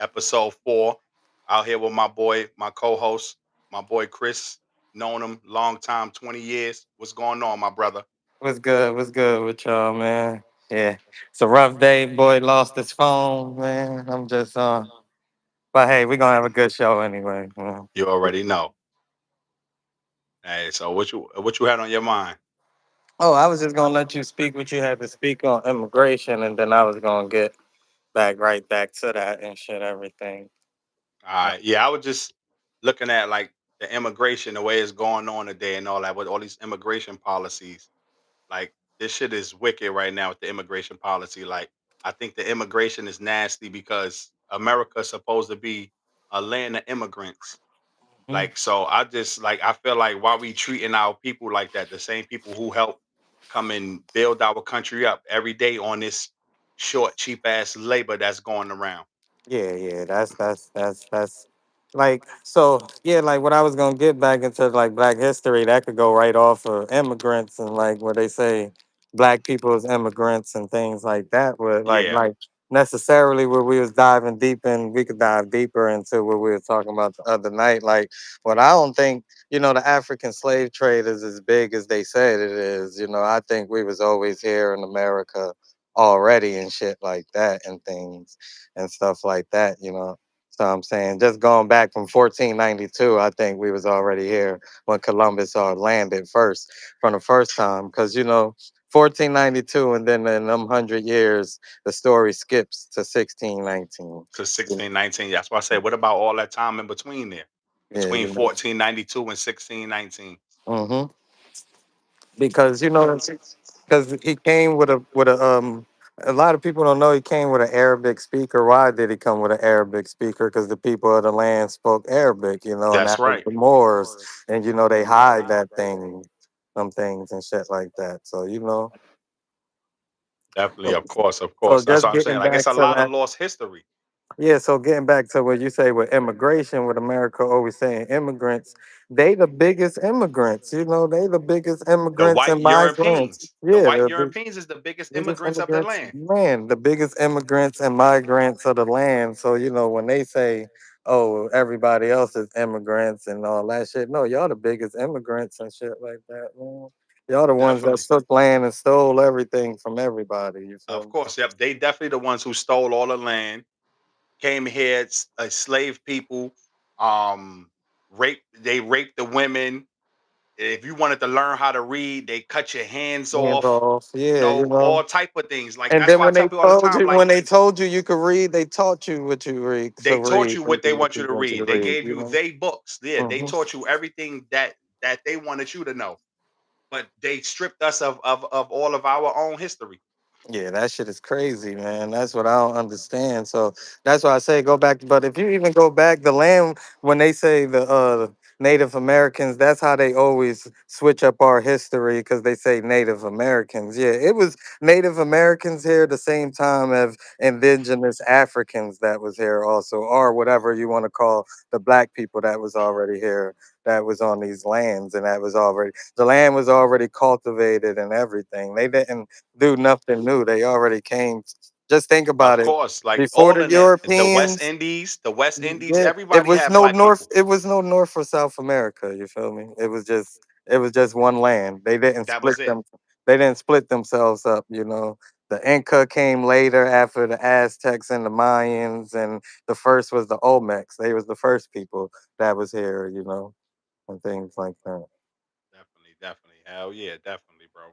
episode 4. Out here with my boy, my co-host, my boy Chris. Known him long time, 20 years. What's going on, my brother? What's good? What's good with y'all, man? Yeah, it's a rough day. Boy lost his phone, man. I'm just but hey, we're gonna have a good show anyway. You already know. Hey, so what you had on your mind? Oh, I was just gonna let you speak what you had to speak on immigration, and then I was gonna get right back to that and shit, everything. All right. Yeah, I was just looking at like the immigration, the way it's going on today and all that with all these immigration policies. Like this shit is wicked right now with the immigration policy. Like I think the immigration is nasty because America's supposed to be a land of immigrants. Mhm. Like so I just like I feel like why we treating our people like that, the same people who help come and build our country up every day on this short, cheap ass labor that's going around. Yeah, that's like so. Yeah, like what I was gonna get back into like Black history that could go right off of immigrants and like what they say, Black people as immigrants and things like that. Would Yeah, like necessarily where we was diving deep in, we could dive deeper into what we were talking about the other night. Like what I don't think the African slave trade is as big as they said it is. I think we was always here in America already and shit like that and things and stuff like that. So I'm saying just going back from 1492, I think we was already here when Columbus landed first from the first time because 1492 and then in them 100 years the story skips to 1619. to You 1619. That's why I said, what about all that time in between there? Yeah, Between 1492 and 1619. hmm because because he came with a lot of people don't know he came with an Arabic speaker. Why did he come with an Arabic speaker? Because the people of the land spoke Arabic, and That's that was right. the Moors, and they hide that thing, some things and shit like that. So Definitely, so, of course, of so course. That's just what I'm saying. getting Like it's back a to lot of that. lost history. Yeah, so getting back to what you say with immigration, with America always saying immigrants, they the biggest immigrants. They the biggest The immigrants white and migrants. Europeans. The Yeah, white they're big, Europeans is the biggest biggest immigrants of the immigrants. land. Man, the biggest immigrants and migrants of the land. So when they say, "Oh, everybody else is immigrants and all that shit," no, y'all the biggest immigrants and shit like that. Man. Y'all the ones that Definitely. took land and stole everything from everybody. You feel Of me? course, yep. They definitely the ones who stole all the land, came here, slave people, raped the women. If you wanted to learn how to read, they cut your hands Hands off. off. Yeah. All type of things. Like And that's then why I tell people all the time, like when they told you you could read, they taught you what you read to they taught read, you what they thinking what want you you to want you to read. They read. gave you they books. Yeah, they Hmm. taught you everything that they wanted you to know. But they stripped us of all of our own history. Yeah, that shit is crazy, man. That's what I don't understand. So that's why I say go back. But if you even go back, the land when they say the Native Americans, that's how they always switch up our history because they say Native Americans. Yeah, it was Native Americans here the same time as indigenous Africans that was here also, or whatever you want to call the black people that was already here, that was on these lands, and that was already the land was already cultivated and everything. They didn't do nothing new. They already came. Just think Of about it. course, like Before all the in the West Europeans, Indies, the West Indies, yeah, it everybody was had no black North. people. It was no North or South America. You feel me? It was just one land. They didn't That split was it. them. They didn't split themselves up. The Inca came later after the Aztecs and the Mayans, and the first was the Olmecs. They was the first people that was here. And things like that. Definitely, definitely. Hell yeah, definitely, bro.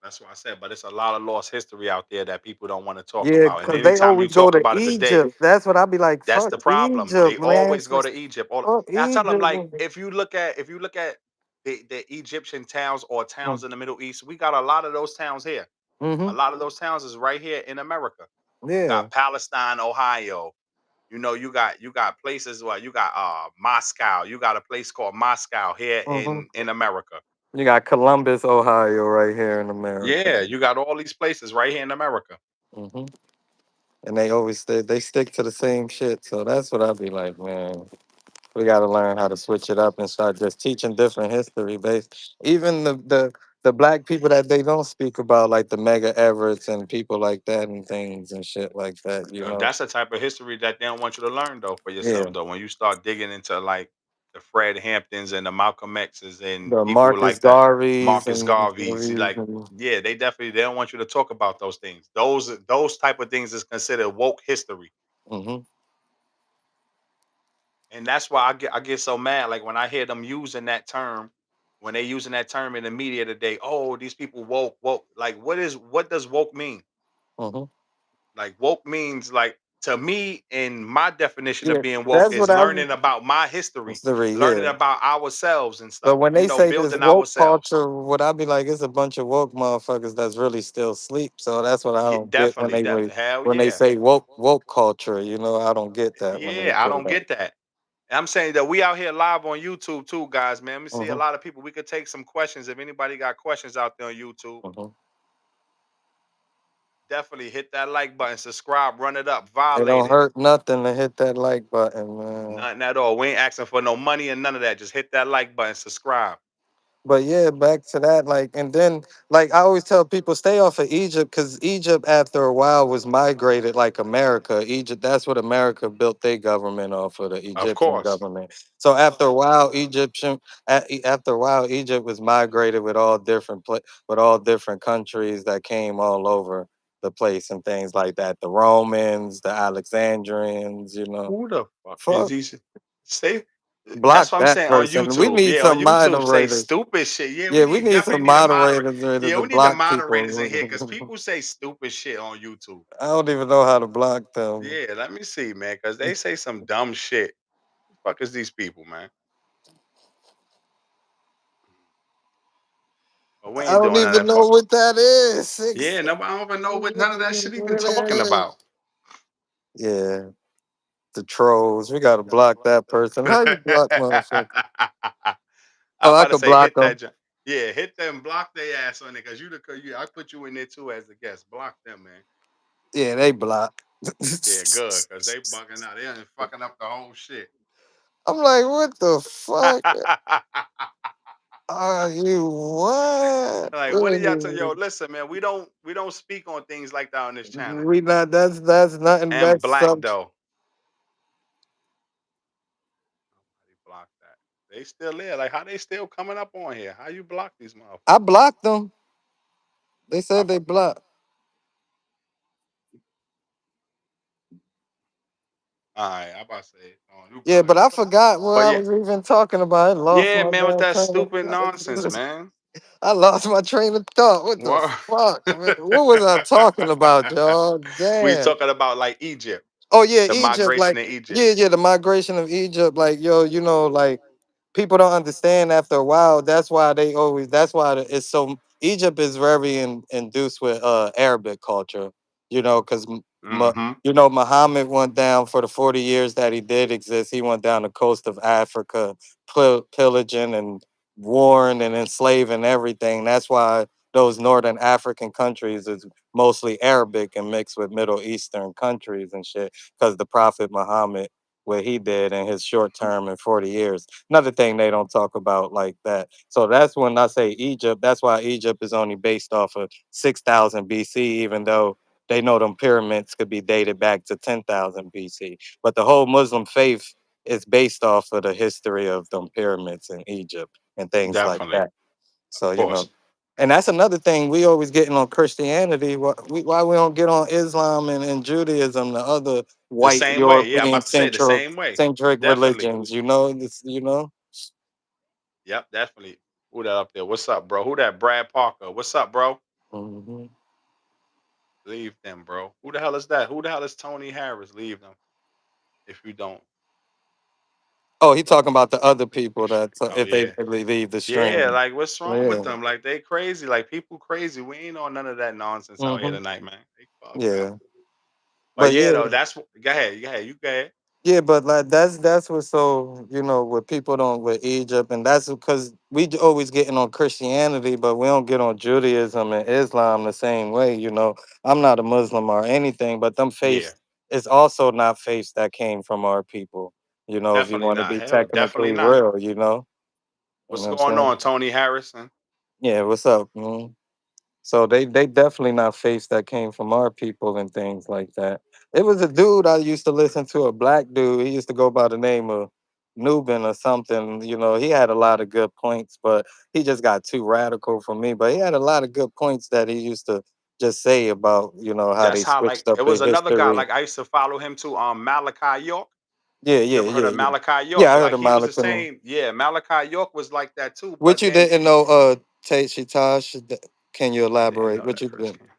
That's what I said. But it's a lot of lost history out there that people don't want to talk Yeah, about. And because they anytime you always go talk to about it today, Egypt. That's what I be like. that's Fuck the problem. They Egypt, man. always go to Egypt. Fuck And I tell them Egypt. like, if you look at the Egyptian towns or Mm. towns in the Middle East, we got a lot of those towns here. A Mm-hmm. lot of those towns is right here in America. You Yeah. got Palestine, Ohio. You got places where you got Moscow. You got a place called Moscow here Mm-hmm. in America. You got Columbus, Ohio, right here in America. Yeah, you got all these places right here in America. Hmm. And they always they stick to the same shit. So that's what I be like, man. We got to learn how to switch it up and start just teaching different history based. Even the the black people that they don't speak about, like the Mega Everetts and people like that and things and shit like that. You know. That's the type of history that they don't want you to learn though for yourself Yeah. though. When you start digging into like the Fred Hamptons and the Malcolm X's and The people Marcus like that, Garveys Marcus and Garvey's, like yeah, they don't want you to talk about those things. Those type of things is considered woke history. hmm And that's why I get so mad like when I hear them using that term, when they using that term in the media today. Oh, these people woke. Like what does woke mean? hmm Like woke means like to me in my definition of Yeah, being woke that's is what I learning about my history, consider. learning Yeah. about ourselves and But stuff. when You they know, say this building woke ourselves. culture, what I be like, it's a bunch of woke motherfuckers that's really still asleep. So that's what I Yeah, don't get when definitely, hell when they yeah. say woke culture. You know, I don't get that when they Yeah, I say don't that. get that. And I'm saying that we out here live on YouTube too, guys, man. We see a hmm lot of people. We could take some questions. If anybody got questions out there on YouTube, hmm definitely hit that like button, subscribe, run it up, It violate don't it. hurt nothing to hit that like button, man. Nothing at all. We ain't asking for no money and none of that. Just hit that like button, subscribe. But yeah, back to that, like, and then, like, I always tell people, stay off of Egypt because Egypt, after a while, was migrated like America. Egypt, that's what America built their government off of, the Of Egyptian course. government. So after a while, after a while, Egypt was migrated with all with all different countries that came all over the place and things like that. The Romans, the Alexandrians, you know. Who the fuck is Fuck, these? Say block that's what I'm that saying on person. We YouTube. need Yeah, on some YouTube, say moderators. stupid shit. Yeah, we Yeah, we need need some definitely need a moderator. moderators ready Yeah, to we need the block moderators in here people. because people say stupid shit on YouTube. I don't even know how to block them. Yeah, let me see, man, because they say some dumb shit. Who the fuck is these people, man? But we I ain't don't doing none of even that. know Fuck. what that is. Six. Yeah, nobody I don't even know what none of that shit even talking about. Yeah, the trolls. We gotta block that person. How you block motherfucker? I'm Oh, I about to could say block hit them. that. Yeah, hit them, block their ass on it because I put you in there too as a guest. Block them, man. Yeah, they block. Yeah, good because they bugging out. They ain't fucking up the whole shit. I'm like, what the fuck are you? What? Like, what do y'all tell yo? Listen, man, we don't speak on things like that on this channel. We not. That's nothing. And That's black some. though, nobody blocked that. They still there. Like, how they still coming up on here? How you block these I motherfuckers? blocked them. They I said they fu- blocked. All right, I about to say, oh, you Yeah, good. but I forgot what But I yeah, was even talking about. I lost yeah, my man, with damn that train of stupid nonsense, thought. man. I lost my train of thought. What the What? fuck, man? What was I talking about, y'all? We Damn. talking about like Egypt, Oh yeah, the Egypt. migration Like in Egypt. yeah, the migration of Egypt. Like yo, you know, like people don't understand after a while. That's why they always. That's why it's so. Egypt is very induced with Arabic culture. You know, because Mm-hmm. you know Muhammad went down for the 40 years that he did exist. He went down the coast of Africa, pillaging and warring and enslaving everything. That's why those northern African countries is mostly Arabic and mixed with Middle Eastern countries and shit. Because the Prophet Muhammad, what he did in his short term in 40 years. Another thing they don't talk about like that. So that's when I say Egypt. That's why Egypt is only based off of 6,000 BC, even though they know them pyramids could be dated back to 10,000 BC. But the whole Muslim faith is based off of the history of them pyramids in Egypt and things like Definitely, that. of So, you know, course. and that's another thing we always getting on Christianity. Why we don't get on Islam and Judaism, the other The white same way. Yeah, I'm European about to say the same way. centric Definitely. religions? You know, you know. Yep, definitely. Who that up there? What's up, bro? Who that? Brad Parker. What's up, bro? hmm Leave them, bro. Who the hell is that? Who the hell is Tony Harris? Leave them. If you don't. Oh, he talking about the other people that Oh if they yeah. leave the Yeah, stream. like what's wrong with Yeah. them? Like they crazy. Like people crazy. We ain't on none of that nonsense out here hmm tonight, man. They fucked up. Yeah. But But yeah, yeah, though, go ahead. Go ahead. You go ahead. yeah, but like that's what's so you know what people don't with Egypt, and that's because always getting on Christianity, but we don't get on Judaism and Islam the same way. You know, I'm not a Muslim or anything, but them Yeah, faiths is also not faiths that came from our people. You know, if you definitely want to not. be Hell, definitely technically not. real, you know What's what I'm going saying? on, Tony Harrison? Yeah, what's up? So they definitely not face that came from our people and things like that. It was a dude I used to listen to, a black dude. He used to go by the name of Nuben or something. He had a lot of good points, but he just got too radical for me. But he had a lot of good points that he used to just say about how That's they how like switched up it the was another guy. history. Like I used to follow him too. Malachi York. Yeah, You yeah, ever heard yeah, of yeah. Malachi Yeah, York? I heard Like of he was the Malcolm. same. Yeah, Malachi York was like that too. What But you then didn't know, Tate Shitash? Can you I didn't elaborate? know What that you did? firsthand.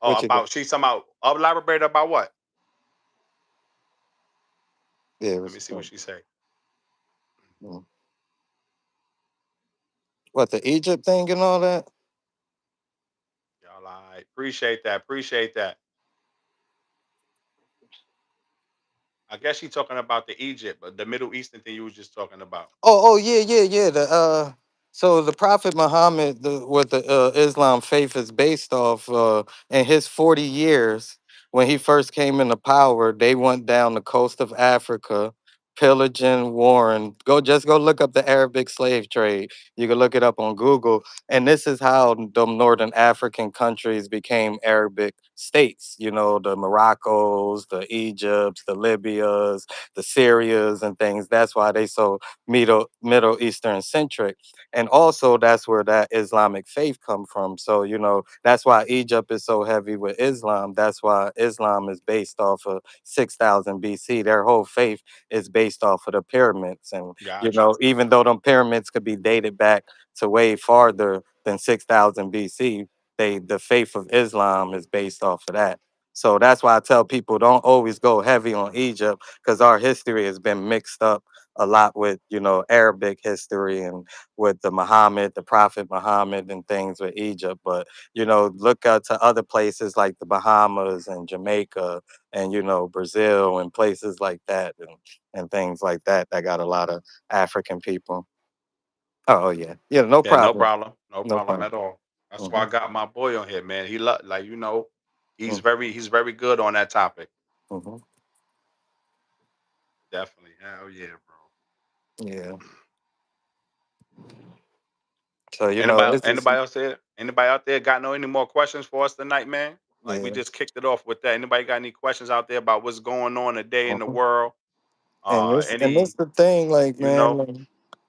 Oh, What you did? about she's talking about elaborate about what? Yeah, it Let me was see what she say. mm. What, the Egypt thing and all that. Y'all, I appreciate that. Appreciate that. I guess she's talking about the Egypt, but the Middle Eastern thing you was just talking about. Oh, yeah, yeah, yeah. So the Prophet Muhammad, what the Islam faith is based off, in his 40 years when he first came into power, they went down the coast of Africa, pillaging, warring. Just go look up the Arabic slave trade. You can look it up on Google, and this is how the northern African countries became Arabic states. The Moroccos, the Egypts, the Libyas, the Syrias, and things. That's why they so Middle Eastern centric, and also that's where that Islamic faith come from. So that's why Egypt is so heavy with Islam. That's why Islam is based off of 6,000 BC. Their whole faith is based off of the pyramids, and Got you. even though them pyramids could be dated back to way farther than 6,000 BC, the faith of Islam is based off of that. So that's why I tell people don't always go heavy on Egypt, because our history has been mixed up a lot with Arabic history and with the Prophet Muhammad and things with Egypt. But look to other places like the Bahamas and Jamaica and Brazil and places like that, and things like that that got a lot of African people. Oh yeah, yeah, no Yeah, no problem, problem. No no problem problem. at all. That's why Hmm. I got my boy on here, man. He like Hmm. he's very good on that topic. Hmm. Definitely. Hell yeah, bro. Yeah. So it's just Anybody out there got any more questions for us tonight, man? Like we yeah. just kicked it off with that. Anybody got any questions out there about what's going on today in the Mhm. world? And this Any, the thing, like, you man, know,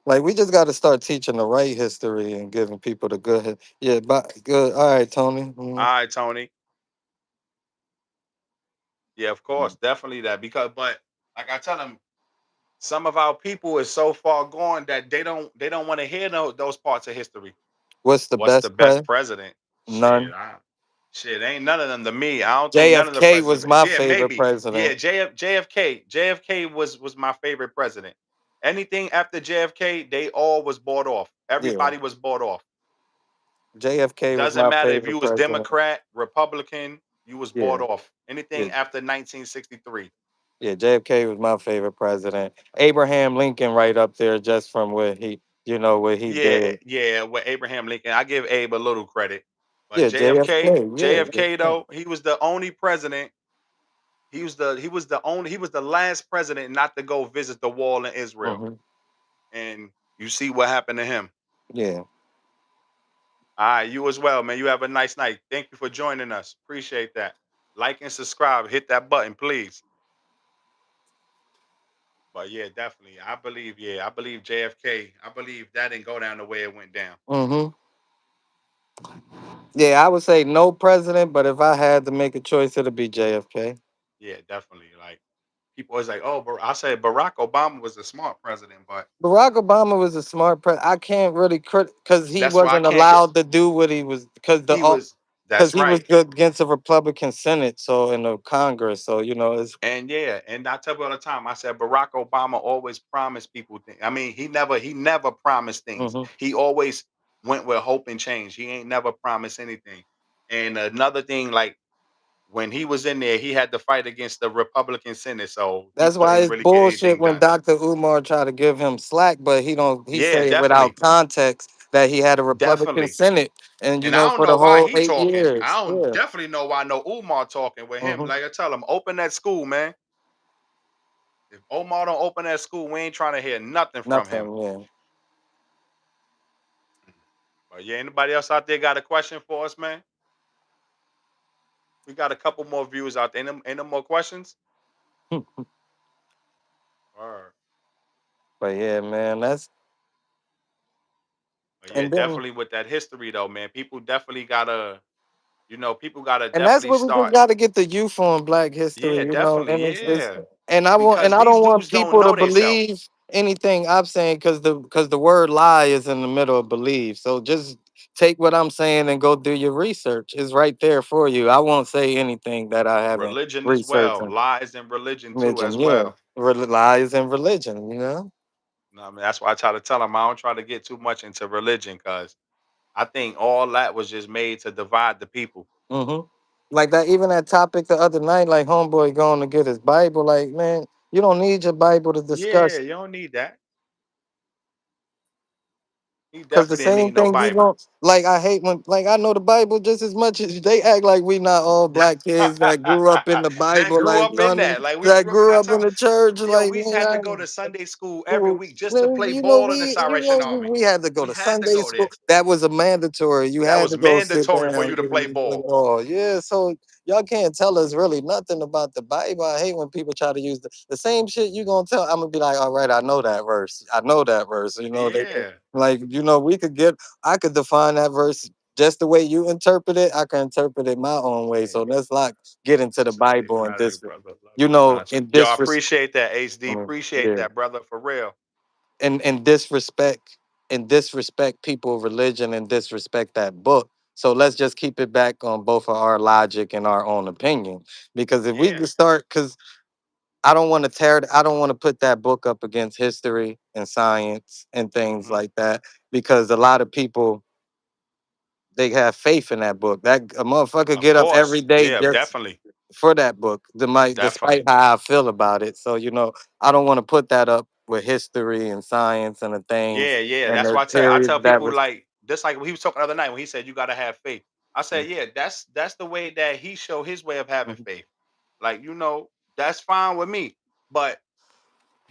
like we just got to start teaching the right history and giving people the good. Yeah, but good. All right, Tony. all right, Tony. Yeah, of course, definitely that. Because but like I tell them, some of our people is so far gone that they don't want to hear those parts of history. What's the What's the best best play? president? None. Shit, ain't none of them to me. I don't think none of the JFK was presidents. my Yeah, favorite maybe. Yeah, president. JFK was my favorite president. Anything after JFK, they all was bought off. Yeah, Everybody was bought off. JFK was Doesn't my matter if favorite you was president. Democrat, Republican, you was bought Yeah, off. yeah, Anything after 1963. yeah. JFK was my favorite president. Abraham Lincoln, right up there, just from what he Yeah, did. yeah, with Abraham Lincoln. I give Abe a little credit. But Yeah, JFK, JFK. Yeah, JFK though, he was the only president. He was the last president not to go visit the wall in Israel. hmm And you see what happened to him. yeah. All right, you as well, man. You have a nice night. Thank you for joining us. Appreciate that. Like and subscribe. Hit that button, please. But yeah, definitely. I believe JFK. I believe that didn't go down the way it went down. hmm Yeah, I would say no president, but if I had to make a choice, it'd be JFK. Yeah, definitely. Like people always like, oh, I say Barack Obama was a smart president, but Barack Obama was a smart president. I can't really because he that's why I wasn't can't. allowed to do what he was He was. because That's he was right. good against a Republican Senate, so in the Congress. So it's And yeah, and I tell you all the time, I said Barack Obama always promised people things. I mean, he never promised things. hmm He always went with hope and change. He ain't never promised anything. And another thing, like when he was in there, he had to fight against the Republican Senate, so he that's why couldn't it's really get bullshit anything when done. Dr. Umar tried to give him slack, but he Yeah, say it without definitely, context that he had a Republican definitely. Senate and And I don't for know the why whole he eight talking. years. I don't Yeah. definitely know why no Umar talking with him. hmm Like I tell him, open that school, man. If Omar don't open that school, we ain't trying to hear nothing from him. Nothing. Yeah. But yeah, anybody else out there got a question for us, man? We got a couple more viewers out there. Ain't no more questions? Or But yeah, man, that's but yeah, and then definitely with that history though, man. People definitely gotta, people gotta and that's definitely what we just start. got to get the youth on Black history, Yeah, definitely, and it's yeah. and Because I these don't want dudes don't people to know themselves. believe anything I'm saying because the word lie is in the middle of believe. So just take what I'm saying and go do your research. It's right there for you. I won't say anything that I haven't Religion as researched well. and Lies and religion too as religion. Yeah, well. lies and religion. You know. I mean, that's why I try to tell them I don't try to get too much into religion because I think all that was just made to divide the people. Like that, even that topic the other night, like homeboy going to get his Bible. Like, man, you don't need your Bible to Yeah, discuss. you don't need that. He Cause the definitely didn't same need no thing you Bible. don't like. I hate when like I know the Bible just as much as they act like we not all black kids that grew up in the That Bible. grew Like up in none that. Like we that grew up in grew that up in time. the church. Yo, Like we man, had to go to Sunday school every school. week just to Man, play ball in the Salvation Army. we had to go We to had to Sunday go school. there. That was a mandatory. You That had was to go sit mandatory for down. you to play ball. Oh yeah, so y'all can't tell us really nothing about the Bible. I hate when people try to use the same shit you gonna tell. I'm gonna be like, all right, I know that verse. I know that verse. You know, they Yeah. like we could get. I could define that verse just the way you interpret it. I can interpret it my own way. So Hey, let's not get into the appreciate it. Bible and Gratitude, this. brother. Love you, man. In Yo, I disrespect. appreciate that, HD. Appreciate Yeah, that, brother, for real. and disrespect people religion and disrespect that book. So let's just keep it back on both of our logic and our own opinion. Because if we Yeah. could start, because I don't want to put that book up against history and science and things Hmm. like that. Because a lot of people they have faith in that book. That a motherfucker Of get up every course. day Yeah, just definitely. for that book, despite Definitely. how I feel about it. So, I don't want to put that up with history and science and the things Yeah, yeah. and That's the why I theories tell that people was. like just like he was talking the other night when he said you gotta have faith. I said, yeah, that's the way that he showed his way of having Mhm. faith. Like, that's fine with me. But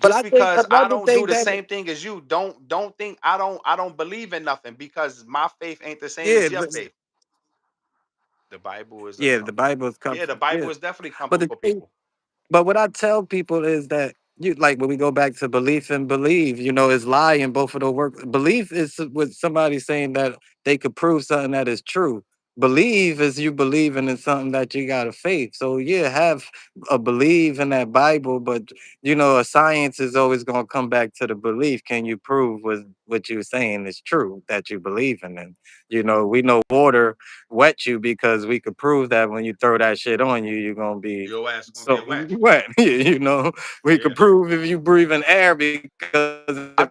But just I think because I another don't do thing the that, same thing as you, don't think I don't believe in nothing because my faith ain't the same yeah, as your faith. The Bible is a yeah, the Bible is yeah, the comfort. Bible Yeah, is definitely but comfort the for thing, people. but what I tell people is that you like when we go back to belief and believe, is lie in both of those work. Belief is with somebody saying that they could prove something that is true. Believe is you believing in something that you got a faith. So yeah, have a believe in that Bible, but a science is always gonna come back to the belief. Can you prove what you're saying is true that you believe in? And we know water wet you because we could prove that when you throw that shit on you, you're gonna be Your ass gonna so get wet. wet. We could Yeah. prove if you breathe in air because I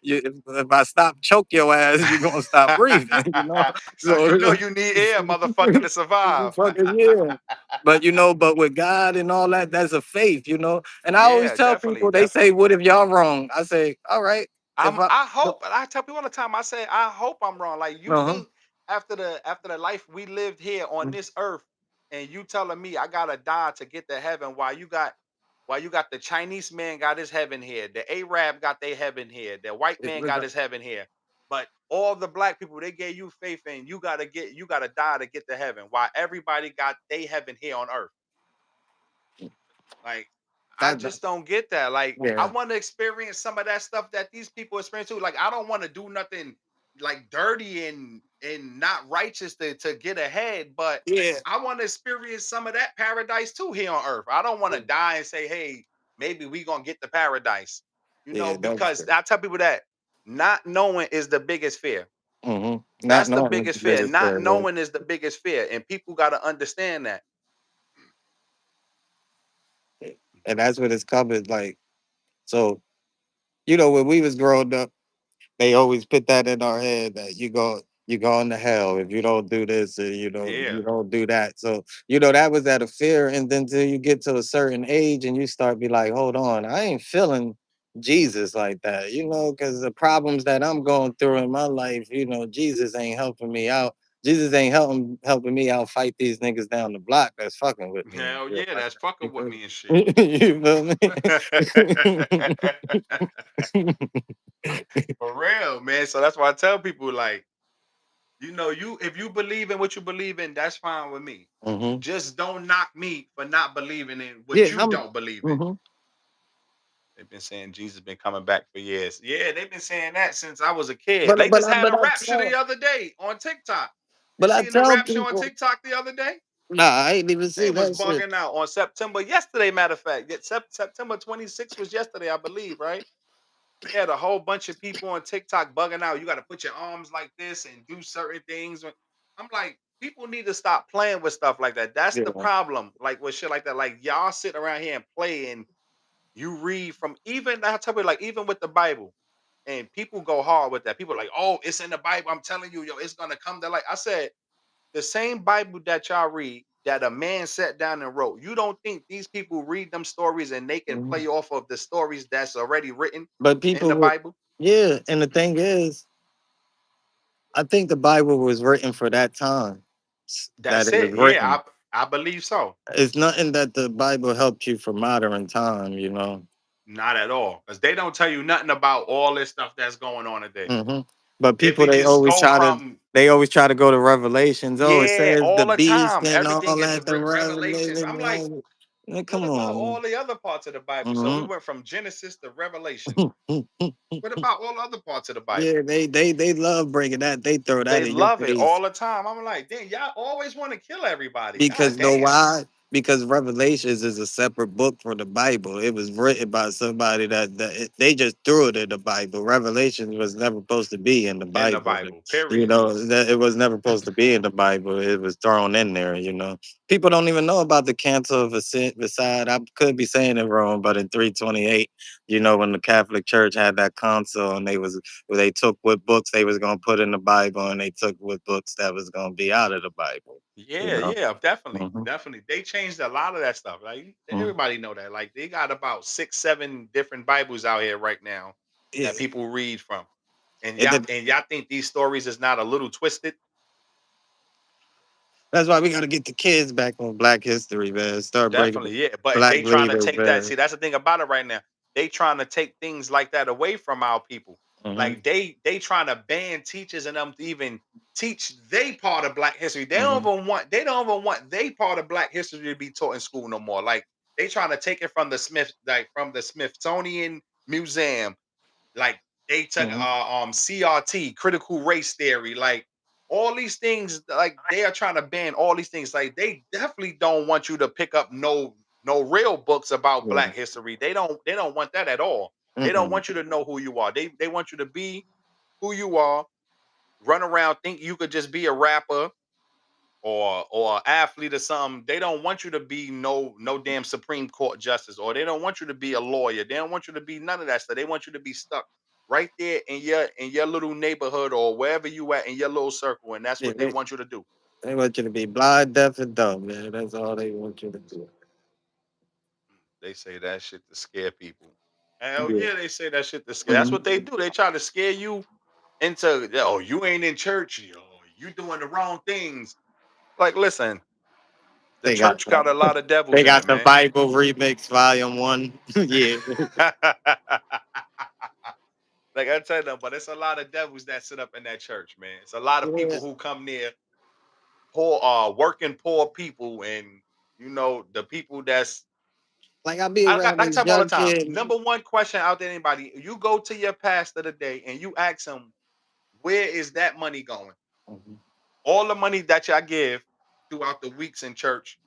if I stop choke your ass, you're gonna stop breathing. so you know So you need air, motherfucker, to survive. fucking yeah. But but with God and all that, that's a faith. And I always Yeah, tell definitely, people, they say, definitely. "What if y'all wrong?" I say, "All right, if I hope, and I tell people all the time, I say, I hope I'm wrong. Like, you uh-huh. think after the life we lived here on this earth, and you telling me I gotta die to get to heaven, while you got the Chinese man got his heaven here, the Arab got their heaven here, the white man got his heaven here, but all the black people they gave you faith in, you gotta die to get to heaven, while everybody got their heaven here on earth. Like, I that, just don't get that. Like, I yeah, want to experience some of that stuff that these people experience too. Like, I don't want to do nothing like dirty and not righteous to get ahead, but yeah, I want to experience some of that paradise too here on earth. I don't want to die and say, hey, maybe we gonna get the paradise. yeah. That's Because I tell people that not knowing is the biggest fear. not That's the knowing is the biggest fear. biggest Not fear. Yeah. knowing is the biggest fear. And people gotta understand that. And that's what it's coming like. So when we was growing up, they always put that in our head that you going to hell if you don't do this and Yeah. you don't do that. So that was out of fear, and then till you get to a certain age and you start be like, hold on, I ain't feeling Jesus like that, because the problems that I'm going through in my life, Jesus ain't helping me out. Jesus ain't helping me out fight these niggas down the block that's fucking with me in Hell real yeah, life. that's You fucking with feel me and shit. me? You feel me? For real, man. So that's why I tell people like, You know, you if you believe in what you believe in, that's fine with me. Hmm. Just don't knock me for not believing in what Yeah, you I'm. don't believe in. Hmm. They've been saying Jesus been coming back for years. Yeah, they've been saying that since I was a kid. But They but just I had but a I rap show tell the other day on TikTok. You but I seen the tell rap show on people, TikTok the other day? nah, I ain't even They see was that shit. bugging out on September yesterday. Matter of fact, September 26th was yesterday, I believe, right? They had a whole bunch of people on TikTok bugging out. You got to put your arms like this and do certain things. I'm like, people need to stop playing with stuff like that. That's the Yeah. problem. Like with shit like that. Like y'all sit around here and play and you read from even I tell you, like even with the Bible, and people go hard with that. People are like, oh, it's in the Bible. I'm telling you, yo, it's gonna come to light. I said, the same Bible that y'all read that a man sat down and wrote. You don't think these people read them stories and they can Mhm. play off of the stories that's already written But in people the would, Bible? yeah. And the thing is, I think the Bible was written for that time that That's it was it. Yeah, written. I believe so. It's nothing that the Bible helped you for modern time, you know. Not at all. Because they don't tell you nothing about all this stuff that's going on today. Hmm. But If people, we just go from they always try to go to Revelations. Oh, it yeah, says the all the beast time. and all Everything is that. The revelations. Revelation. I'm like, Man, what come about on. all the other parts of the Bible? So we Hmm. went from Genesis to Revelation. What about all other parts of the Bible? Yeah, they love breaking that. They throw that They in your love it face. all the time. I'm like, damn, y'all always want to kill everybody. God Because know damn. why? Because Revelations is a separate book from the Bible. It was written by somebody they just threw it in the Bible. Revelations was never supposed to be in the In the Bible. Bible, You period. know, that it was never supposed to be in the Bible. It was thrown in there, you know. People don't even know about the Council of Versailles. I could be saying it wrong, but in 328, you know, when the Catholic Church had that council and where they took what books they was gonna put in the Bible and they took what books that was gonna be out of the Bible. You Yeah, know. yeah, definitely, Mhm. definitely. They changed a lot of that stuff. Like Mhm. everybody know that. Like they got about 6, 7 different Bibles out here right now Yeah, that people read from. and then And y'all think these stories is not a little twisted? that's why we got to get the kids back on Black History, man. Start breaking the Definitely, yeah. But Black they trying to leaders, take that. man. See, that's the thing about it right now. They trying to take things like that away from our people. Hmm. Like they trying to ban teachers and them to even teach they part of Black history. Hmm. They don't even want they part of Black history to be taught in school no more. Like they trying to take it from the Smithsonian Museum, like they took Hmm. CRT, critical race theory, like all these things, like they are trying to ban all these things. Like they definitely don't want you to pick up no real books about Yeah. black history. They don't want that at all. They don't Mm-mm. want you to know who you are. They want you to be who you are, run around, think you could just be a rapper or an athlete or something. They don't want you to be no damn Supreme Court justice, or they don't want you to be a lawyer. They don't want you to be none of that stuff. They want you to be stuck right there in your little neighborhood or wherever you at in your little circle, and that's Yeah, what they want you to do. they want you to be blind, deaf, and dumb, man. That's all they want you to do. They say that shit to scare people. Hell Yeah. yeah, they say that shit to scare. That's what Mhm. they do. They try to scare you into oh you ain't in church, you doing the wrong things. Like listen, the They got church got a lot of they devils in it, got the man. Bible remix volume one. Yeah. Like I tell them, but it's a lot of devils that sit up in that church, man. It's a lot of Yeah. people who come near poor, working poor people, and the people that's. Like I be around I tell these them all the young time. kids. Number one question out there, anybody, you go to your pastor today and you ask him, where is that money going? Mhm. All the money that y'all give throughout the weeks in church,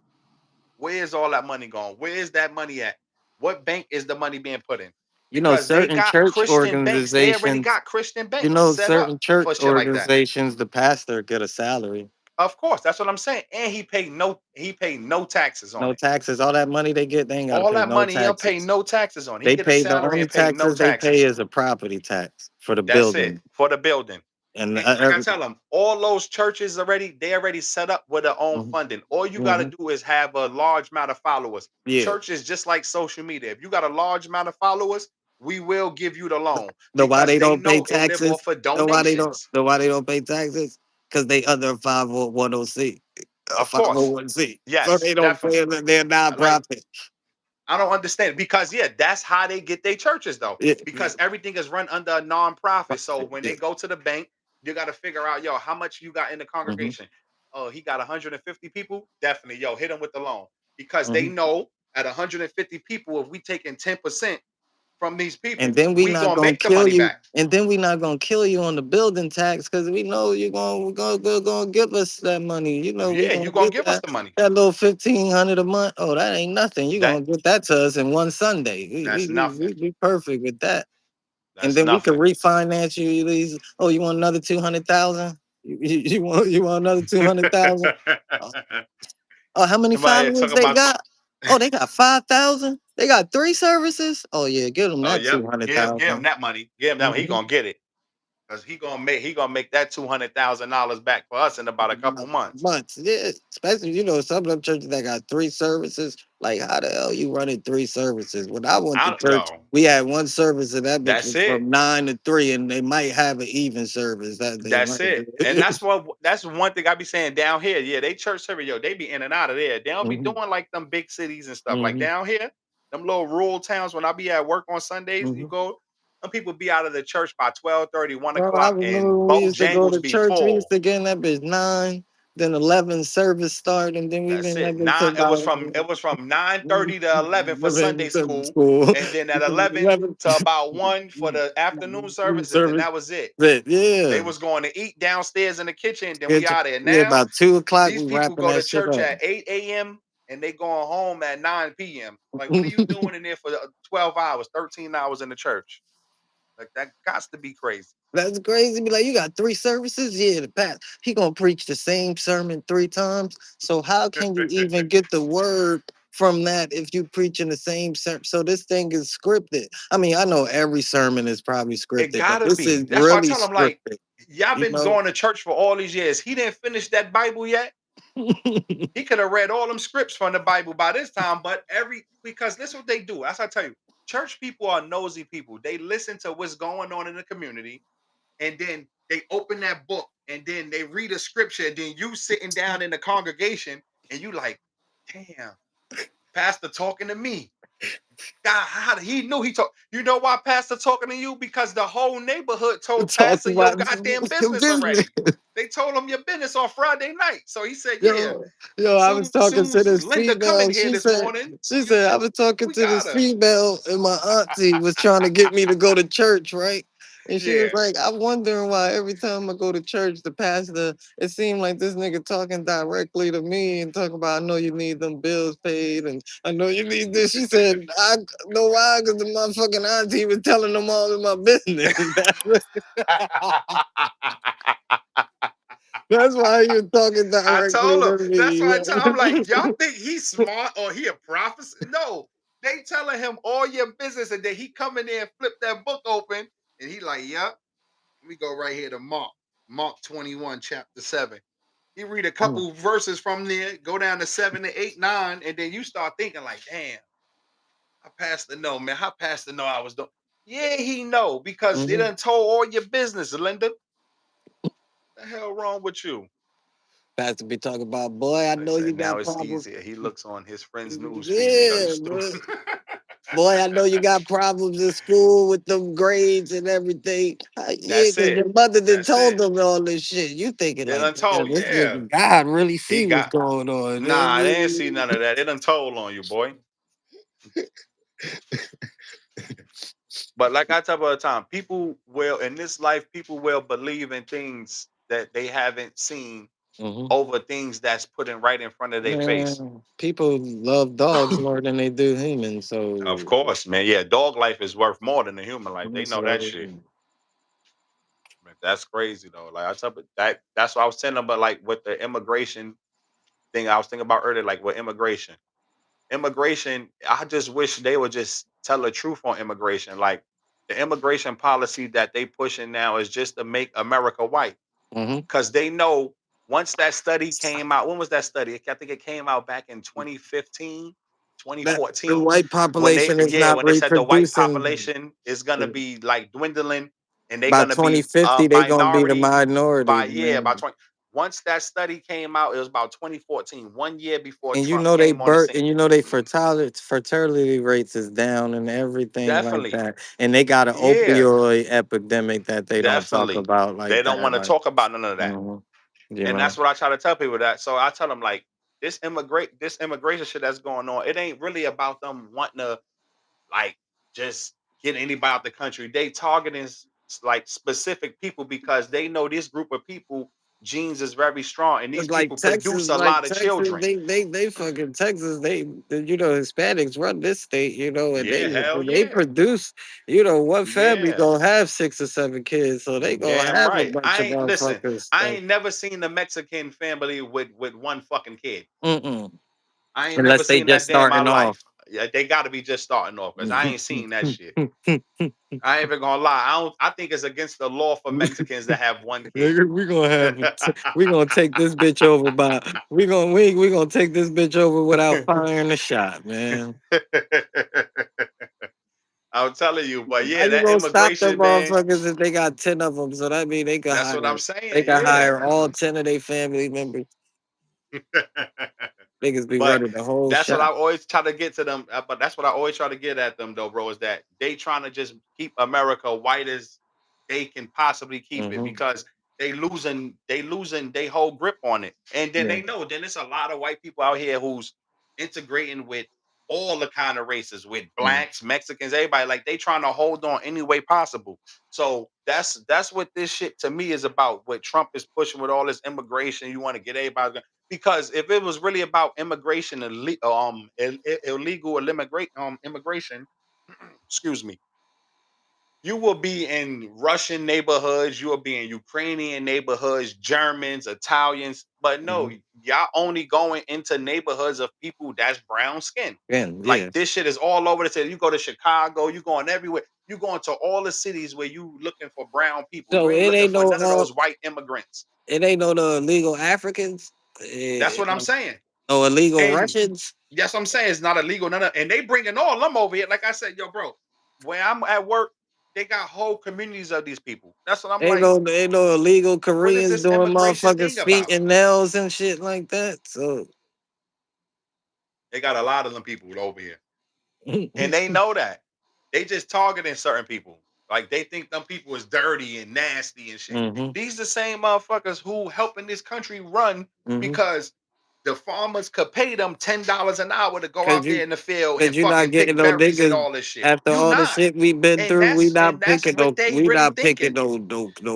where is all that money going? Where is that money at? What bank is the money being put in? You know, Because they certain got church Christian banks. They already organizations. got Christian You banks know, set up certain church for shit like that. organizations. The pastor get a salary. Of course, that's what I'm saying. And he paid no taxes on No it. taxes. All that money they get, they ain't got to All pay that no money he'll pay taxes. no taxes on. He They get a pay the salary only and pay no taxes they pay taxes. is a property tax for the That's it building. for the building. And And like I tell them, all those churches they already set up with their own mhm, funding. All you got to mhm, do is have a large amount of followers. yeah, Church is just like social media. If you got a large amount of followers, we will give you the loan know why because they they don't pay know it live taxes? off of Know donations. why they don't pay taxes? Because they under 501c, a Of course, 501c. So yes, they don't pay definitely. it. They're Like nonprofit. I don't understand because yeah, that's how they get their churches though. Yeah, Because everything is run under a nonprofit. So when yeah. they go to the bank, You got to figure out, yo, how much you got in the Mhm, congregation. Oh, he got 150 people. Definitely, yo, hit him with the loan because they mhm. know at 150 people, if we taking 10% from these And people, then we we not gonna gonna make the kill money you. back. And then we not gonna kill you on the building tax because we know you're gonna give us that money. You know we Yeah, gonna you gonna get give us that the money. little 1,500 a month. Oh, that ain't nothing. You That gonna get that to us in one Sunday. that's We nothing. be perfect with that. And That's then we could nothing. refinance you these. Oh, you want another 200,000? You want another 200,000? Oh, how many Somebody followers talking they about, got? Oh, they got 5,000. They got three services. Oh yeah, give them oh that yep, two hundred give him thousand. that money. Give him that money. He gonna get it. Because he gonna make that $200,000 back for us in about a couple months. Months, yeah. Especially some of them churches that got three services. Like, how the hell you running three services? When I went I to don't church, know. we had one service, and that bitch That's was it. from 9 to 3, and they might have an even service that they That's it. And might. that's one thing I be saying down here. Yeah, they church service, yo, they be in and out of there. They don't be Mhm, doing like them big cities and stuff. Like mhm, down here, them little rural towns, when I be at work on Sundays, you mhm. go, some people be out of the church by 12:30, one Bro, I o'clock, remember and when we used to go Bojangles to be church. We used full. to get in that bitch 9, then 11 service start, and then we been That's in that it. bitch till Nine. It was about from 9:30 to 11 for 11 Sunday to school, school. and then at 11 11 to about 1 for the afternoon services, and service. that was it. But They yeah, was going to eat downstairs in the kitchen, then we it's, out of there. yeah, Now about 2 o'clock, these we people wrapping go that to shit church up. at 8 a.m. and they going home at 9 p.m. Like, what are you doing in there for 12 hours, 13 hours in the church? Like, that got to be crazy. That's crazy. Be like, you got three services? Yeah, the past. He gonna preach the same sermon 3 times. So how can you even get the word from that if you preaching the same sermon? So this thing is scripted. I mean, I know every sermon is probably It scripted, but gotta this is be. That's why I really tell them, like, scripted. y'all You been know. going to church for all these years. He didn't finish that Bible yet. He could have read all them scripts from the Bible by this time, but because this is what they do. As I tell you, church people are nosy people. They listen to what's going on in the community, and then they open that book, and then they read a scripture, and then you sitting down in the congregation, and you like, damn, pastor talking to me. God, he knew he talked. You know why pastor talking to you? Because the whole neighborhood told Talk pastor your about goddamn your business business. already. They told him your business on Friday night. So he said, yeah, Yo, I was talking to soon's this Linda come in female. here this morning, She you said, I was talking we to got this her. female, and my auntie was trying to get me to go to church, right? And she was Yeah. like, I'm wondering why every time I go to church, the pastor, it seemed like this nigga talking directly to me and talking about, I know you need them bills paid, and I know you need this. She said, I know why, because the motherfucking auntie was telling them all in my business. That's why you're talking I directly told him. to That's me. why I tell I'm like, y'all think he's smart or he a prophet? No, they telling him all your business, and then he come in there and flip that book open, and he like, yep. Let me go right here to Mark 21, chapter 7. You read a Mm, couple verses from there, go down to 7 to 8, 9, and then you start thinking like, damn, I passed the know, man. How passed the know I was doing? Yeah, he know because it mhm. done told all your business, Linda. The hell wrong with you? Pastor be talking about, boy, I They know you said now got it's problems. easier. He looks on his friend's news feed. Nothing Yeah, stupid. boy. Boy, I know you got problems in school with them grades and everything. Yeah, That's because it. your mother done That's told it. them all this shit. You thinking They like, done damn, told, this yeah. nigga God really He see what's got going on. nah, they didn't see none of that. They done told on you, boy. But like I tell you all the time, people will in this life, people will believe in things that they haven't seen Mhm. over things that's put in right in front of their face. Man, people love dogs more than they do humans. Of So, course, man. Yeah, dog life is worth more than the human life. They know that shit. so Man, that's crazy though. Like I tell you, that's what I was telling them. But like with the immigration thing, I was thinking about earlier, like with immigration, I just wish they would just tell the truth on immigration. Like the immigration policy that they pushing now is just to make America white. mhm. Because they know once that study came out, when was that study? I think it came out back in 2015, twenty That the fourteen. white When they population is yeah, not when they said the white reproducing. population is gonna be like dwindling and they're By gonna be 2050, they gonna be the minority by minority, yeah, by man. 20. once that study came out, it was about 2014, 1 year before And you Trump know they came on the birth, scene. and you know they fertility rates is down and everything like Definitely. that. And they got an Yeah, opioid epidemic that they don't talk definitely. about They like don't that. want to Like, talk about none of that. mhm, you And know, that's what I try to tell people that. So I tell them like this immigration shit that's going on, it ain't really about them wanting to like just get anybody out the country. They targeting like specific people because they know this group of people genes is very strong and these people produce a Like lot of Texas, children. they fucking Texas, you know, Hispanics run this state, you know, and Yeah, hell they yeah. produce, you know, one family Yeah. gonna have 6 or 7 kids, so they gonna Damn have a right. bunch I of ain't listen. motherfuckers. I ain't never seen the Mexican family with one fucking kid. Mm-mm. I ain't never Unless they seen just that day in my starting off. life. Yeah, they got to be just starting off because I ain't seen that shit. I ain't even gonna lie. I don't. I think it's against the law for Mexicans to have one kid. Nigga, we gonna take this bitch over by we gonna take this bitch over without firing a shot, man. I'm telling you, but How yeah, you that gonna stop them immigration man. motherfuckers if they got 10 of them? So that mean That's what I'm they saying. can Yeah. hire all 10 of their family members. Niggas be But running the whole that's what I shop. always try to get to them. But that's what I always try to get at them, though, bro. Is that they trying to just keep America white as they can possibly keep it Hmm. because they losing they whole grip on it, and then Yeah. they know then there's a lot of white people out here who's integrating with all the kind of races, with Mm. blacks, Mexicans, everybody. Like they trying to hold on any way possible. So that's what this shit to me is about. What Trump is pushing with all this immigration, you want to get everybody because if it was really about immigration and illegal immigration, excuse me, you will be in Russian neighborhoods, you will be in Ukrainian neighborhoods, Germans, Italians, but no, Hmm. y'all only going into neighborhoods of people that's brown skin. And Like yeah. this shit is all over the city. You go to Chicago, you going everywhere. You going to all the cities where you looking for brown people. You So ain't looking for none of those white immigrants. it ain't no the illegal Africans, That's what I'm saying. no illegal And Russians. that's what I'm saying. It's not illegal. None of, and they bringing all them over here. Like I said, yo, bro, when I'm at work, they got whole communities of these people. That's what I'm like. Ain't no illegal What is Koreans this doing immigration motherfuckers' thing feet about? and nails and shit like that. So They got a lot of them people over here, and they know that. They just targeting certain people. Like they think them people is dirty and nasty and shit. hmm. These the same motherfuckers who helping this country run Hmm. because the farmers could pay them $10 an hour to go Cause out there you in the field and cause you not fucking getting pick no berries and niggas all this shit. after You all the not. shit we been And through. that's what they We really not picking thinking. no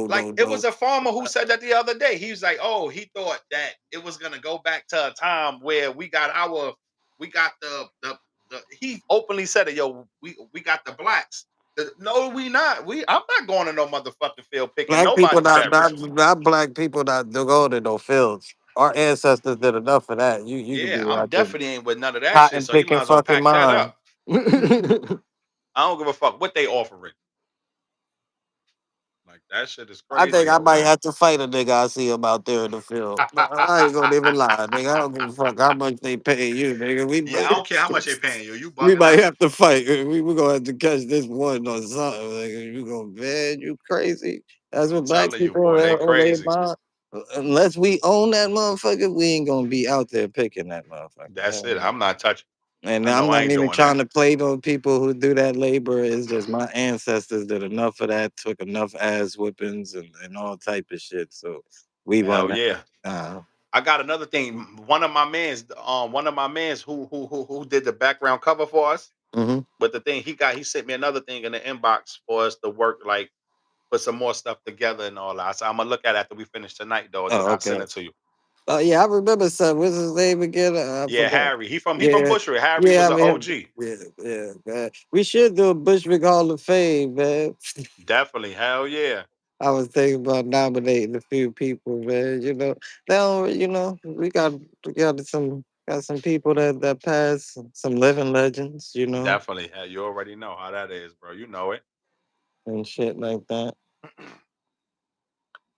Like it was no. a farmer who said that the other day. He was like, "Oh, he thought that it was gonna go back to a time where we got the." He openly said it, "Yo, we got the blacks." No, we not. I'm not going to no motherfucking field picking Black people nobody's not berries. not black people not to go to no fields. Our ancestors did enough of that. You could Yeah, be I'm right there. definitely ain't with none of that shit. Cotton So you might picking as well fucking pack that mine. up. I don't give a fuck what they offering. Like that shit is I think crazy I out might here. have to fight a nigga I see him out there in the field. I ain't gonna even lie, nigga. I don't give a fuck how much they pay you, nigga. Yeah, I don't care how much they paying you. You We bugging might out. have to fight. We gonna have to catch this one or something. Nigga. You gonna man, you crazy? That's I'm what black telling you, people boy, they on their crazy. mind. Unless we own that motherfucker, we ain't gonna be out there picking that motherfucker. That's it. I'm not touching. And I know I'm I not ain't even doing trying that. to play those people who do that labor. It's just my ancestors did enough of that, took enough ass whippings and all type of shit. So we Hell want yeah. uh, I got another thing. One of my mans who did the background cover for us. hmm. But the thing he sent me another thing in the inbox for us to work like put some more stuff together and all that. So I'm gonna look at it after we finish tonight though, and then Oh, I'll send okay. it to you. Oh yeah, I remember son. What's his name again? I Yeah, forgot. Harry. He from Yeah, Bushwick. Harry yeah. was I an mean, OG. yeah, man. We should do a Bushwick Hall of Fame, man. Definitely. Hell yeah. I was thinking about nominating a few people, man. You know, now you know got some people that pass, some living legends, you know, Definitely. Hell, you already know how that is, bro. You know it. and shit like that.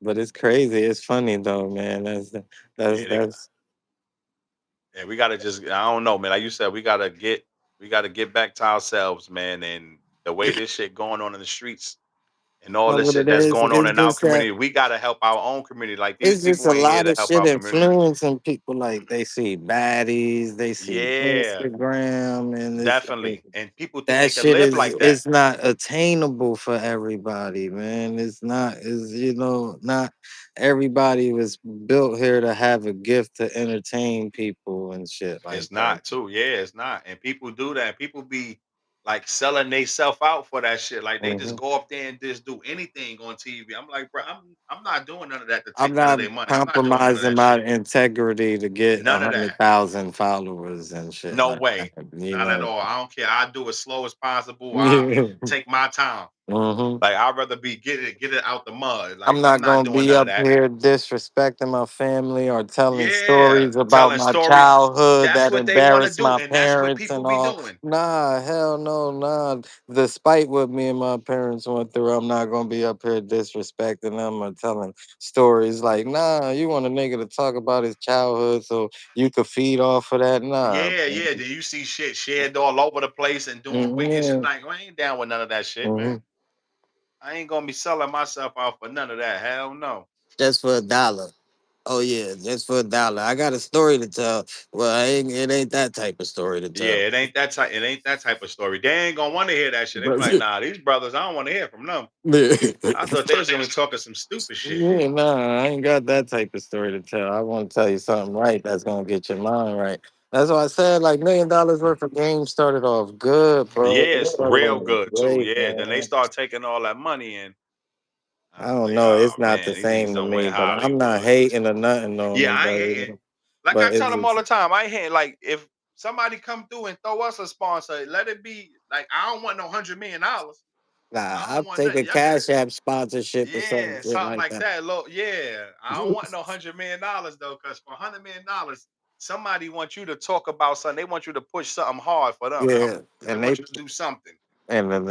But it's crazy. It's funny though, man. Yeah, That's yeah, we gotta just I don't know, man. Like you said, we gotta get back to ourselves, man. And the way this shit going on in the streets, and all know this what shit it that's is? going on It's in our just that community. We gotta help our own community. Like these it's just people a ain't here lot to of help shit our community. influencing people. Like they see baddies, they see Yeah, Instagram, and it's like definitely. And people think they that can shit live is like that. it's not attainable for everybody, man. It's not is not everybody was built here to have a gift to entertain people and shit like It's that. not too. Yeah, it's not. And people do that. People be like selling they self out for that shit. Like they just Mhm. go up there and just do anything on TV. I'm like, bro, I'm not doing none of that to I'm take none of not their money. I'm not doing none of compromising that my shit. integrity to get a None of that. 100,000 followers and shit No like that. way. You Not at know. all. I don't care. I do as slow as possible. I Yeah. take my time. hmm Like I'd rather be get it out the mud. Like I'm I'm not not gonna doing be none of up that. here disrespecting my family or telling Yeah, stories about telling my stories. childhood That's that what they want to embarrassed do, my and that's what parents people and be all. doing. Nah, hell no, nah. Despite what me and my parents went through, I'm not gonna be up here disrespecting them or telling stories like, nah, you want a nigga to talk about his childhood so you could feed off of that. Nah. Yeah, yeah. Then you see shit shared all over the place and doing wicked shit. Mm-hmm. Like I ain't down with none of that shit, hmm man. I ain't gonna be selling myself out for none of that. Hell no. Just for $1. Oh yeah, just for $1. I got a story to tell. Well, it ain't that type of story to tell. Yeah, it ain't that type. It ain't that type of story. They ain't gonna want to hear that shit. They be But like, nah, these brothers, I don't want to hear from them. yeah, I thought they was gonna be talking some stupid shit. nah, I ain't got that type of story to tell. I want to tell you something right that's gonna get your mind right. That's why I said like $1 million worth of games started off good, bro. Yeah, It it's started real off good too. great, Yeah, then they man. start taking all that money and I I was don't like, know. oh It's not the man, these niggas same to don't me, win but I'm not Hollywood. hating or nothing on Yeah, them. I ain't But, hating. Like I but tell it's them all just the time, I ain't hating. Like if somebody come through and throw us a sponsor, let it be like I don't want no $100 million. nah. I I'll don't want take nothing. a Y'all got Cash App sponsorship or something yeah, shit something like like that. that. Look, yeah. I don't want no $100 million though, because for $100 million, somebody wants you to talk about something. They want you to push something hard for them. Yeah, They and want you to do something. then,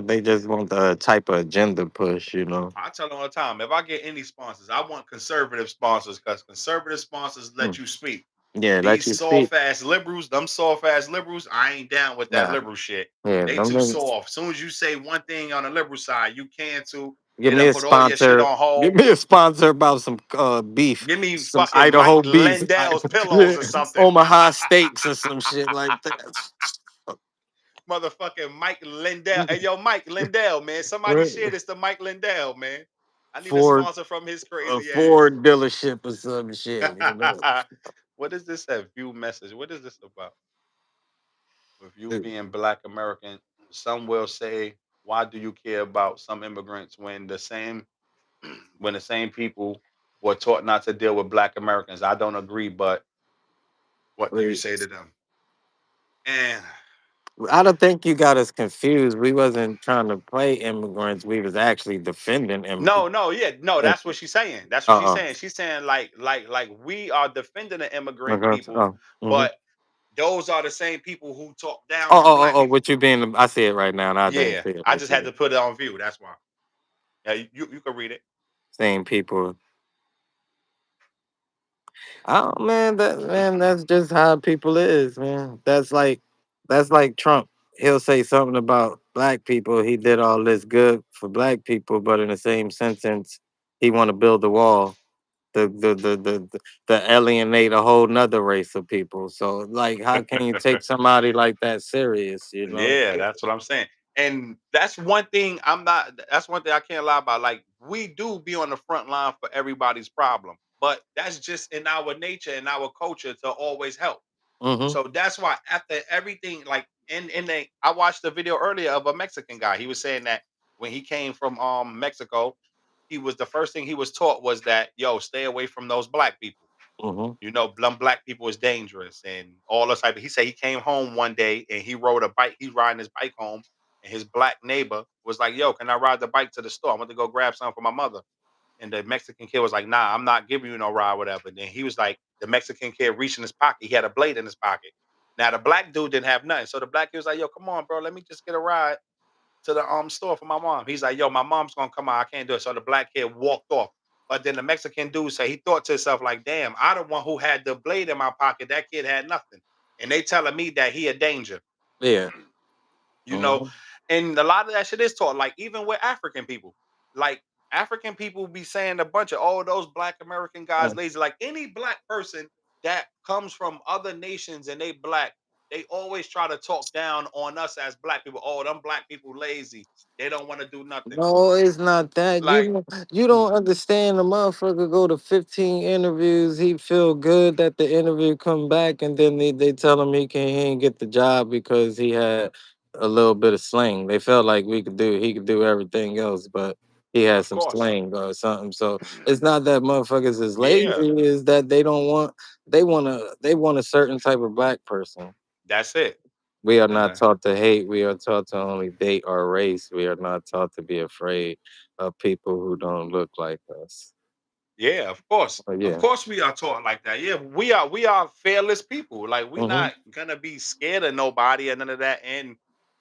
they just want the type of agenda push, you know. I tell them all the time, if I get any sponsors, I want conservative sponsors because conservative sponsors Hmm. let you speak. Yeah, let These you speak. soft ass liberals, them soft ass liberals, I ain't down with that Nah, liberal shit. yeah, They them too niggas. soft. Soon as you say one thing on the liberal side, you cancel. Give They me done a put all your shit sponsor. on Give hold. me a sponsor about some beef, Give me some fucking Mike Idaho beef, Lindell's pillows yeah, or something. Omaha steaks or some shit like that. Motherfucking Mike Lindell. Hey, yo, Mike Lindell, man. Somebody Right. share this to Mike Lindell, man. I need a Ford, sponsor from his a crazy ass. Ford dealership or some shit. You know. What is this at view message? What is this about? With you being black American, some will say, why do you care about some immigrants when the same when the same people were taught not to deal with black Americans? I don't agree, but what do you say to them? And I don't think you got us confused. We wasn't trying to play immigrants. We was actually defending no, immigrants. no, yeah, no, that's what she's saying. That's what she's Uh-uh. saying. She's saying like we are defending the immigrant Okay. people, Oh. hmm but those are the same people who talk down Oh, on oh, oh, black oh, people. what you being? I see it right now, and I didn't Yeah, see it I like just had that. to put it on view. That's why. Yeah, you can read it. Same people. Oh man, that's just how people is, man. That's like Trump. He'll say something about black people. He did all this good for black people, but in the same sentence, he want to build a wall to alienate a whole nother race of people. So like, how can you take somebody like that serious? You know? Yeah, that's what I'm saying. And that's one thing I'm not that's one thing I can't lie about. Like we do be on the front line for everybody's problem. But that's just in our nature and our culture to always help. hmm So that's why after everything, like in the I watched a video earlier of a Mexican guy. He was saying that when he came from Mexico, he was the first thing he was taught was that yo, stay away from those black people. hmm You know, black people is dangerous and all this type. He said he came home one day and he rode a bike. He's riding his bike home, and his black neighbor was like, "Yo, can I ride the bike to the store? I want to go grab something for my mother." And the Mexican kid was like, "Nah, I'm not giving you no ride, whatever." Then he was like, the Mexican kid reached in his pocket. He had a blade in his pocket. Now the black dude didn't have nothing, so the black kid was like, "Yo, come on, bro, let me just get a ride to the store for my mom." He's like, "Yo, my mom's gonna come out. I can't do it." So the black kid walked off. But then the Mexican dude said he thought to himself, like, damn, I the one who had the blade in my pocket. That kid had nothing. And they telling me that he a danger. Yeah. You know, hmm and a lot of that shit is taught, like even with African people. like African people be saying a bunch of all those black American guys Mm. lazy. Like any black person that comes from other nations and they black, they always try to talk down on us as black people. Oh, them black people lazy. They don't want to do nothing. No, it's not that. Like, You don't understand. The motherfucker go to 15 interviews. He feel good that the interview come back, and then they tell him he ain't get the job because he had a little bit of slang. They felt like he could do everything else, but he had of some course, slang or something. So it's not that motherfuckers is yeah, lazy. Is that they don't want they want a certain type of black person. that's it. We are And not taught to hate. We are taught to only date our race. We are not taught to be afraid of people who don't look like us. yeah, But of yeah. course, we are taught like that. Yeah, we are fearless people. Like we Hmm. not gonna be scared of nobody and none of that.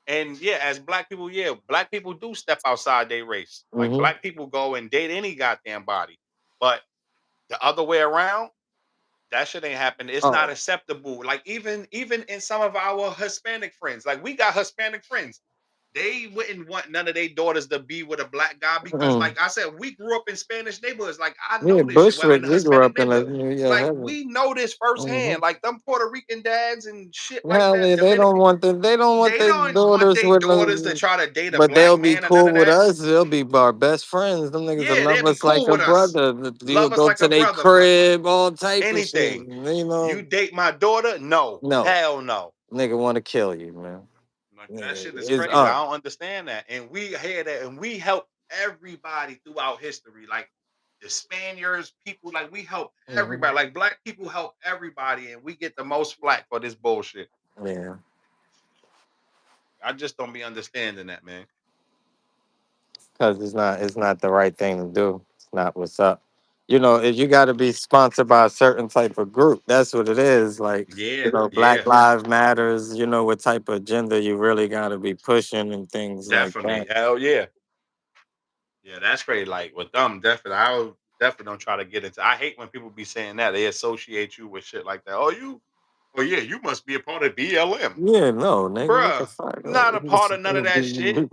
And yeah, as black people, yeah, black people do step outside their race. Like Hmm. black people go and date any goddamn body. But the other way around, that shit ain't happening. It's not Oh. acceptable. Like even in some of our Hispanic friends, like we got Hispanic friends. They wouldn't want none of their daughters to be with a black guy because, Mm. like I said, we grew up in Spanish neighborhoods. Like I Yeah, know this shit. Well, in Bushwick. the We grew Hispanic up in a neighborhood, yeah like heaven. we know this Hmm. firsthand. Like them Puerto Rican dads and shit like Hell, that. don't Dominican, want they don't want they their don't want daughters their with daughters to no, try to date a but black they'll be man or none cool of with that. us. They'll be our best friends. Them niggas will Yeah, love they'd be us like cool a with us, brother. You'll love us go like to a their brother, but crib, all type of shit. anything. You You know, date my daughter? No, no, hell no. nigga want to kill you, man. Like Yeah, that shit is it's crazy. I don't understand that. And we hear that and we help everybody throughout history. Like the Spaniards, people like we help Mhm. everybody. Like black people help everybody and we get the most flack for this bullshit. Yeah, I just don't be understanding that, man. because it's not the right thing to do. It's not what's up. You know, if you got to be sponsored by a certain type of group, that's what it is. Like, Yeah, Black yeah, Lives Matters. You know what type of agenda you really got to be pushing and things like definitely. that. Hell yeah. Yeah, that's crazy. Like with them, definitely I would definitely don't try to get into I hate when people be saying that. They associate you with shit like that. Oh yeah, you must be a part of BLM. Yeah, no, nigga, what the Bruh, fuck? not a part of none of that shit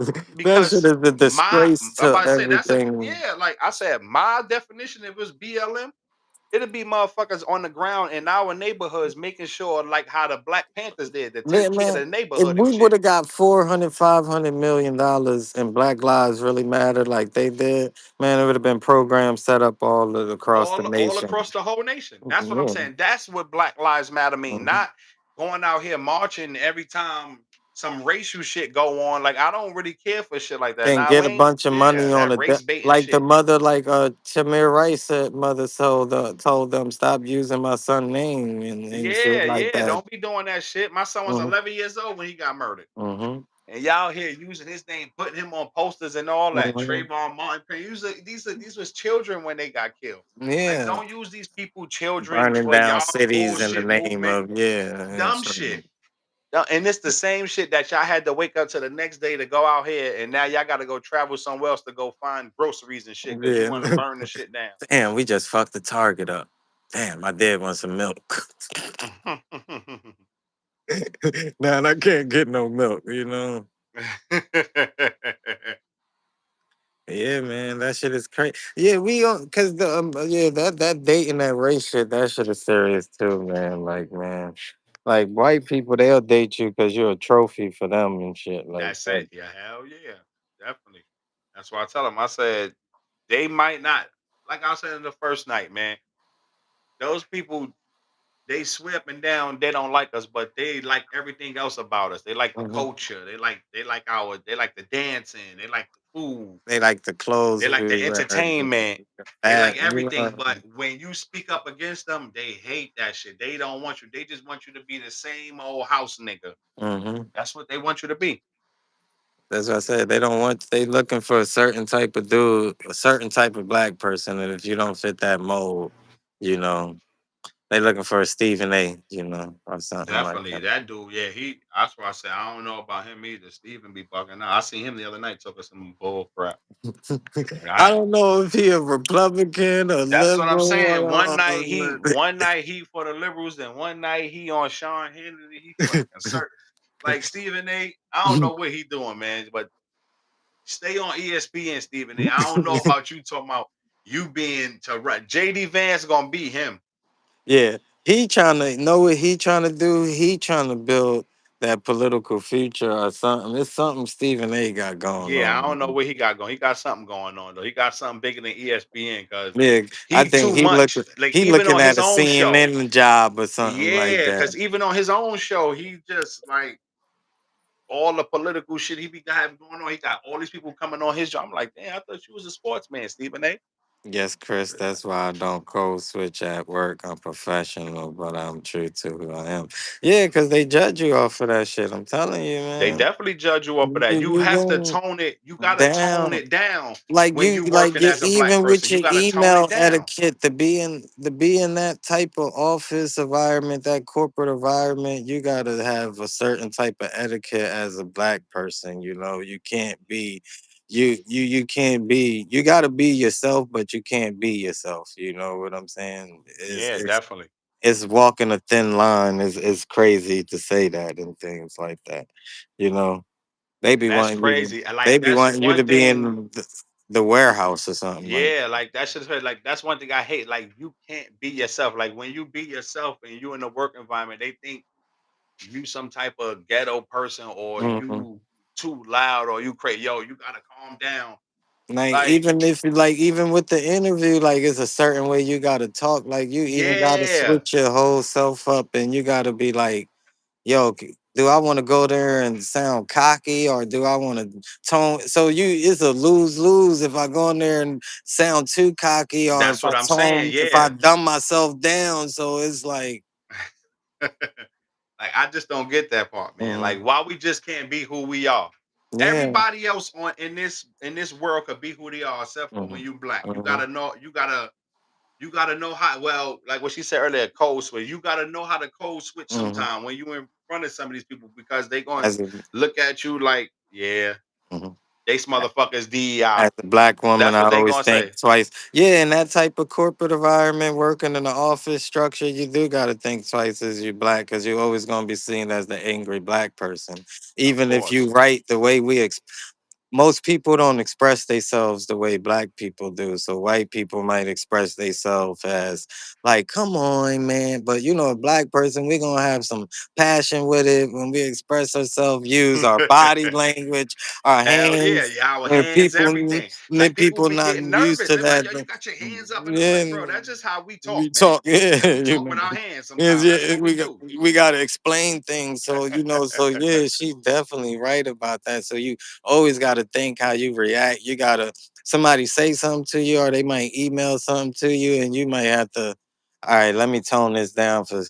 That shit because is a disgrace I'm to about to say that's a everything. yeah, like I said, my definition if it was BLM, it'd be motherfuckers on the ground in our neighborhoods making sure like how the Black Panthers did to take Man, care of man, the if neighborhood and we would shit. have got 400, $500 million and Black Lives really mattered like they did, man, it would have been programs set up across the All nation. across the whole nation. That's what I'm Yeah. saying. That's what Black Lives Matter mean. Mhm. Not going out here marching every time some racial shit go on. Like I don't really care for shit like that. And Nah, we get a ain't bunch of yeah, money on that race baiting like the shit. mother, like Tamir Rice said, mother told them stop using my son name and shit Yeah, like yeah. that. Don't be doing that shit. My son was Hmm. 11 years old when he got murdered. Hmm. And y'all here using his name, putting him on posters and all that. Hmm. Trayvon Martin. These was children when they got killed. Like, Yeah. don't use these people children Burning for down y'all cities in the bullshit name movement. of yeah. Dumb shit. And it's the same shit that y'all had to wake up to the next day to go out here, and now y'all got to go travel somewhere else to go find groceries and shit because you want to Yeah. burn the shit down. Damn, we just fucked the Target up. Damn, I did want some milk. Now I can't get no milk, you know. Yeah, man, that shit is crazy. Yeah, we on cause the yeah that dating that race shit that shit is serious too, man. Like man, like white people they'll date you because you're a trophy for them and shit like That's that. it. Yeah, hell yeah, definitely. That's why I tell them. I said they might not. Like I said in the first night, man. Those people they swear up and down they don't like us, but they like everything else about us. They like the Hmm. culture. They like the dancing. They like the food. They like the They clothes like we the wear, entertainment. the They like fat, you everything. know. But when you speak up against them, they hate that shit. They don't want you. They just want you to be the same old house nigga. Hmm. That's what they want you to be. That's what I said. They don't want. They looking for a certain type of dude, a certain type of black person, and if you don't fit that mold, you know, they looking for a Stephen A. You know, or something like Definitely. that. That dude, yeah, that's why I said I don't know about him either. Steven be bugging out. I seen him the other night talking some bull crap. I I, don't know if he a Republican or that's what I'm liberal. saying. One night he for the liberals, and one night he on Sean Hannity, he for the conservative. Like Stephen A. I don't know what he doing, man. But stay on ESPN, Stephen A. I don't know about you talking about you being to run. JD Vance gonna beat him. Yeah, he trying to know what he trying to do. He trying to build that political future or something. It's something Stephen A. got going Yeah, I don't know on. what he got going. He got something going on though. He got something bigger than ESPN because Yeah, I he think too much. Like he even looking on at his a own show. CNN job or something like Yeah, that. because even on his own show, he just like all the political shit he be got going on. He got all these people coming on his show. I'm like, damn, I thought you was a sportsman, Stephen A. Yes, Chris, that's why I don't code switch at work. I'm professional, but I'm true to who I am. Yeah, because they judge you off of that shit. I'm telling you, They man. definitely judge you up for that. You You have to going tone it. You gotta tone down. it down Like when you, you like working you, as a black even person. with You your gotta tone email it down. etiquette to be in that type of office environment, that corporate environment, you gotta have a certain type of etiquette as a black person. You know, you can't be you can't be you gotta be yourself, but you can't be yourself. You know what I'm saying? Yeah, definitely. It's walking a thin line. Is crazy to say that and things like that. You know, they be That's wanting you to crazy. they Like be that's wanting you one to be thing. in the warehouse or something like Yeah, like that shit hurt. Like that's one thing I hate. Like you can't be yourself. Like when you be yourself and you in a work environment, they think you some type of ghetto person or that. Mhm. you too loud or you crazy. Yo, you gotta calm down. Like Like, even if like even with the interview, like it's a certain way you gotta talk. Like you even gotta yeah, switch your whole self up and you gotta be like, yo, do I want to go there and sound cocky or do I want to tone? So you, it's a lose lose if I go in there and sound too cocky or that's if I what I'm saying. tone, if I Yeah. dumb myself down. So it's like, Like I just don't get that part, man. mhm, Like why we just can't be who we are. yeah, Everybody else on in this world could be who they are, except for when mhm, you black. You mhm, gotta know. You gotta know how. Well, like what she said earlier, code switch. You gotta know how to code switch mhm. sometime when you in front of some of these people because they gonna As a, look at you like, yeah, mhm. they motherfuckers DEI. As a black woman, That's I what they always gonna think say. twice. Yeah, in that type of corporate environment, working in the office structure, you do got to think twice as you black because you're always going to be seen as the angry black person. Of Even if you course. write the way most people don't express themselves the way black people do. So white people might express themselves as like, come on, man. But you know, a black person, we're gonna have some passion with it when we express ourselves, use our body language, our Hell yeah, hands. yeah, our And hands, everything. Like people people be not getting used nervous. to They're like, that. yo, you got your hands up, and I'm like, Yeah, bro, that's just how we talk, we man. talk, yeah, We you talk know. with our hands Yes, sometimes. That's yeah, what we do. we gotta explain things. So you know, so yeah, she definitely right about that. So you always gotta think how you react. You gotta somebody say something to you, or they might email something to you, and you might have to. All right, let me tone this down for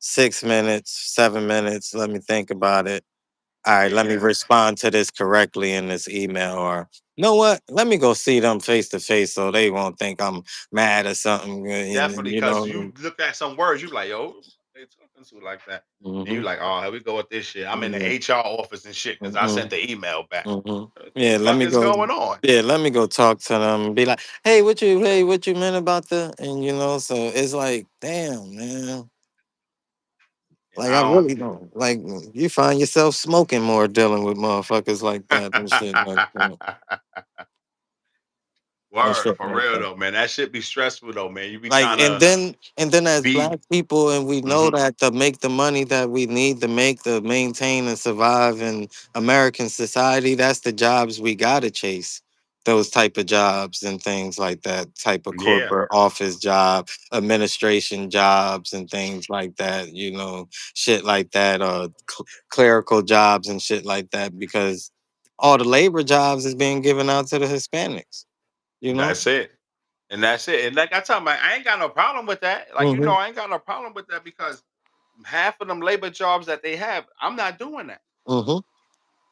6 minutes, 7 minutes. Let me think about it. All right, let me Yeah, respond to this correctly in this email. Or, you know what? Let me go see them face to face so they won't think I'm mad or something. definitely. You Because know. you look at some words, you like, yo, they talking to like that, and you Hmm. like, oh, here we go with this shit. I'm in the Yeah. HR office and shit because I Hmm. sent the email back. Hmm. What the Yeah. Let fuck me is go. going on? Yeah. Let me go talk to them and be like, hey, what you meant about the, and you know, so it's like, damn, man. Yeah, Like I I really don't like you find yourself smoking more dealing with motherfuckers like that and shit like that don't. and Word shit for like real that. though, man. That shit be stressful though, man. You be Like trying to and then as be. black people and we know Mhm. that to make the money that we need to make to maintain and survive in American society, that's the jobs we gotta chase. Those type of jobs and things like that, type of Yeah, corporate office job, administration jobs and things like that, you know, shit like that, clerical jobs and shit like that, because all the labor jobs is being given out to the Hispanics, you know? that's it. And that's it. And like I tell my, I ain't got no problem with that. Like Hmm. I ain't got no problem with that because half of them labor jobs that they have, I'm not doing that. Hmm.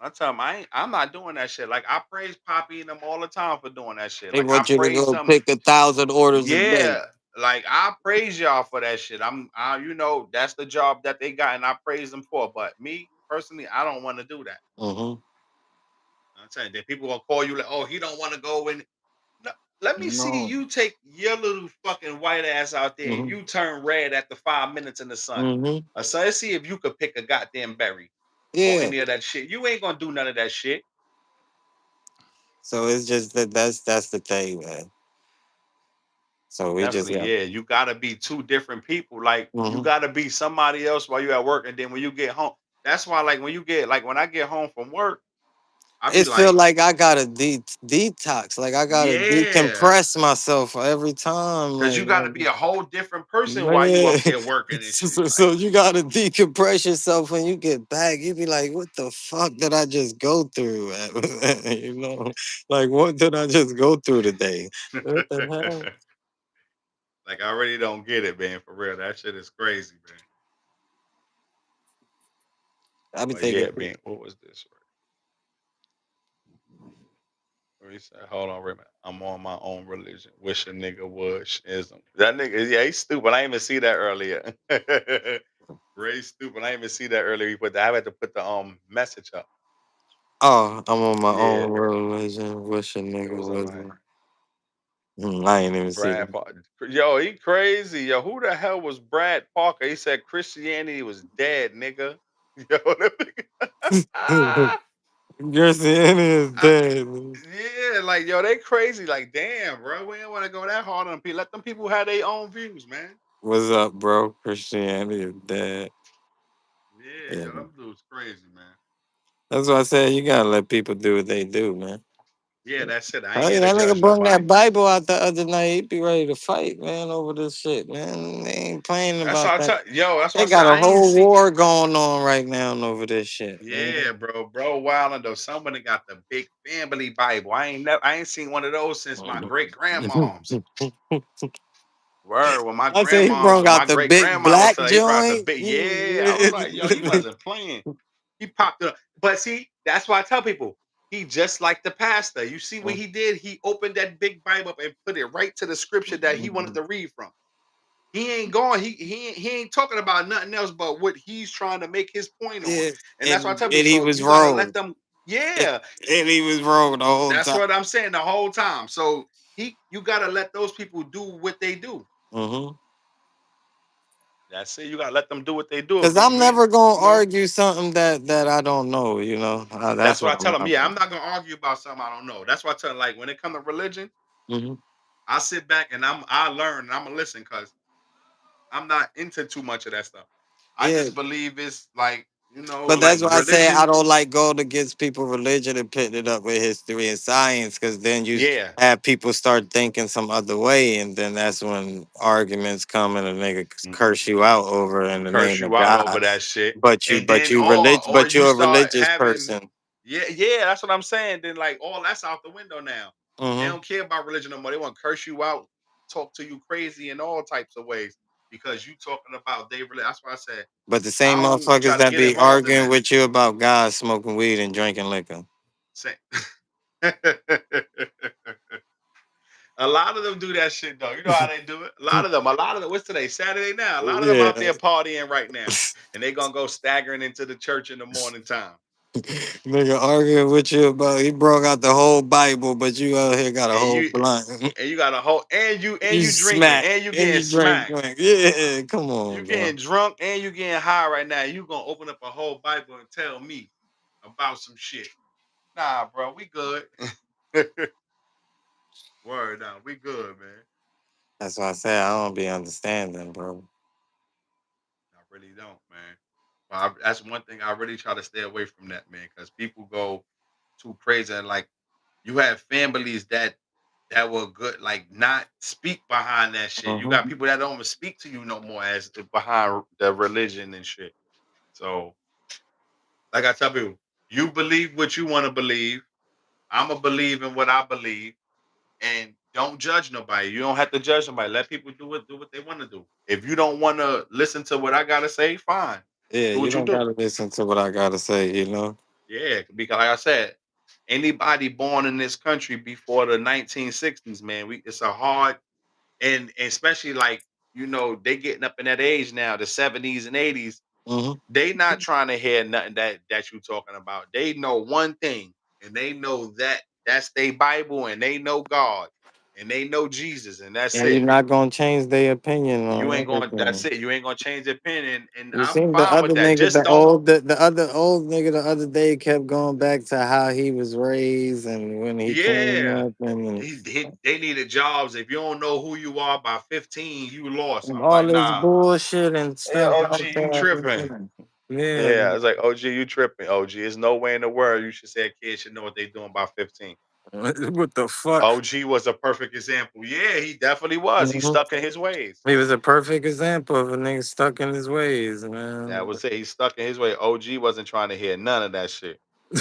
I tell them I'm not doing that shit. Like I praise Poppy and them all the time for doing that shit. They Like I want you to praise go them. pick 1,000 orders a day. Yeah. Like I praise y'all for that shit. That's the job that they got and I praise them for. But me personally, I don't want to do that. Hmm. I'm saying that people gonna call you like, oh, he don't want to go in. No, let me see No. you take your little fucking white ass out there and Hmm. you turn red after 5 minutes in the sun. Hmm. So let's see if you could pick a goddamn berry or Yeah. any of that shit. You ain't gonna do none of that shit. So it's just that's the thing, man. So we just Definitely, got. yeah. You gotta be two different people. Like you Hmm. gotta be somebody else while you at work, and then when you get home, that's why like when you get like when I get home from work, I be It feel like, like I gotta detox, like I gotta yeah, decompress myself every time, because you like gotta be a whole different person while you man. up there working and shit. So Like, you gotta decompress yourself when you get back. You be like, what the fuck did I just go through? You know, like what did I just go through today? What the hell? like I really don't get it, man. For real, that shit is crazy, man. I be But yeah, thinking, man. What was this? What he said? Hold on, wait a minute. I'm on my own religion. Wish a nigga would ism. That nigga, yeah, he's stupid. I didn't even see that earlier. Ray stupid. I didn't even see that earlier. He put I had to put the message up. oh, I'm on my Yeah, own religion. Wish a it nigga was like wasn't. I ain't even see Brad that. Parker. Yo, he crazy. Yo, who the hell was Brad Parker? He said Christianity was dead, nigga. Yo, that nigga. Christianity is I, dead. yeah, like yo, they crazy. Like, damn, bro, we don't want to go that hard on people. Let them people have their own views, man. What's up, bro? Christianity is dead. Yeah, Yeah. yo, them dudes crazy, man. That's why I said you gotta let people do what they do, man. Yeah, that's it. I ain't Hey, here to that nigga judge brought nobody. that Bible out the other night. He be ready to fight, man, over this shit, man. They ain't playing That's about all I that. tell yo. That's why I They said got a I ain't whole see. war going on right now over this shit, man. Yeah, bro, wildin' though. Somebody got the big family Bible. I ain't seen one of those since my great grandmom's. Word, I say he brought when out my the great big grandma was black telling, he brought out the joint. big. Yeah, I was like, yo, he wasn't playing. He popped up, but see, that's why I tell people he just like the pastor. You see what he did? He opened that big Bible up and put it right to the scripture that he wanted to read from. He ain't going. He ain't talking about nothing else but what he's trying to make his point on. Yeah, And that's why I tell people. and he So was you gotta let wrong. them. And Yeah, he was wrong the whole that's time. what I'm saying the whole time. So you gotta let those people do what they do. Hmm. That's it. You gotta let them do what they do. Cause If I'm we, never gonna you know, argue something that I don't know. You know, that's that's what what I I'm tell them. not. Yeah, I'm not gonna argue about something I don't know. That's why I tell them, like when it comes to religion, Hmm. I sit back and I learn and I'm gonna listen because I'm not into too much of that stuff. I Yeah, just believe it's like but like that's why I say I religion. don't like going against people religion and putting it up with history and science, because then you Yeah, have people start thinking some other way, and then that's when arguments come and a nigga mm, curse you out over in the curse name you of out over God. that shit, But and then or but you you're a start religious having person. yeah, that's what I'm saying. Then like all that's out the window now. They Hmm. don't care about religion no more. They want to curse you out, talk to you crazy in all types of ways because you talking about they really. That's why I said But the same I don't motherfuckers try to that get be involved in arguing that. with you about God smoking weed and drinking liquor. Say- A lot of them do that shit though. You know how they do it. A lot of them. A lot of them. What's today? Saturday now. A lot of them out Yeah. there partying right now, and they gonna go staggering into the church in the morning time. Nigga arguing with you about he broke out the whole Bible, but you out here got a And whole you blunt. and you got a whole and You you drinking smack and you and getting you drink, smacked. drink. Yeah, come You on, bro. getting drunk and you getting high right now. You gonna open up a whole Bible and tell me about some shit? Nah, bro, we good. Word down, we good, man. That's why I say I don't be understanding, bro. I really don't, man. But that's one thing I really try to stay away from that, man, because people go too crazy and like you have families that will good like not speak behind that shit. You got Hmm. people that don't even speak to you no more as behind the religion and shit. So like I tell people, you believe what you want to believe. I'ma believe in what I believe, and don't judge nobody. You don't have to judge nobody. Let people do what they want to do. If you don't want to listen to what I gotta say, fine. Yeah, Do you what you don't do. gotta listen to what I gotta say, you know. Yeah, because like I said, anybody born in this country before the 1960s, man, we it's a hard and especially like they getting up in that age now, the 70s and 80s. Hmm. They not trying to hear nothing that you talking about. They know one thing, and they know that that's their Bible, and they know God, and they know Jesus, and that's And you're it. not gonna change their opinion You on ain't going. That's everything. it. You ain't gonna change the opinion, and You I'm seen the fine other with that. nigga, Just don't. the other old nigga the other day kept going back to how he was raised and when he came Yeah, up they needed jobs. If you don't know who you are by 15, you lost. and I'm all like, this nah. bullshit and Yeah, stuff OG, like you tripping. that. Yeah. Yeah, it's like OG, you tripping. OG, there's no way in the world you should say a kid should know what they doing by 15. What the fuck? OG was a perfect example. Yeah, he definitely was. He's Mhm. stuck in his ways. He was a perfect example of a nigga stuck in his ways, That man. was it. He's stuck in his way. OG wasn't trying to hear none of that shit. he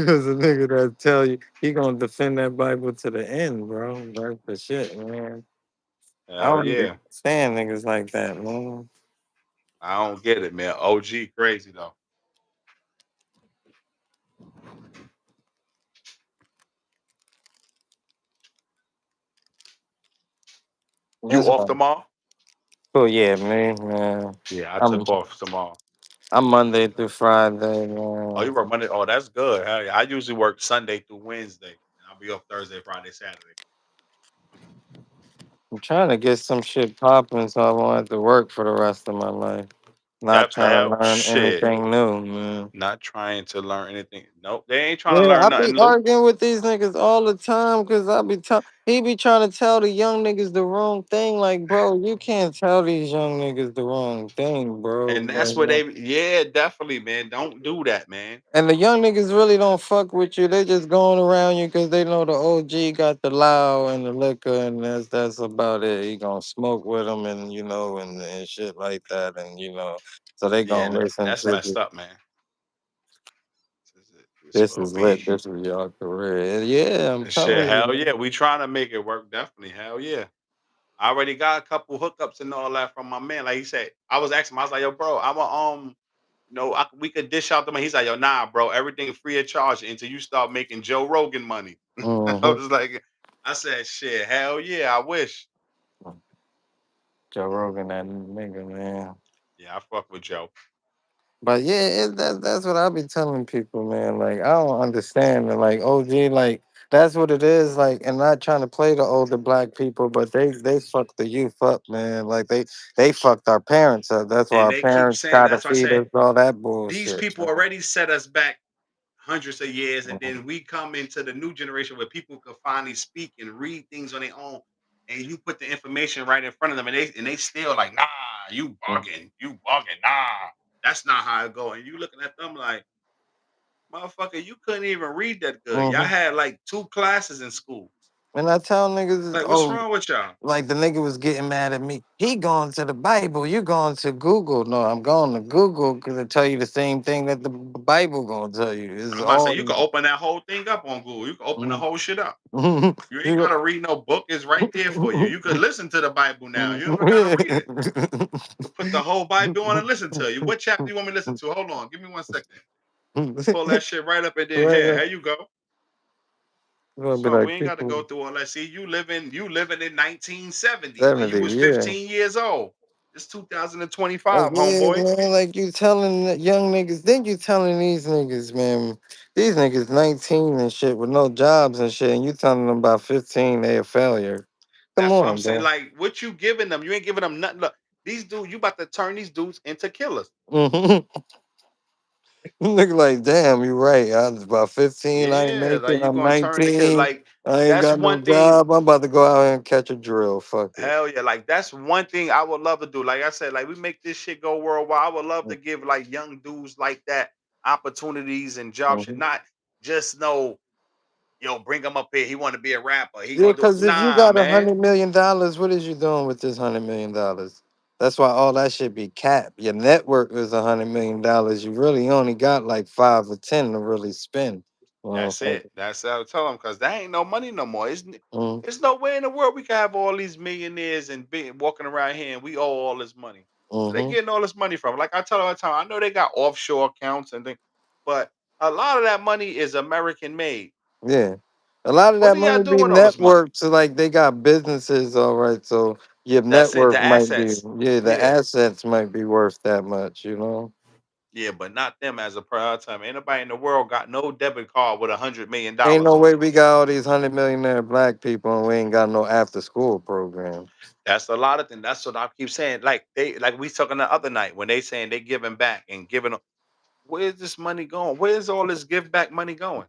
was a nigga that tell you he gonna defend that Bible to the end, bro. That's the shit, man. I Hell don't yeah. understand niggas like that, man. I don't get it, man. OG crazy though. You That's off right. tomorrow? Oh yeah, man. Yeah, I I'm took off tomorrow. I'm Monday through Friday, Oh, man. you work Monday? Oh, that's good. Hell yeah. I usually work Sunday through Wednesday, and I'll be off Thursday, Friday, Saturday. I'm trying to get some shit popping so I won't have to work for the rest of my life. Not That trying to hell learn shit. anything new, man. Not trying to learn anything. Nope, they ain't trying to Yeah, learn I be nothing new. arguing with these niggas all the time because he be trying to tell the young niggas the wrong thing. Like, bro, you can't tell these young niggas the wrong thing, bro. And that's what they. Yeah, definitely, man. Don't do that, man. And the young niggas really don't fuck with you. They just going around you because they know the OG got the loud and the liquor, and that's about it. He gonna smoke with them, and and shit like that, and so they Yeah, gonna listen that's to messed up, man. It's this for is lit. me. This is your career. Yeah, I'm Shit, telling hell yeah. you. We trying to make it work. Definitely, hell yeah. I already got a couple hookups and all that from my man. Like he said, I was asking him, I was like, yo, bro, I'm a we could dish out the money. He's like, yo, nah, bro, everything free of charge until you start making Joe Rogan money. I Hmm. was like, I said, shit, hell yeah, I wish. Joe Rogan, that nigga, man. Yeah, I fuck with Joe. But yeah, that's what I be telling people, man. Like I don't understand, and like OG, like that's what it is. Like, and not trying to play the older black people, but they fucked the youth up, man. Like they fucked our parents up. That's why And our they keep parents saying try to that's why I feed said us all that these bullshit. people already set us back hundreds of years, and Mhm. then we come into the new generation where people can finally speak and read things on their own, and you put the information right in front of them, and they still like, nah, you bugging, nah, that's not how it go. And you looking at them like, motherfucker, you couldn't even read that good. Y'all Mhm. had like two classes in school. And I tell niggas, Like, what's oh, wrong with y'all? like the nigga was getting mad at me. He going to the Bible. You going to Google? No, I'm going to Google because it tell you the same thing that the Bible gonna tell you. It's I'm about to say all. you can open that whole thing up on Google. You can open the Mhm. whole shit up. You You ain't go- gotta read no book. It's right there for you. You could listen to the Bible now. You don't gotta Yeah. read it. You can put the whole Bible on and listen to you. What chapter you want me to listen to? Hold on, give me 1 second. Pull that shit right up and then Right. here you go. Gonna be So we like ain't got to go people through all that. See, you living in 1970 when you 70, was yeah. 15 years old. It's Like, 2025, yeah, homeboy. man. Like you telling the young niggas, then you telling these niggas, man. These niggas 19 and shit with no jobs and shit, and you telling them about 15 they a failure. Come That's what I'm on, saying. bro. Like, what you giving them? You ain't giving them nothing. Look, these dudes, you about to turn these dudes into killers. Hmm. Nigga like, damn, you right. I was about 15, I ain't Yeah, make like it. you I'm gonna turn the kid. 19. Like I ain't that's got no one thing. job. I'm about to go out here and catch a drill. Fuck it. Hell yeah, like that's one thing I would love to do. Like I said, like we make this shit go worldwide. I would love to give like young dudes like that opportunities and jobs. Should Mhm. not just know, yo, bring him up here. He want to be a rapper. He Yeah, gonna do because if you nah, got a man. $100 million, what is you doing with this $100 million? That's why all that should be capped. Your network is $100 million. You really only got like 5 or 10 to really spend. That's Motherfucker. it. That's what I tell them because that ain't no money no more. Mm, It's no way in the world we can have all these millionaires and be walking around here and we owe all this money. Where they mm-hmm. getting all this money from? Like I tell them all the time, I know they got offshore accounts and things, but a lot of that money is American made. Yeah. A lot of What that are y'all money be doing with all this money? networked. So like they got businesses, all right. So your That's it. network The might be, assets. yeah, the Yeah. assets might be worth that much. Yeah, but not them as a priority time. Ain't nobody in the world got no debit card with Ain't $100 million no on way it. we got all these 100 millionaire black people and we ain't got no after school program. That's a lot of things. That's what I keep saying. Like like we talking the other night when they saying they giving back and giving. Where's this money going? Where's all this give back money going?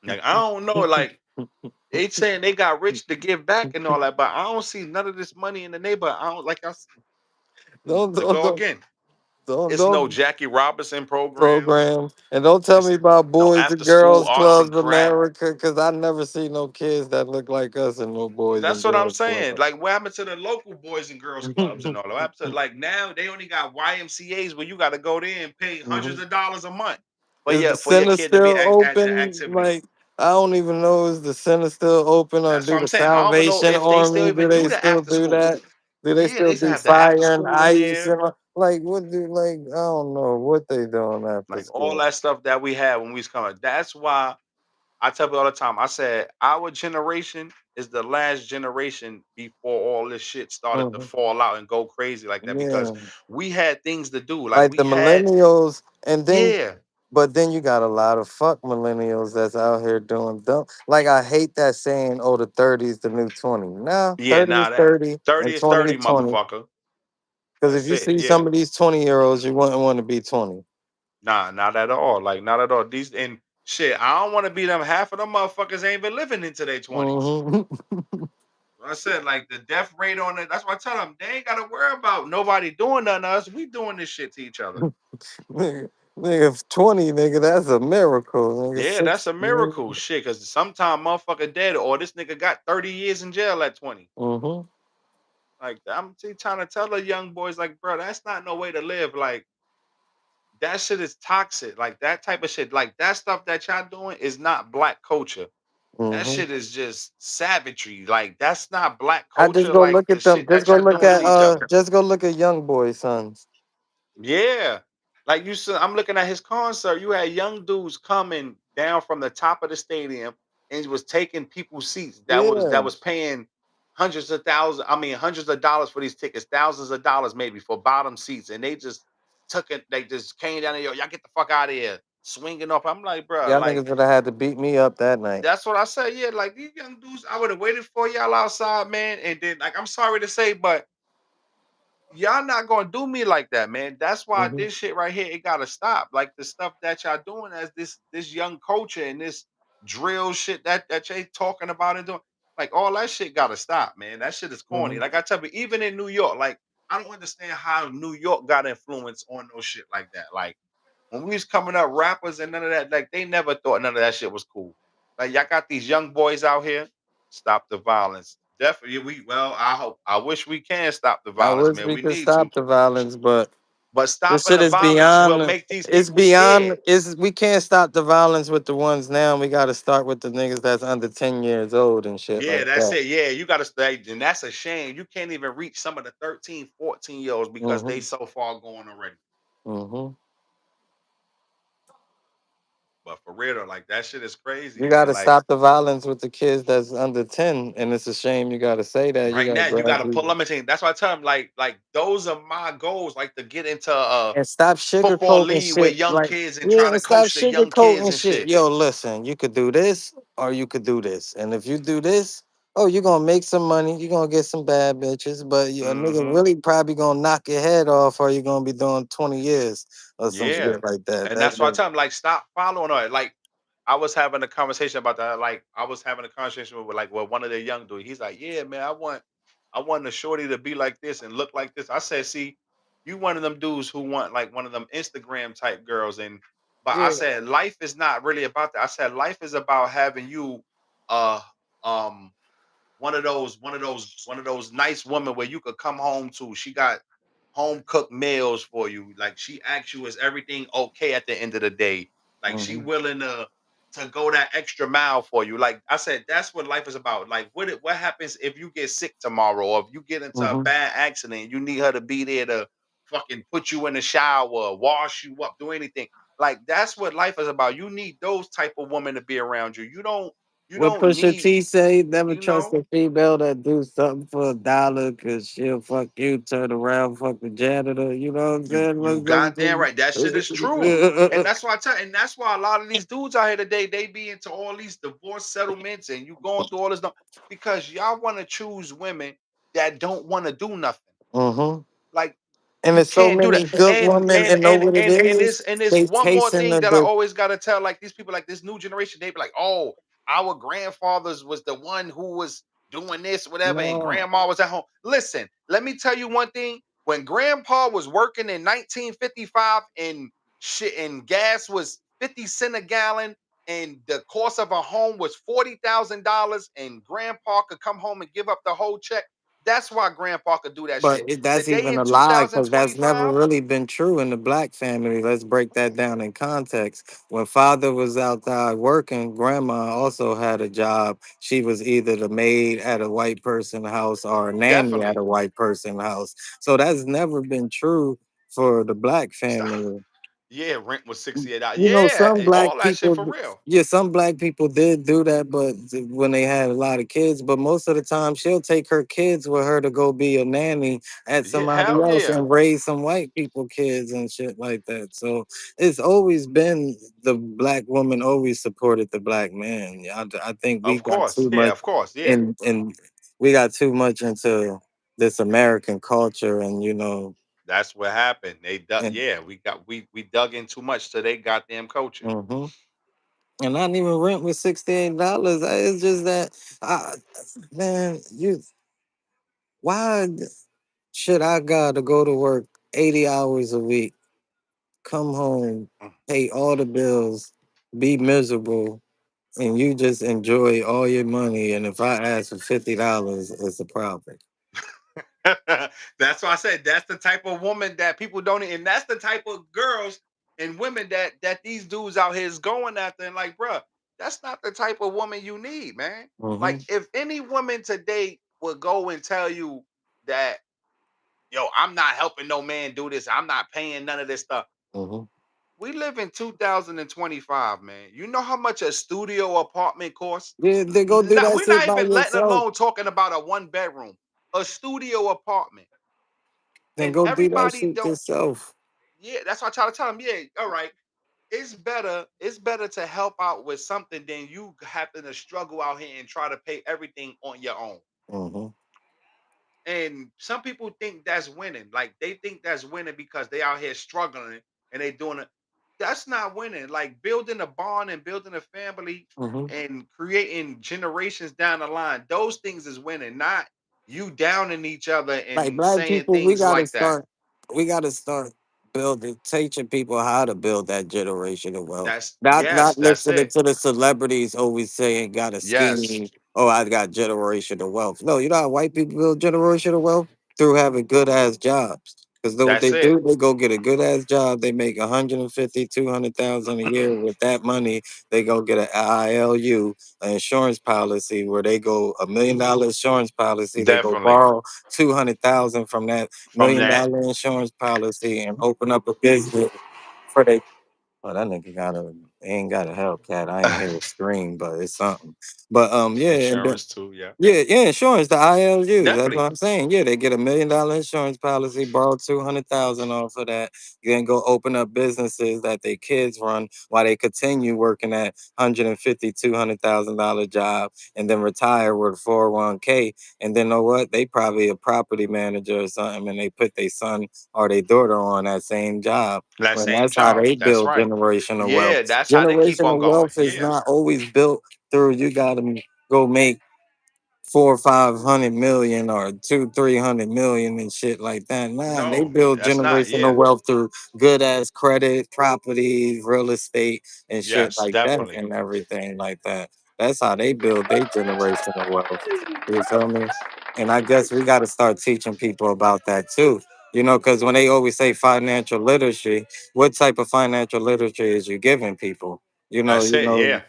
Like I don't know. Like they saying they got rich to give back and all that, but I don't see none of this money in the neighborhood. I don't like us don't to don't go don't again. don't It's no don't Jackie Robinson programs. program. And don't tell me It's about no Boys and after school Girls arts and Clubs craft. America, because I never see no kids that look like us in no Boys That's and what I'm Girls saying. Club. Like, what happened to the local boys and girls clubs and all that? What happened to, like now they only got YMCA's where you got to go there and pay hundreds Mhm. of dollars a month. But Is yeah, the for your center kid to be still at the open? activity. Like, I don't even know, is the center still open, or That's what do I'm the saying. I don't even know Salvation if they still Army, do even they do the still after do school. that? Do they Yeah, they still used to do have the after fire and school in ice there. and like what do like I don't know what they doing after Like all school. that stuff that we had when we was coming. That's why I tell people all the time. I said our generation is the last generation before all this shit started to Hmm. fall out and go crazy like that because Yeah, we had things to do. Like like we the had, millennials, and then yeah, but then you got a lot of fuck millennials that's out here doing dumb. Like I hate that saying, "Oh, the 30s the new 20." No, yeah. 30 Now is that 30 30 and is 20 30, is 20. motherfucker. Because if That's you it. see Yeah. some of these 20-year-olds, you wouldn't want to be 20. Nah, not at all. Like not at all. These and shit. I don't want to be them. Half of them motherfuckers ain't been living into their 20s. Hmm. I said like the death rate on it. That's why I tell them they ain't got to worry about nobody doing nothing to us. We doing this shit to each other. Nigga, if 20, nigga, that's a miracle. Nigga, Yeah, that's six. a miracle. Shit, because sometime motherfucker dead or this nigga got 30 years in jail at 20. Mm-hmm. Like trying to tell the young boys, like, bro, that's not no way to live. Like that shit is toxic. Like that type of shit. Like that stuff that y'all doing is not black culture. That Mm-hmm. shit is just savagery. Like that's not black I just culture. go Like look the at them. shit that y'all doing to each other. Just go look at Young Boy sons. Yeah. Like you said, I'm looking at his concert. You had young dudes coming down from the top of the stadium and he was taking people's seats Yeah. that was paying hundreds of thousands, I mean hundreds of dollars for these tickets, thousands of dollars maybe for bottom seats. And they just took it, they just came down and y'all get the fuck out of here. Swinging off. I'm like, bro, Y'all like niggas would have had to beat me up that night. that's what I said. Yeah, like these young dudes, I would have waited for y'all outside, man. And then like I'm sorry to say, but y'all not gonna do me like that, man. That's why Mm-hmm. this shit right here, it gotta stop. Like the stuff that y'all doing as this young culture and this drill shit that y'all talking about and doing, like all that shit gotta stop, man. That shit is corny. Mm-hmm. Like I tell you, even in New York, like I don't understand how New York got influence on no shit like that. Like when we was coming up, rappers and none of that, like they never thought none of that shit was cool. Like y'all got these young boys out here. Stop the violence. Definitely, I wish we can stop the I violence, wish man. we We could need to. stop the violence, but But this stopping shit the is violence will beyond. make these It's people beyond. scared. Is we can't stop the violence with the ones now. We got to start with the niggas that's under 10 years old and shit Yeah, like that's that. it. Yeah, you got to stay. And that's a shame. You can't even reach some of the 13, 14 year olds because they Mm-hmm. so far gone already. Mm-hmm. But for real, though, like that shit is crazy, You got man. to Like stop the violence with the kids that's under 10, and it's a shame you got to say that. You right got to now, you got grab to pull people them into. That's why I tell them, like those are my goals, like to get into and stop football sugarcoating league with shit. young Like, kids and yeah, trying to and stop coach the young kids sugarcoating and shit. shit. Yo, listen, you could do this or you could do this, and if you do this, oh, you're gonna make some money. You're gonna get some bad bitches, but a nigga Hmm. really probably gonna knock your head off, or you're gonna be doing 20 years or some Yeah. shit like that. And That, that's why I that tell them, like, stop following her. Like, I was having a conversation about that. Like, I was having a conversation with one of the young dudes. He's like, yeah, man, I want the shorty to be like this and look like this. I said, see, you one of them dudes who want like one of them Instagram type girls. And but I yeah. said, life is not really about that. I said, life is about having you uh um one of those nice women where you could come home to. She got home cooked meals for you. Like she asks you, is everything okay at the end of the day? Like she Mm-hmm. willing to go that extra mile for you. Like I said, that's what life is about. Like what happens if you get sick tomorrow or if you get into a Mm-hmm. bad accident, you need her to be there to fucking put you in the shower, wash you up, do anything. Like that's what life is about. You need those type of women to be around you. You don't You What don't Pusha need, T say? Never you trust know, a female that do something for $1 because she'll fuck you, turn around, fuck the janitor. You know what I'm you saying? you goddamn right. That shit is true. And that's why I tell, and that's why a lot of these dudes out here today, they be into all these divorce settlements and you going through all this stuff because y'all want to choose women that don't want to do nothing. Mm-hmm. Like And you there's so can't do that. many good And women and and know and what it and and this is. and this They one more chasing thing the, that I the always gotta tell like these people, like this new generation, they be like, oh, our grandfathers was the one who was doing this, whatever, and no. grandma was at home. Listen, let me tell you one thing. When grandpa was working in 1955 and shit and gas was 50 cents a gallon and the cost of a home was $40,000 and grandpa could come home and give up the whole check. That's why grandpa could do that But shit. that's Today even in a lie because that's never 2025, really been true in the black family. Let's break that down in context. When father was outside working, grandma also had a job. She was either the maid at a white person house or a nanny at definitely. a white person house. So that's never been true for the black Stop. family. Yeah, rent was $68. You know, Yeah, some black all that shit people, for real. yeah, some black people did do that, but when they had a lot of kids, but most of the time she'll take her kids with her to go be a nanny at Yeah, somebody hell else yeah. and raise some white people kids and shit like that. So it's always been the black woman always supported the black man. Yeah, I think we Of got course. too Yeah, much of course. Yeah. in we got too much into this American culture and That's what happened. They dug, and yeah, we dug in too much to they goddamn culture. mhm. And not even rent was $68. It's just that, I, man, why should I gotta go to work 80 hours a week, come home, Mm. pay all the bills, be miserable, and you just enjoy all your money? And if I ask for $50, it's a problem. That's why I said that's the type of woman that people don't, and that's the type of girls and women that these dudes out here is going after. And like, bruh, that's not the type of woman you need, man. Hmm. Like, if any woman today would go and tell you that, yo, I'm not helping no man do this, I'm not paying none of this stuff. Hmm. We live in 2025, man. You know how much a studio apartment costs? Yeah, they go do Not, that we're shit not by even letting yourself. alone talking about a one bedroom, a studio apartment. Then And go do that everybody shit don't, yourself. yeah, that's why I try to tell them, yeah, all right. It's better to help out with something than you having to struggle out here and try to pay everything on your own. Hmm. And some people think that's winning. Like they think that's winning because they out here struggling and they doing it. That's not winning. Like building a bond and building a family Hmm. and creating generations down the line. Those things is winning, not you downing each other Like and black saying people, things like that. we gotta start building, teaching people how to build that generational wealth. That's Not yes, that's listening it. to the celebrities always saying got a Yes, scheme. Oh, I got generational wealth. No, you know how white people build generational wealth through having good ass jobs. Because what that's they it. do, they go get a good ass job. They make 150, 200,000 a year. With that money, they go get an ILU, an insurance policy, where they go $1 million insurance policy. They go Definitely. borrow 200,000 from that From million that. dollar insurance policy and open up a business for they. Oh, that nigga ain't got a Hellcat. I ain't hear a scream, but it's something. But yeah, and Insurance too, yeah. yeah, insurance, the ILUs. That's what Definitely. I'm saying. Yeah, they get $1 million insurance policy, borrow 200,000 off of that, then go open up businesses that their kids run while they continue working at 150, $200,000 job, and then retire with a 401k. And then know what? They probably a property manager or something, and they put their son or their daughter on that same job. That And same that's how job. they That's build right. generational wealth. Yeah, that's how they keep on Generational going. wealth is Yeah. not always built through you gotta go make 400 or 500 million or 300 million and shit like that. Nah, they No, build that's not. generational Yeah. wealth through good ass credit, property, real estate, and shit Yes, like that, definitely. and everything like that. That's how they build their generational wealth. You feel me? And I guess we got to start teaching people about that too. Because when they always say financial literacy, what type of financial literacy is you giving people? That's it. Yeah.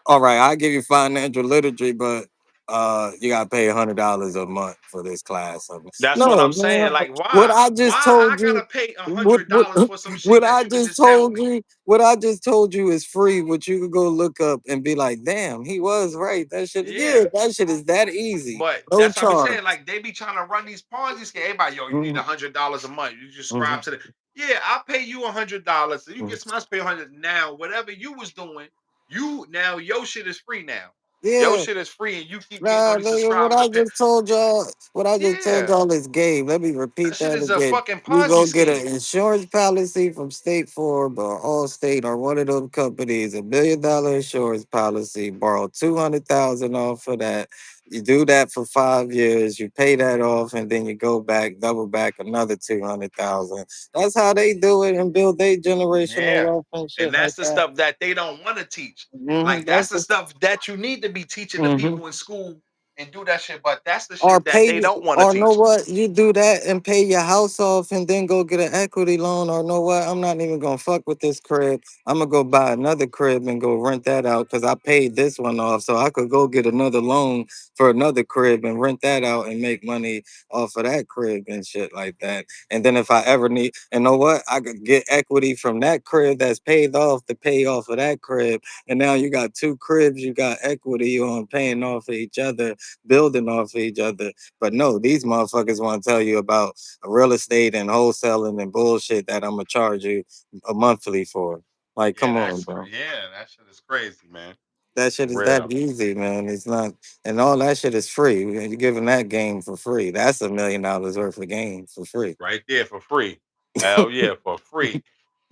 All right, I give you financial literacy, but You gotta pay $100 a month for this class. That's what No, I'm saying. man. Like, What why? I just Why I told you, gotta pay a what hundred what dollars for some shit what that I you could just just tell told me? you, what I just told you is free. What you could go look up and be like, damn, he was right. That shit, yeah, Yeah. that shit is that easy. But No that's what I be charge. saying. Like they be trying to run these Ponzi schemes. Everybody, yo, you need Mhm, $100 a month. You just mhm, subscribe to the. Yeah, I'll pay you $100. So you mhm. get some else pay 100. Now, whatever you was doing, you now your shit is free now. Your Yeah. shit is free, and you keep getting all Nah, these nigga, what subscribers to I pay. just told y'all, what I just told Yeah, y'all is game. Let me that repeat shit that is a again. fucking You Ponzi go get an scheme. insurance policy from State Farm or Allstate or one of those companies, $1 million insurance policy, borrow 200,000 off for that. You do that for 5 years, you pay that off, and then you go back, double back another 200,000. That's how they do it and build their generational Yeah. wealth and And shit that's like the that. stuff that they don't want to teach. Like that's That's the the. stuff that you need to be teaching the Mhm. people in school and do that shit. But that's the Or shit that they pay, don't want to or know teach. what, you do that and pay your house off and then go get an equity loan. Or know what, I'm not even gonna fuck with this crib. I'm gonna go buy another crib and go rent that out because I paid this one off, so I could go get another loan for another crib and rent that out and make money off of that crib and shit like that. And then if I ever need, and know what, I could get equity from that crib that's paid off to pay off of that crib. And now you got two cribs, you got equity on paying off of each other, building off of each other. But no, these motherfuckers want to tell you about real estate and wholesaling and bullshit that I'm gonna charge you a monthly for. Like, Yeah, come on, that's bro. yeah, that shit is crazy, man. That shit For is that real. easy, man. It's not, and all that shit is free. You're giving that game for free. That's $1 million worth of game for free. Right there for free. Hell yeah, for free.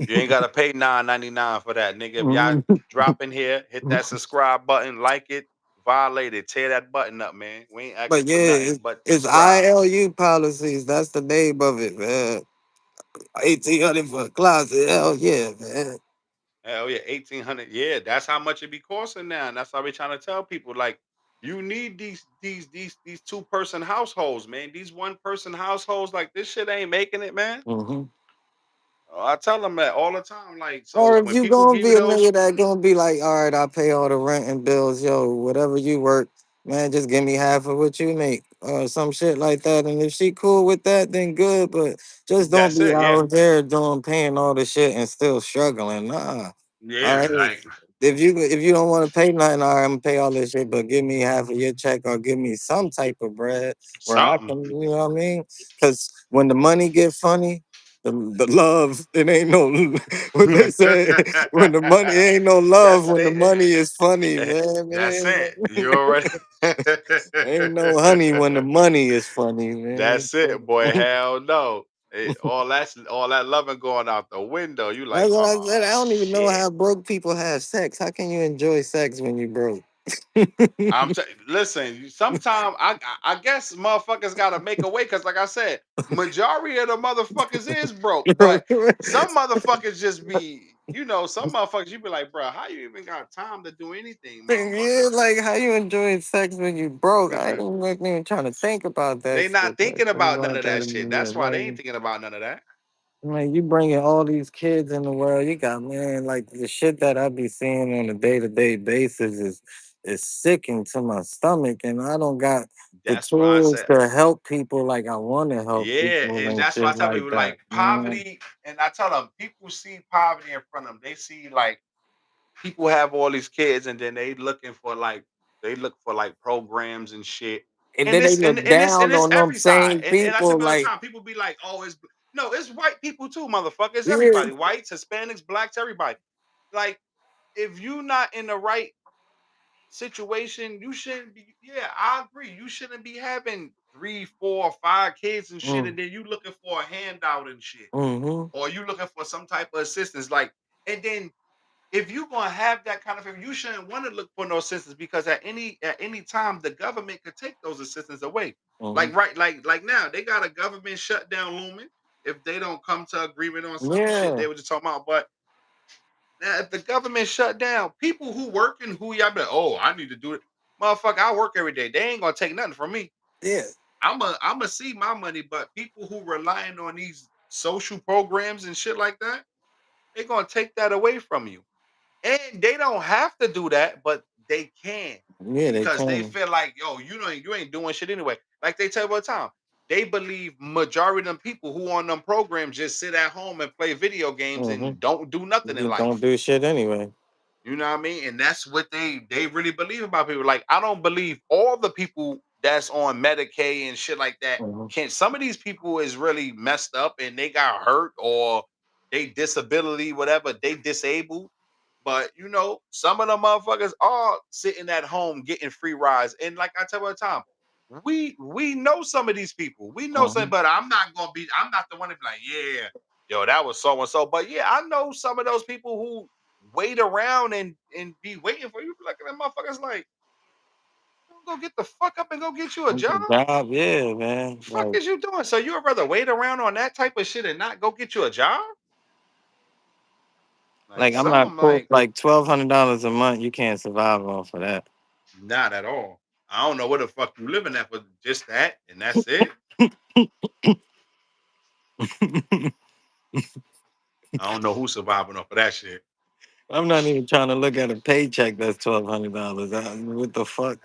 You ain't gotta pay 9.99 for that, nigga. If y'all drop in here, hit that subscribe button, like it, violate it, tear that button up, man. We ain't But asking yeah, for nothing but it's subscribe. ILU policies. That's the name of it, man. 1800 for a closet. Hell yeah, man. Hell yeah, 1,800. Yeah, that's how much it be costing now. And that's how we trying to tell people. Like, you need these two-person households, man. These one-person households, like this shit ain't making it, man. Mhm. I tell them that all the time. Like, Or so if when you people gonna give be you a those, nigga that gonna be like, all right, I pay all the rent and bills, yo, whatever you work, man, just give me half of what you make, or some shit like that. And if she cool with that, then good. But just don't that's be it. Yeah, out there doing paying all the shit and still struggling. Nah. All yeah. right. Like If you don't want to pay nothing, all right, I'm gonna pay all this shit, but give me half of your check or give me some type of bread where I something. can, you know what I mean? Because when the money get funny, the love, it ain't no what they say. When the money ain't no love, That's when the it. money is funny, man. It That's ain't it. no, You already. ain't no honey when the money is funny, man. That's it, boy. Hell no. All that loving going out the window. You like, That's what I oh said. I don't even know shit. how broke people have sex. How can you enjoy sex when you broke? Listen. Sometimes I guess motherfuckers got to make a way because, like I said, majority of the motherfuckers is broke, but some motherfuckers just be, some motherfuckers you be like, bro, how you even got time to do anything, Yeah, motherfucker? like how you enjoy sex when you broke. I ain't even trying to think about that They not shit. thinking about none About of that that in shit. the That's why they ain't like, thinking about none of that. man, you bringing all these kids in the world. You got, man, like the shit that I be seeing on a day to day basis is sickening to my stomach, and I don't got the That's why I tools said, to help people like I want to help yeah, people and and that's why I shit tell like people that. like Man. poverty, and I tell them people see poverty in front of them. They see like people have all these kids, and then they look for like programs and shit. And And then they this look and down it's on them every side. same And I say people all the like, time, people be like, oh, it's no, it's white people too, motherfucker. It's yeah. everybody, whites, Hispanics, blacks, everybody. Like if you not in the right situation, you shouldn't be. Yeah, I agree. You shouldn't be having three, four, five kids and shit, Mm, and then you looking for a handout and shit, mm-hmm. or you looking for some type of assistance. Like, and then if you gonna have that kind of, you shouldn't want to look for no assistance because at any time the government could take those assistance away. Mm-hmm. Like right, like now they got a government shutdown looming if they don't come to agreement on some shit Yeah. they were just talking about. But now, if the government shut down, people who working, who y'all be like, oh, I need to do it. Motherfucker, I work every day. They ain't gonna take nothing from me. Yeah. I'm a see my money, but people who relying on these social programs and shit like that, they gonna take that away from you. And they don't have to do that, but they can Yeah, they because they can. feel like, yo, you ain't doing shit anyway. Like they tell you all the time. They believe majority of them people who on them programs just sit at home and play video games and Mm-hmm. don't do nothing in Just don't life. do shit anyway. You know what I mean? And that's what they really believe about people. Like I don't believe all the people that's on Medicaid and shit like that. Mm-hmm. Can some of these people is really messed up and they got hurt or they disability, whatever, they disabled. But some of them motherfuckers are sitting at home getting free rides. And like I tell you all the time, we know some of these people. We know some, Mm-hmm. but I'm not the one to be like, yeah, yo, that was so and so. But yeah, I know some of those people who wait around and be waiting for you. Like them motherfuckers like, go get the fuck up and go get you a job. Good job, yeah, man. Fuck Like, is you doing? So you would rather wait around on that type of shit and not go get you a job? Like I'm some of not them cool. like, Like $1,200 a month, you can't survive off of that. not at all. I don't know where the fuck you living at for just that, and that's it. I don't know who's surviving off of that shit. I'm not even trying to look at a paycheck that's $1,200. What the fuck?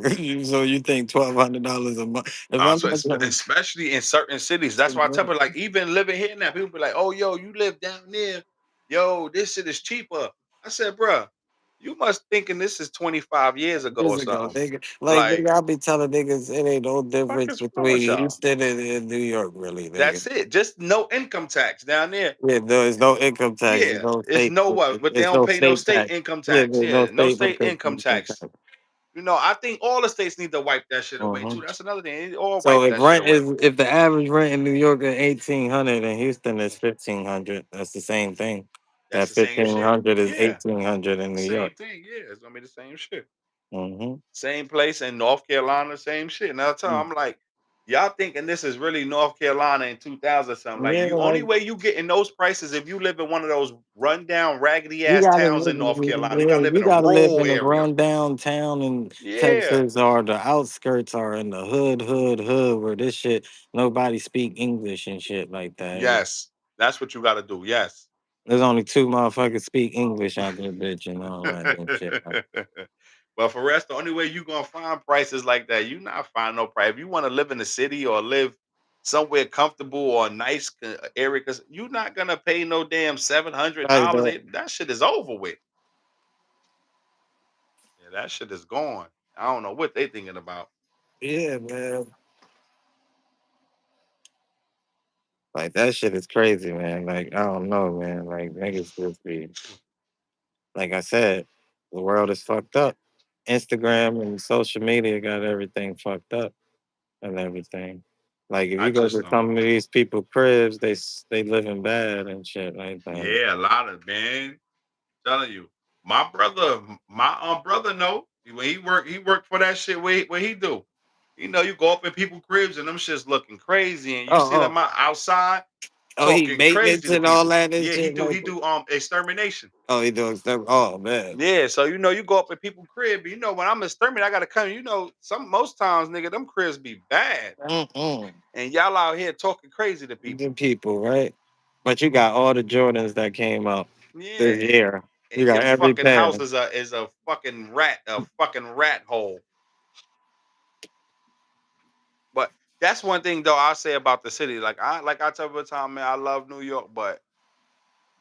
So you think $1,200 a month? If I'm not trying Especially in certain cities. That's why I tell people, like, even living here now, people be like, "Oh, yo, you live down there, yo, this shit is cheaper." I said, "Bruh, you must thinking this is 25 years ago or years ago, something." nigga, like Like, nigga, I be telling niggas it ain't no fuck difference is wrong with between y'all? Houston and New York, really, nigga. That's it. Just no income tax down there. Yeah, there's no income tax, there's Yeah, no it's state, no what, but they there's don't no pay no state state tax. income Yeah, tax. there's no Yeah, no state state income income tax. tax. I think all the states need to wipe that shit away too. Mhm. That's another thing. They all So wipe if that shit rent away. is if the average rent in New York is 1,800 and Houston is 1,500, that's the same thing. That's That the same shit. 1,500 is Yeah, 1,800 in New same York. thing. Yeah, it's gonna be the same shit. Hmm. Same place in North Carolina, same shit. Another time, I'm like, y'all thinking this is really North Carolina in 2000 something? Like, Yeah, you only like way you getting those prices if you live in one of those rundown, raggedy you ass gotta towns in live, North Carolina. You yeah, gotta live you in a gotta live rural in a area. rundown town in Yeah. Texas, or the outskirts, or in the hood, where this shit nobody speak English and shit like that. Yes. That's what you gotta do. Yes. There's only two motherfuckers speak English out there, bitch, and all that and shit. Like, But for rest, the only way you gonna find prices like that, you not find no price. If you want to live in the city or live somewhere comfortable or a nice area, because you're not gonna pay no damn seven hundred like dollars. that. That shit is over with. Yeah, that shit is gone. I don't know what they thinking about. Yeah, man. Like that shit is crazy, man. Like I don't know, man. Like niggas just be like I said, the world is fucked up. Instagram and social media got everything fucked up and everything. Like if I you go just to don't. some of these people cribs, they living bad and shit like that. Yeah, a lot of man. Telling you, my brother know when he worked for that shit. What he do? You go up in people cribs and them shit's looking crazy, and you see Oh, them outside he talking maintenance crazy to and all people. that and Yeah, he shit do. like He that. do extermination. Oh, he doing stuff. Oh man. Yeah, so you go up in people crib. When I'm exterminating, I gotta come. Most times, nigga, them cribs be bad, Mm-mm. and y'all out here talking crazy to The people. people, right? But you got all the Jordans that came out Yeah, this year. You and got your every fucking pair. house is a fucking rat hole. But that's one thing though I say about the city. Like I tell you all the time, man, I love New York, but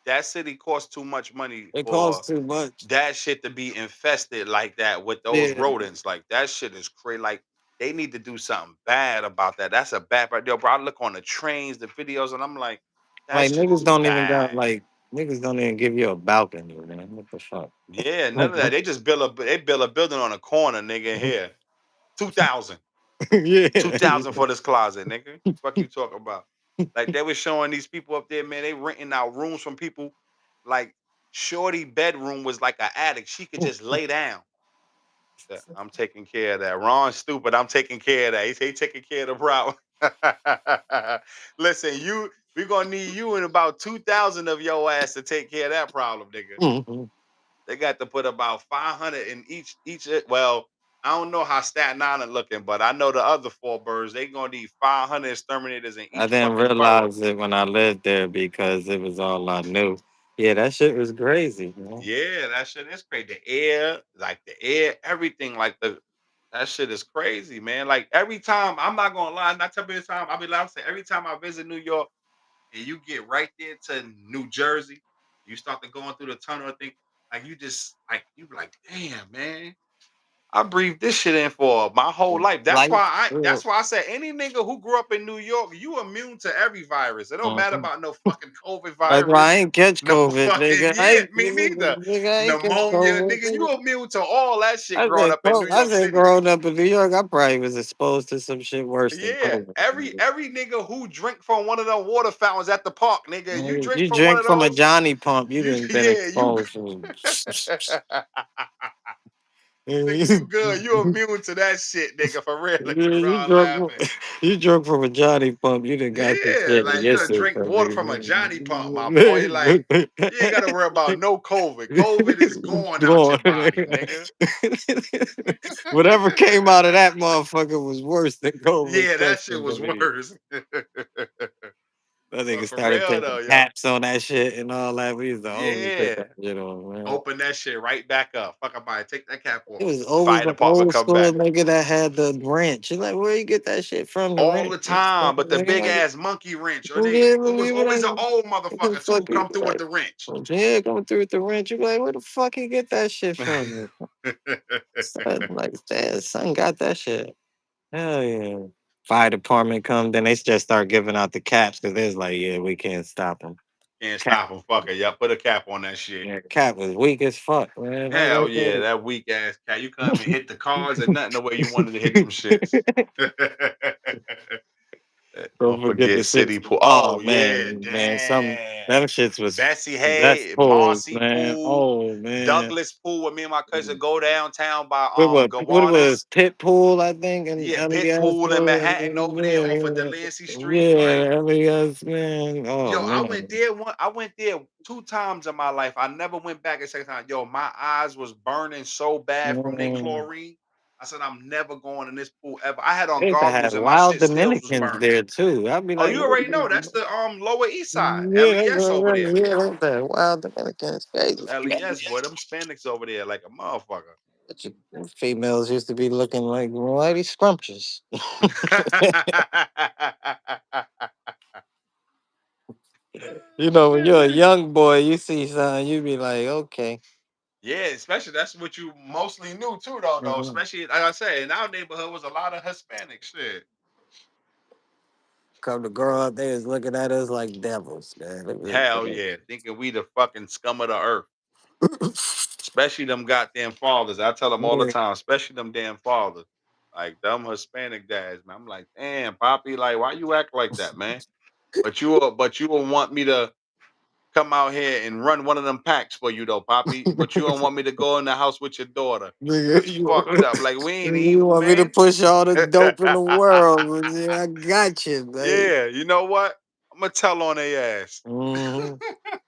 that city costs too much money It for costs too much. that shit to be infested like that with those Yeah, rodents. Like that shit is crazy. Like they need to do something bad about that. That's a bad part. Yo, bro, I look on the trains, the videos, and I'm like, that like shit niggas is don't even got bad. like niggas don't even give you a balcony, man. What the fuck? Yeah, none of that. They build a building on a corner, nigga. Here, 2,000. Two Yeah. thousand for this closet, nigga. Fuck you talking about? Like they was showing these people up there, man. They renting out rooms from people. Like Shorty bedroom was like an attic. She could just lay down. Yeah, I'm taking care of that. Ron stupid. I'm taking care of that. He taking care of the problem. Listen, we gonna need you in about 2,000 of your ass to take care of that problem, nigga. Mhm. They got to put about 500 in well, I don't know how Staten Island looking, but I know the other four birds. They gonna need 500 exterminators in I each didn't fucking borough. realize it when I lived there because it was all I knew. Yeah, that shit was crazy, man. Yeah, that shit is crazy. The air, everything, like that shit is crazy, man. Like every time, I'm not gonna lie, not every time. I be like, say every time I visit New York, and you get right there to New Jersey, you start to going through the tunnel thing, like you just like you be like, damn, man. I breathed this shit in for my whole life. That's Like, why I said any nigga who grew up in New York, you immune to every virus. It don't matter mhm. about no fucking COVID That's why I virus. ain't catch No COVID, fucking nigga. yeah, me neither. Nigga, I ain't catch Pneumonia, COVID. nigga, you Nigga. immune to all that shit growing up in New I York said, City. growing up in New York, I probably was exposed to some shit worse than Yeah, COVID. every nigga who drink from one of them water fountains at the park, nigga, you Nigga, drink you from one drink of from a those, Johnny pump, you you done been yeah, you exposed to. nigga, you good. You immune to that shit, nigga, for real. Look at You Ron drunk, laughing. you drunk from a Johnny pump. You done got this Yeah, shit in like you your done drink system. water from a Johnny pump, my boy. Like you ain't gotta worry about no COVID. COVID is going out your Lord. body, nigga. Whatever came out of that motherfucker was worse than COVID Yeah, that shit testing to was me. worse. That But nigga for started real taking though, yo. caps on that shit and all that. We used to always take Yeah. that shit on, man. Open that shit right back up. Fuck about it. Take that cap It off. was always Fire the department old come school back. nigga that had the wrench. You like, where you get that shit from? The All wrench. the time, but the big Nigga, ass monkey wrench, or yeah, it but was we were always like, an old what the motherfucker too who fuck you come through with like? the wrench. Yeah, going through with the wrench. You be like, where the fuck you get that shit from? Son, like, that son got that shit. Hell yeah. Fire department come, then they just start giving out the caps because there's like, yeah, we can't stop them. Can't Cap, stop him. Fuck it. Yeah, put a cap on that shit. yeah, cap was weak as fuck, man. Like Hell I yeah, said. that weak ass cat. You couldn't even hit the cars or nothing the way you wanted to hit them shits. Don't Don't forget the forget six. City Pool. Oh Oh yeah, man, man, some damn. them shits was Bessie best Head, pulls, Marcy man. Pool, Oh man, Douglas Pool. With me and my cousin go downtown by what it was Gowanus. Pit Pool, I think, and Yeah, Pit LES. Pool in Manhattan over there off of Delancey Street. Like, Yeah, LES, man. Oh yo, I went man. there one. I went there two times in my life. I never went back a second time. Yo, my eyes was burning so bad from their Man. chlorine. I said, I'm never going in this pool ever. I had on They used to have goggles and my wild shit still was Dominicans burning. there too. I'd be Oh, like, you what already know the- that's the Lower East Side. yeah, that's LES over right, there. yeah, that's that wild Dominicans. Crazy. LES, boy, them Hispanics over there like a motherfucker. Females used to be looking like mighty scrumptious. You know, when you're a young boy, you see something, you be like, okay. Yeah, especially that's what you mostly knew too, though. Though, Mhm. especially like I said, in our neighborhood was a lot of Hispanic shit. Come to grow up, they was looking at us like devils, man. It Hell was- yeah, thinking we the fucking scum of the earth. Especially them goddamn fathers. I tell them all the Yeah. time, especially them damn fathers. Like them Hispanic dads, man. I'm like, damn, Poppy, like, why you act like that, man? But you will want me to come out here and run one of them packs for you though, Poppy. But you don't want me to go in the house with your daughter. Nigga, It's fucked up. Like we ain't you evil, want me to man. push all the dope in the world? But yeah, I got you, baby. Yeah, you know what? I'm gonna tell on their ass. Hmm.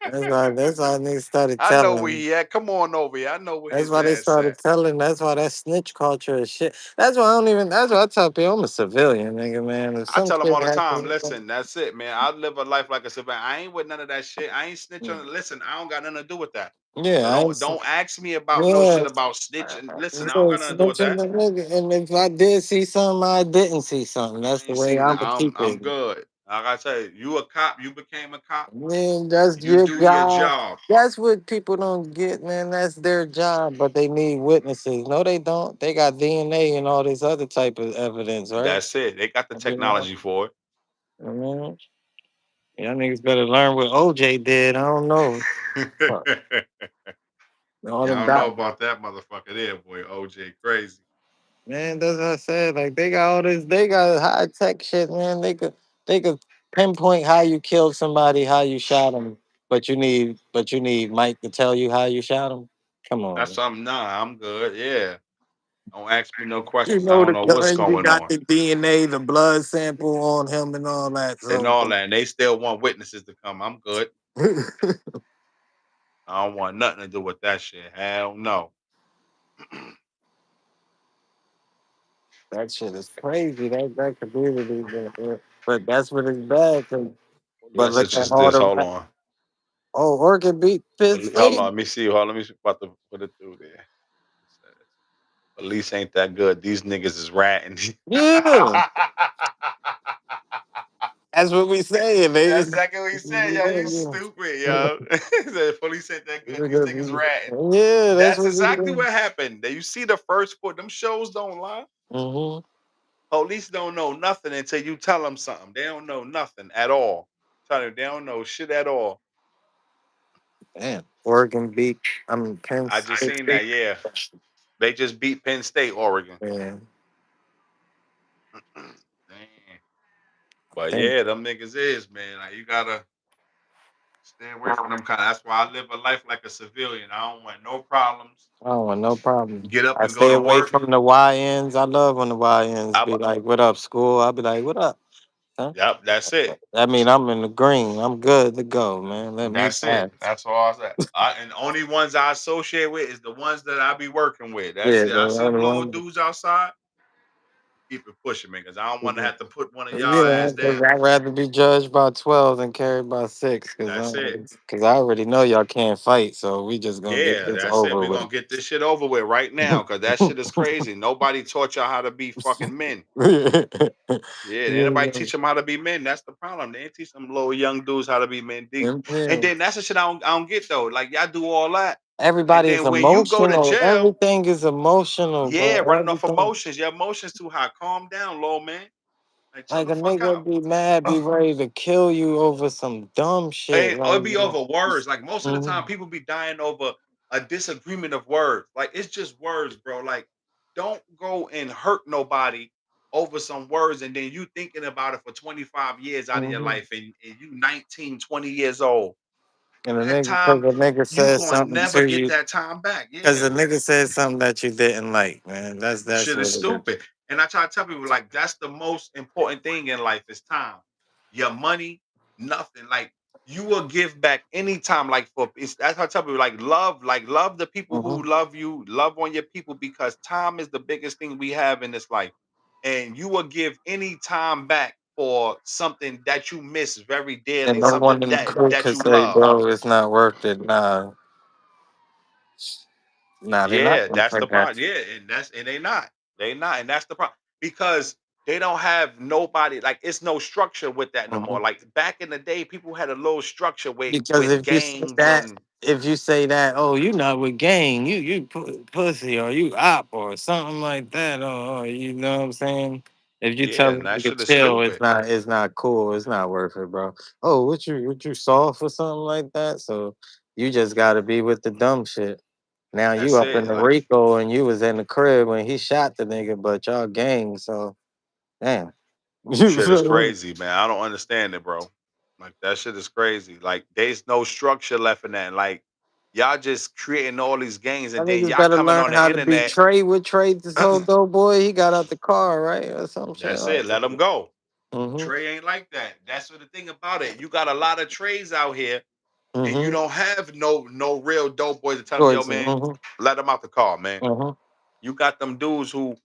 That's why niggas started I know where telling. he at. Come on over here. I know where That's his why they ass started at. telling. That's why that snitch culture is shit. That's why I don't even. That's why I tell people I'm a civilian, nigga, man. If I some tell them shit all the time, happens, listen, that's it, man. I live a life like a civilian. I ain't with none of that shit. I ain't snitching. Listen, I don't got nothing to do with that. yeah, So I don't ain't. don't ask me about no Yeah, shit about snitching. Listen, I don't got nothing to do with snitching that. the nigga. And if I did see something, I didn't see something. That's I the ain't way seen I'm that. gonna I'm keep I'm it. good. Like I tell you, you a cop, you became a cop, Man, that's you your do your job. job. That's what people don't get, man. That's their job, but they need witnesses. No, they don't. They got DNA and all this other type of evidence, right? That's it. They got the You know, technology for I mean, y'all niggas better learn what OJ did. I don't know. Fuck. it. All Yeah, them I don't know doc, about that motherfucker there, boy. OJ crazy. man. That's what I said. Like they got all this. They got high tech shit, man. They could pinpoint how you killed somebody, how you shot them. But you need Mike to tell you how you shot him. Come That's on. something. Nah, I'm good. Yeah. Don't ask me no You questions. I know don't the know what's gun, you going got on the DNA, the blood sample on him and all that. and So all that. And they still want witnesses to come. I'm good. I don't want nothing to do with that shit. Hell no. that shit is crazy. That community, but that's what it's bad. 'Cause- but Yes, look it's at just all this. the Hold on. Oh, Oregon beat Penn Hold State. on, let me see. Hold on, let me see about to put it through there. It says, police ain't that good. These niggas is ratting. Yeah, that's what we saying. They That's just exactly what he said, yo. You stupid, yo. The police ain't that good. These niggas ratting. yeah, that's That's what we exactly saying. what happened. You see the first foot. Them shows don't lie. Mm-hmm. Police don't know nothing until you tell them something. They don't know nothing at all. Tell you, they don't know shit at all. Damn, Oregon beat. I mean, Penn I just State. seen that. Yeah, they just beat Penn State, Oregon. Yeah, Damn. But think yeah, them niggas is man. Like you gotta stay away from them kind. That's why I live a life like a civilian. I don't want no problems. I don't want no problem. Get up I and go stay to away work. from the YNs. I love when the YNs I, be like, "What up, school?" I'll be like, "What up?" Huh? yep, that's it. I mean, I'm in the green. I'm good to go, man. Let me That's it. pass. That's all I said. And the only ones I associate with is the ones that I be working with. That's Yeah, it. the I see them only little one. dudes outside. Keep it pushing, man, because I don't want to have to put one of y'all Yeah, ass because down. I'd rather be judged by 12 than carried by 6. That's it. Because I already know y'all can't fight, so we just gonna get Yeah, this that's it. over We're with. gonna get this shit over with right now, because that shit is crazy. Nobody taught y'all how to be fucking men. Yeah, ain't nobody Yeah. teach them how to be men. That's the problem. They ain't teach them little young dudes how to be men. And Yeah. then that's the shit I don't get though. Like y'all do all that, and Everybody is then when you go to emotional. jail, Everything is emotional, yeah, bro. running off Everything. emotions. Your emotions too high. Calm down, little man. Like chill Like the a fuck nigga out. be mad, be ready to kill you over some dumb shit. And Like, it'd be over words. Like most of the time, mhm. people be dying over a disagreement of words. Like it's just words, bro. Like don't go and hurt nobody over some words and then you thinking about it for 25 years out of your Mhm. life and you 19, 20 years old. And a That nigga, because time a nigga you said gonna something never to get you. that time back. Because Yeah. the nigga said something that you didn't like, man. That's Shit is what it is. stupid. And I try to tell people like that's the most important thing in life is time. Your money, nothing. Like you will give back anytime. Like for it's that's how I tell people like love the people Hmm. who love you, love on your people because time is the biggest thing we have in this life. And you will give any time back for something that you miss very And dearly, no one something in the that crew that can you say, love. bro, it's not worth it. Nah, nah, they're not Yeah, gonna that's say the that. part. Yeah, and they not. They not, and that's the problem because they don't have nobody. Like it's no structure with that no more. Mhm. Like back in the day, people had a little structure Because with if you say gangs that, and if you say that, oh, you not with gang, pussy or you op or something like that, or you know what I'm saying. If you yeah, tell and them that to shit is chill, stupid. it's not cool. It's not worth it, bro. Oh, what you soft or something like that? So you just got to be with the dumb shit. Now you That's up in it. the Like Rico and you was in the crib when he shot the nigga, but y'all gang, so damn. You shit is feel me? crazy, man. I don't understand it, bro. Like that shit is crazy. Like there's no structure left in that. Like y'all just creating all these gangs I and think then it's y'all better coming learn on the how to be internet. Trey with Trey. This whole dope boy, he got out the car, right? Or some shit That's like it. Let them that. go. Mm-hmm. Trey ain't like that. That's what the thing about it. You got a lot of trades out here, and you Mm-hmm. don't have no real dope boys to tell them, yo, Towards man, mm-hmm. let them out the car, man. Mm-hmm. You got them dudes who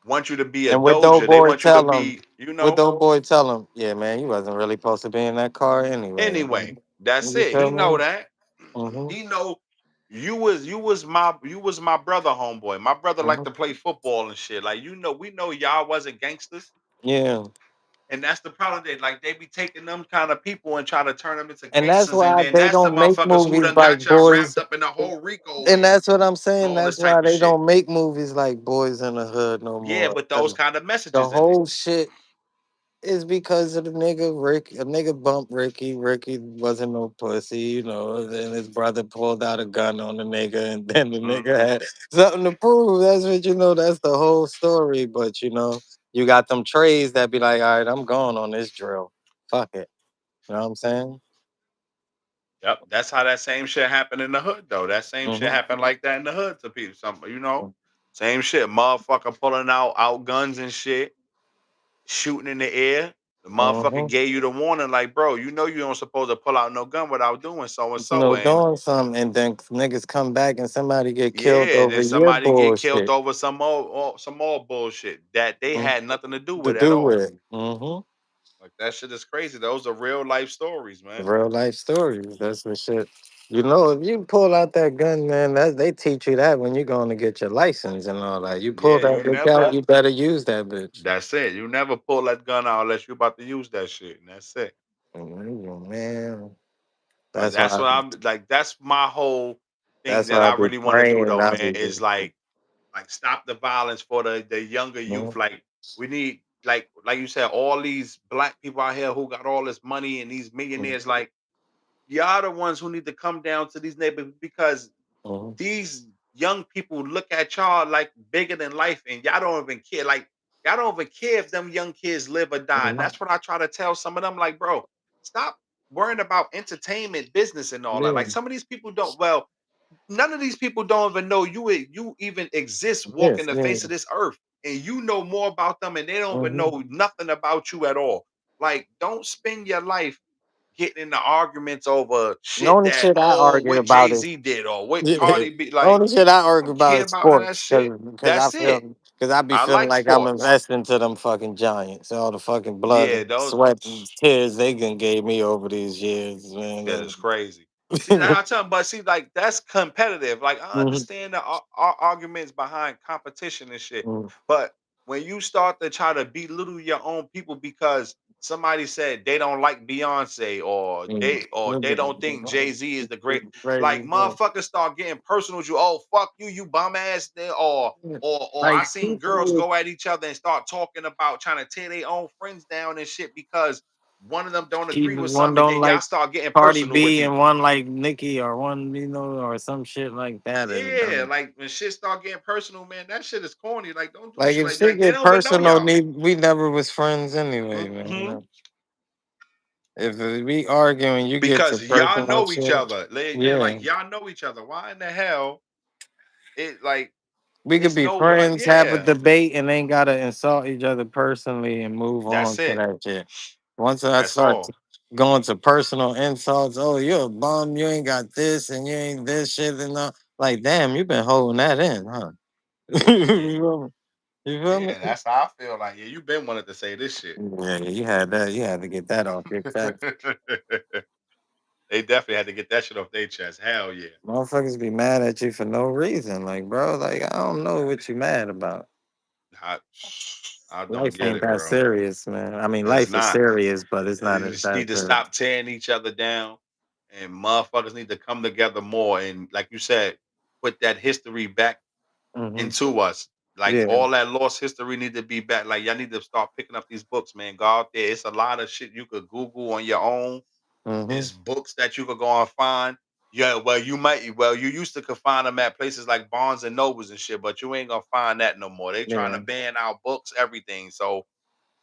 want you to be a And with dope doja. They boy want you to tell him, be, yeah, man, you wasn't really supposed to be in that car anyway. anyway. That's You it. He feel know me? that. Mm-hmm. He know you was my brother, homeboy. My brother liked Mm-hmm. to play football and shit. Like we know y'all wasn't gangsters. Yeah. And that's the problem. They be taking them kind of people and trying to turn them into And that's gangsters, and why then they that's the don't make motherfuckers who movies done like got y'all Boys. wrapped up in the whole RICO And and that's what I'm saying. all That's this why type of they shit. don't make movies like Boys in the Hood no Yeah, more. with those 'Cause kind of the messages in it. whole shit is because of the nigga Rick. A nigga bumped Ricky. Ricky wasn't no pussy, you know. Then his brother pulled out a gun on the nigga, and then the Mhm. nigga had something to prove. That's what you know. That's the whole story. But you know, you got them trays that be like, all right, I'm going on this drill. Fuck it. You know what I'm saying? Yep, that's how that same shit happened in the hood, though. That same shit Mm-hmm. happened like that in the hood to people. Same shit. Motherfucker pulling out guns and shit, shooting in the air. The motherfucker Mm-hmm. gave you the warning, like, bro, you know you don't supposed to pull out no gun without doing so and You so. know, And doing something, and then niggas come back and somebody get killed yeah, over then your somebody get killed bullshit over some more bullshit that they mm, had nothing to do to with at do all. with. Mm-hmm. Like that shit is crazy. Those are real life stories, man. Real life stories. That's the shit. You know, if you pull out that gun, man, that they teach you that when you're going to get your license and all that. You pull Yeah, that you bitch out, never. you better use that bitch. That's it. You never pull that gun out unless you about to use that shit, and that's it. Man, But that's why. that's my whole thing That's that why I I be really want to do praying. though, I man, be. is like stop the violence for the younger youth. Mhm, Like we need like you said, all these black people out here who got all this money and these mhm, millionaires, like y'all the ones who need to come down to these neighborhoods because mhm, these young people look at y'all like bigger than life, and y'all don't even care. Like y'all don't even care if them young kids live or die. And mhm. that's what I try to tell some of them. Like, bro, stop worrying about entertainment, business, and all that. Yeah, Like some of these people don't. Well, none of these people don't even know you even exist walking yes, the yeah. face of this earth, and you know more about them, and they don't even Mhm. know nothing about you at all. Like, don't spend your life getting into arguments over The shit only that shit I argue what about Jay is Z did or what yeah. Cardi B. The Like, only shit I I argue don't about care is about none of that sports shit. That's it. because I be I feeling like like I'm sports. investing to them fucking giants. All the fucking blood Yeah, and those sweat and tears they can gave me over these years, that man. is crazy. See, now I tell them, but see, like that's competitive. Like I Mhm, understand the arguments behind competition and shit, mhm, but when you start to try to belittle your own people because somebody said they don't like Beyonce mhm. or they don't think Jay Z is the great, like Crazy, man. motherfuckers start getting personal with you. Oh fuck you, you bum ass, or I Like seen girls people, go at each other and start talking about trying to tear their own friends down and shit because one of them don't agree with even one something, and don't then y'all like start getting Cardi personal with B and people. one like Nicki or one or some shit like that. And Yeah, like when shit start getting personal, man, that shit is corny. Like, don't do like shit if like that. shit Like, they get don't even know personal, y'all. we never was friends anyway, Hmm. man. If we arguing, you get to Because y'all personal know each shit. other. Yeah, Like y'all know each other. Why in the hell it like we could it's be no one? friends, have a Yeah, debate, and ain't gotta insult each other personally and move on that's to it. that shit. Once I That's start all. going to personal insults, oh, you're a bum, you ain't got this, and you ain't this shit, and all. Like, damn, you been holding that in, huh? you Yeah, feel me? You feel me? yeah. That's how I feel. Like, yeah, you been wanting to say this shit. Yeah, you had that. You had to get that off your chest. They definitely had to get that shit off their chest. Hell yeah. Motherfuckers be mad at you for no reason. Like, bro, like I don't know what you mad about. I, I don't Life get ain't it, that bro. serious, man. I mean, It's life is not. serious, but it's not You as just that need to serious. stop tearing each other down, and motherfuckers need to come together more. And like you said, put that history back Hmm. into us. Like Yeah. all that lost history need to be back. Like y'all need to start picking up these books, man. Go out there. It's a lot of shit you could Google on your own. Hmm. It's books that you could go and find. Yeah, well, you used to could find them at places like Barnes and Nobles and shit, but you ain't gonna find that no more. They trying to Yeah. ban our books, everything. So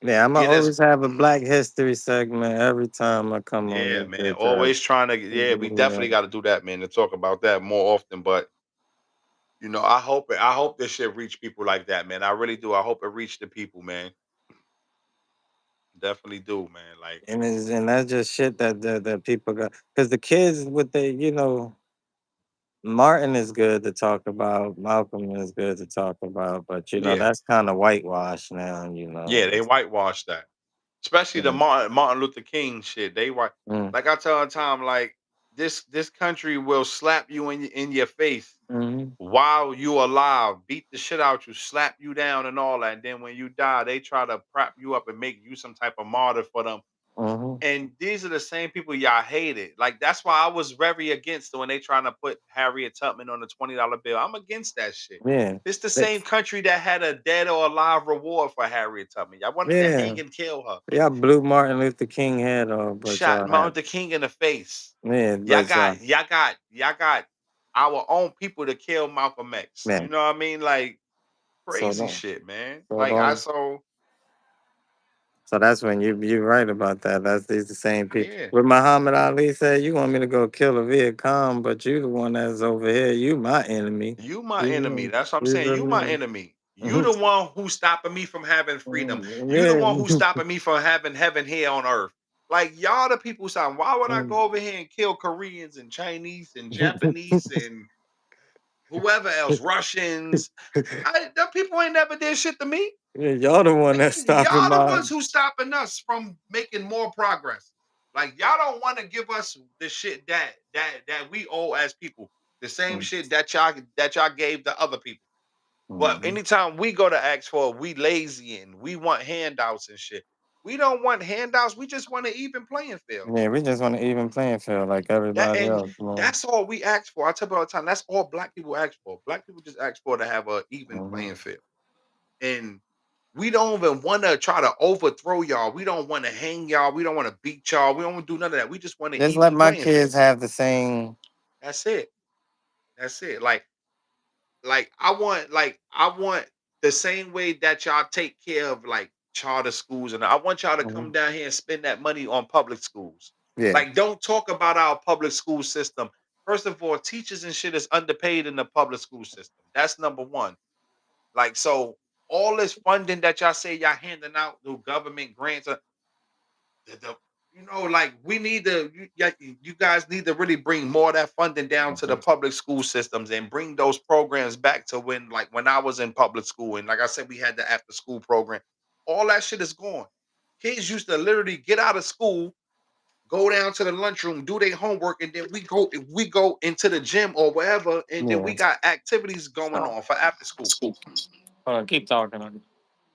Yeah. I'm gonna get as always have a Black History segment every time I come on yeah, this man. bitch. Right? Always trying to yeah, we Yeah. definitely got to do that, man, to talk about that more often. But I hope this shit reach people like that, man. I really do. I hope it reach the people, man. Definitely do, man. Like, And that's just shit that people got because the kids with the Martin is good to talk about, Malcolm is good to talk about, but yeah. that's kind of whitewash now. Yeah, they whitewash that. Especially the Martin Luther King shit. They white Mm-hmm. like I tell the time, like this country will slap you in your face Mm-hmm. while you alive, beat the shit out you, slap you down and all that. And then when you die, they try to prop you up and make you some type of martyr for them. Mm-hmm. And these are the same people y'all hated. Like that's why I was very against when they trying to put Harriet Tubman on the $20 bill. I'm against that shit. Yeah. It's the They- same country that had a dead or alive reward for Harriet Tubman. Y'all wanted to Yeah. hang and kill her. Y'all blew Martin Luther King head off, but Shot y'all Martin had Luther King in the face. man, but y'all Y'all got our own people to kill Malcolm X. You man. know what I mean? Like So crazy don't shit, man. so Like I don't so so that's when you're right about that. That's these the same people. yeah. When Muhammad Ali said, "You want me to go kill a Viet Cong, but you the one that's over here. You my enemy." You my enemy. You That's what I'm you saying. You my feel enemy. You me? the one who's stopping me from having freedom. You the one who's Yeah. stopping me from having heaven here on earth. Like y'all the people saying, why would I go over here and kill Koreans and Chinese and Japanese and whoever else, Russians? The people ain't never did shit to me. Yeah, y'all the one that's stopping Y'all the my. ones who stopping us from making more progress. Like y'all don't want to give us the shit that we owe as people. The same shit that y'all gave the other people. But Mhm. anytime we go to ask for it, we lazy and we want handouts and shit. We don't want handouts. We just want an even playing field. Yeah, we just want an even playing field like That everybody and else, man. that's all we ask for. I tell you all the time. That's all black people ask for. Black people just ask for to have an even playing Mhm. field. And we don't even want to try to overthrow y'all. We don't want to hang y'all. We don't want to beat y'all. We don't want to do none of that. We just want an Just let even my playing field. kids have the same. That's it. That's it. Like I want the same way that y'all take care of like charter schools, and I want y'all to come Mhm. down here and spend that money on public schools. Yeah, Like, don't talk about our public school system. First of all, teachers and shit is underpaid in the public school system. That's number one. Like, so all this funding that y'all say y'all handing out through government grants, the like we need to you guys need to really bring more of that funding down to the mhm. public school systems and bring those programs back to when I was in public school, and like I said, we had the after school program. All that shit is gone. Kids used to literally get out of school, go down to the lunchroom, do their homework, and then we go into the gym or wherever, and then we Yeah. got activities going So, on for after school. hold on, keep talking.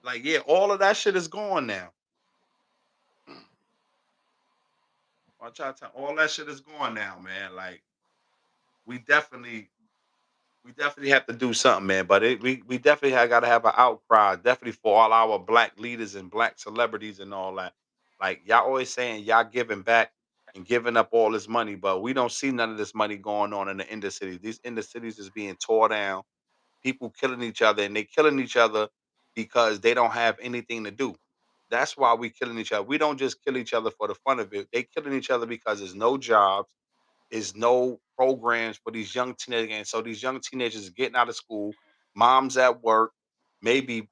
Like, yeah, all of that shit is gone now. Watch out, all that shit is gone now, man. Like, we definitely we definitely have to do something, man. But we definitely got to have an outcry, definitely for all our black leaders and black celebrities and all that. Like, y'all always saying y'all giving back and giving up all this money, but we don't see none of this money going on in the inner cities. These inner cities is being tore down. People killing each other, and they killing each other because they don't have anything to do. That's why we killing each other. We don't just kill each other for the fun of it. They killing each other because there's no jobs, is no programs for these young teenagers. And so these young teenagers getting out of school, mom's at work, maybe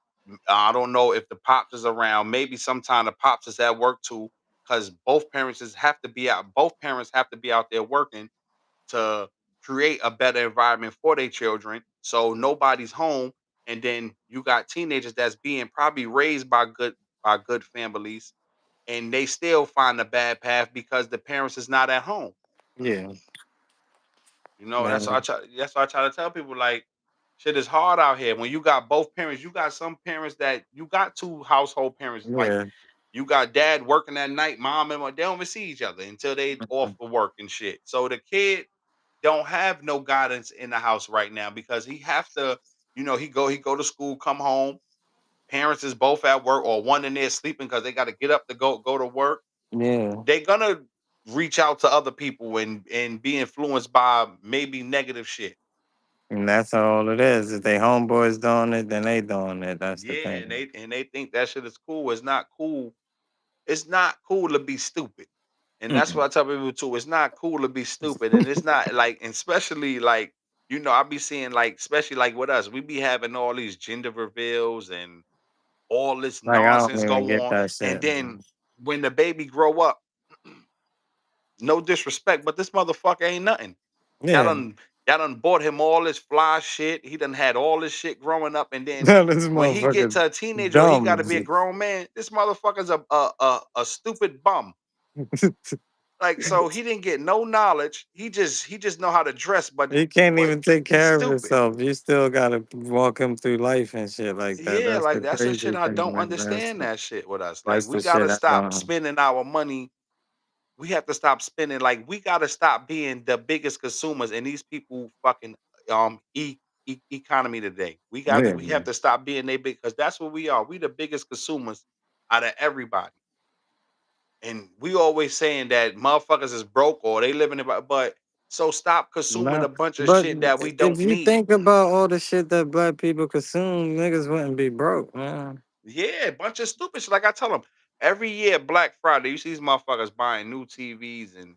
I don't know if the pops is around, maybe sometime the pops is at work too, because both parents have to be out there working to create a better environment for their children. So nobody's home. And then you got teenagers that's being probably raised by good families, and they still find a bad path because the parents is not at home. Yeah, That's what I man. try. That's what I try to tell people. Like, shit is hard out here. When you got both parents, you got some parents that you got two household parents. Like, Yeah. you got dad working at night, mom and they don't even see each other until they off for work and shit. So the kid don't have no guidance in the house right now because he have to. He go to school, come home. Parents is both at work or one in there sleeping because they got to get up to go to work. Yeah. They're gonna reach out to other people and be influenced by maybe negative shit. And that's all it is. If they homeboys doing it, then they doing it. That's the Yeah, and thing. they think that shit is cool. It's not cool. It's not cool to be stupid. And that's what Mm-mm. I tell people too. It's not cool to be stupid. And it's not like, and especially like, I be seeing like, especially like with us, we be having all these gender reveals and all this Like I don't nonsense even go get on. that And shit, then man. when the baby grow up, no disrespect, but this motherfucker ain't nothing. Y'all Yeah. done y'all done bought him all this fly shit. He done had all this shit growing up, and then No, this when he get motherfucker to a teenager or he got dumb. to be a grown man, this motherfucker's a stupid bum. Like, so he didn't get no knowledge. He just know how to dress, but He can't but even take he's care of stupid. himself. You still gotta walk him through life and shit like that. Yeah, That's like the that's the shit crazy I thing, don't man. understand that shit with us. Like, That's we the gotta shit I stop don't. spending our money. We have to stop spending. Like, we gotta stop being the biggest consumers in these people fucking economy today. Yeah, We have to stop being they big, because that's what we are. We the biggest consumers out of everybody. And we always saying that motherfuckers is broke or they living about, but so stop consuming nah, a bunch of but shit that we if don't you need. think about all the shit that black people consume, niggas wouldn't be broke, man. Yeah, a bunch of stupid shit. Like I tell them, every year Black Friday, you see these motherfuckers buying new TVs and,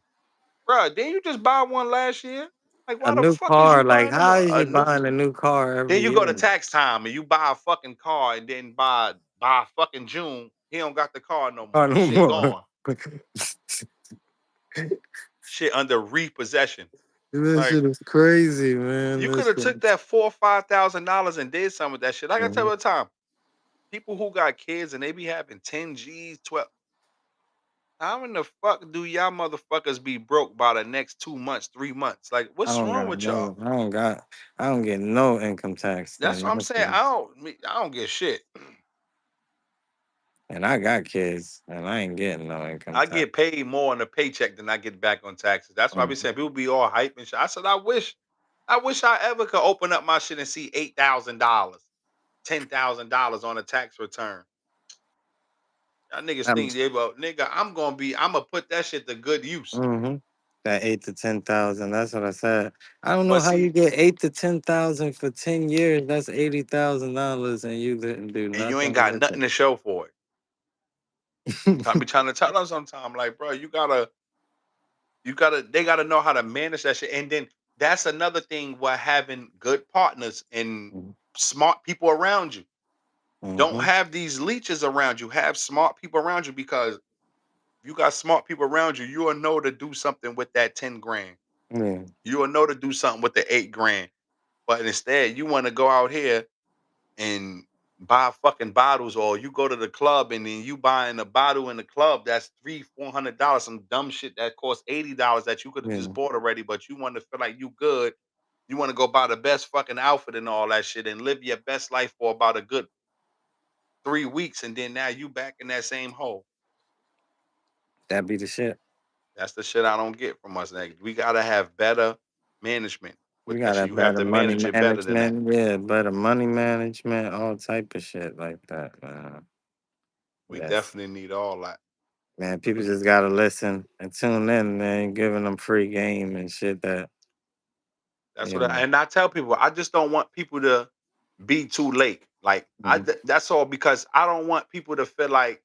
bro, didn't you just buy one last year? Like, A why the new fuck is you car, like buying how is a you new? buying a new car Then every you go to year? tax time and you buy a fucking car, and then by fucking June, he don't got the car no Oh, more. no Shit more. gone. Shit under repossession. This Like, shit is crazy, man. you could This have took shit. that $4 or $5,000 and did some of that shit. Like I tell you Mhm. all the time, People who got kids and they be having 10 G's, 12. How in the fuck do y'all motherfuckers be broke by the next 2 months, 3 months? Like, I what's don't wrong got with y'all? no. I don't get no income tax That's thing. what I'm saying. I don't get shit. And I got kids, and I ain't getting no income I tax. get paid more on a paycheck than I get back on taxes. That's why I be Mhm. saying people be all hype and shit. I said, I wish I ever could open up my shit and see $8,000, $10,000 on a tax return. Y'all niggas I'm think they about nigga. I'm gonna put that shit to good use. hmm that 8 to 10,000. That's what I said. I don't know But how you see, get 8 to 10,000 for 10 years. That's $80,000, and you didn't do and you ain't nothing got with nothing to show for it. I be trying to tell them sometimes, like, bro, they gotta know how to manage that shit. And then that's another thing where having good partners and it. smart people around you. Don't Mm-hmm. have these leeches around you. Have smart people around you because if you got smart people around you, you will know to do something with that 10 grand. Yeah. You will know to do something with the 8 grand. But instead, you want to go out here and buy fucking bottles, or you go to the club and then you buying a bottle in the club that's $300-400, some dumb shit that costs $80 that you could have just Yeah. bought already, but you want to feel like you good. You want to go buy the best fucking outfit and all that shit and live your best life for about a good 3 weeks, and then now you back in that same hole. That be the shit. That's the shit I don't get from us. Like, we gotta have better management We with that gotta shit. have You have better to money manage it better than that. management. Yeah, better money management, all type of shit like that, man. We Yes. definitely need all that. Man, people just gotta listen and tune in, man, giving them free game and shit that, That's you what know. and I tell people, I just don't want people to be too late. Like, Mhm. that's all, because I don't want people to feel like,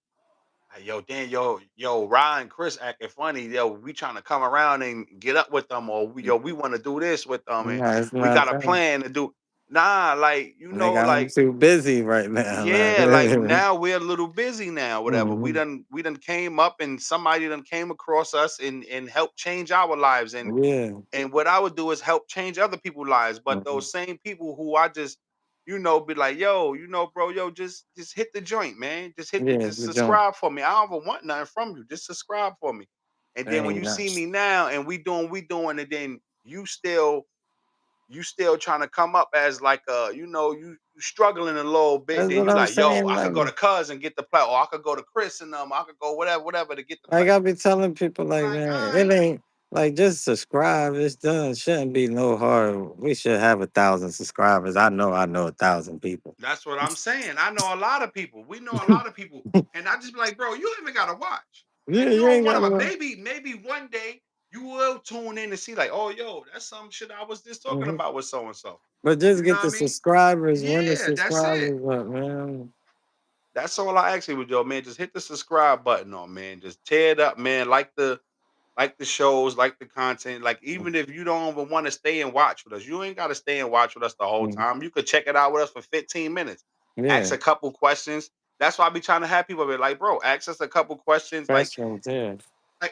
yo, damn, yo, Ryan, Chris acting funny. Yo, we trying to come around and get up with them, or we want to do this with them, and Nah, it's we not got a that. plan to do. Nah, like, Nigga, I'm like, too busy right now, yeah, like man. now we're a little busy now, whatever. We hmm done we done came up and somebody done came across us and helped change our lives. Yeah. And what I would do is help change other people's lives. But hmm those same people who I just, be like, yo, bro, yo, just hit the joint, man. Yeah, Just the jump. subscribe for me. I don't even want nothing from you. Just subscribe for me. And That then when ain't you see nuts. me now and we doing, and then you still trying to come up as like you struggling a little bit. That's Then what you I'm like, yo, saying. I could Like, go to Cuz and get the plat, or I could go to Chris and I could go whatever to get the plat. I be telling people, I'm like, like, man, all it right. ain't like just subscribe. It's done. Shouldn't be no hard. We should have 1,000 subscribers. I know 1,000 people. That's what I'm saying. I know a lot of people. We know a lot of people. And I just be like, bro, you don't even gotta watch. Yeah, If you you don't ain't want gotta. to, maybe one day you will tune in and see, like, oh, yo, that's some shit I was just talking Mhm. about with so and so. But just You know get what I the mean? subscribers. Run the Yeah, that's it. subscribers up, man. That's all I ask you with, yo, man. Just hit the subscribe button on, man. Just tear it up, man. Like the shows, like the content. Like, even if you don't even want to stay and watch with us, you ain't got to stay and watch with us the whole Mhm. time. You could check it out with us for 15 minutes. Ask Yeah, a couple questions. That's why I be trying to have people be like, bro, ask us a couple questions. questions. Yeah.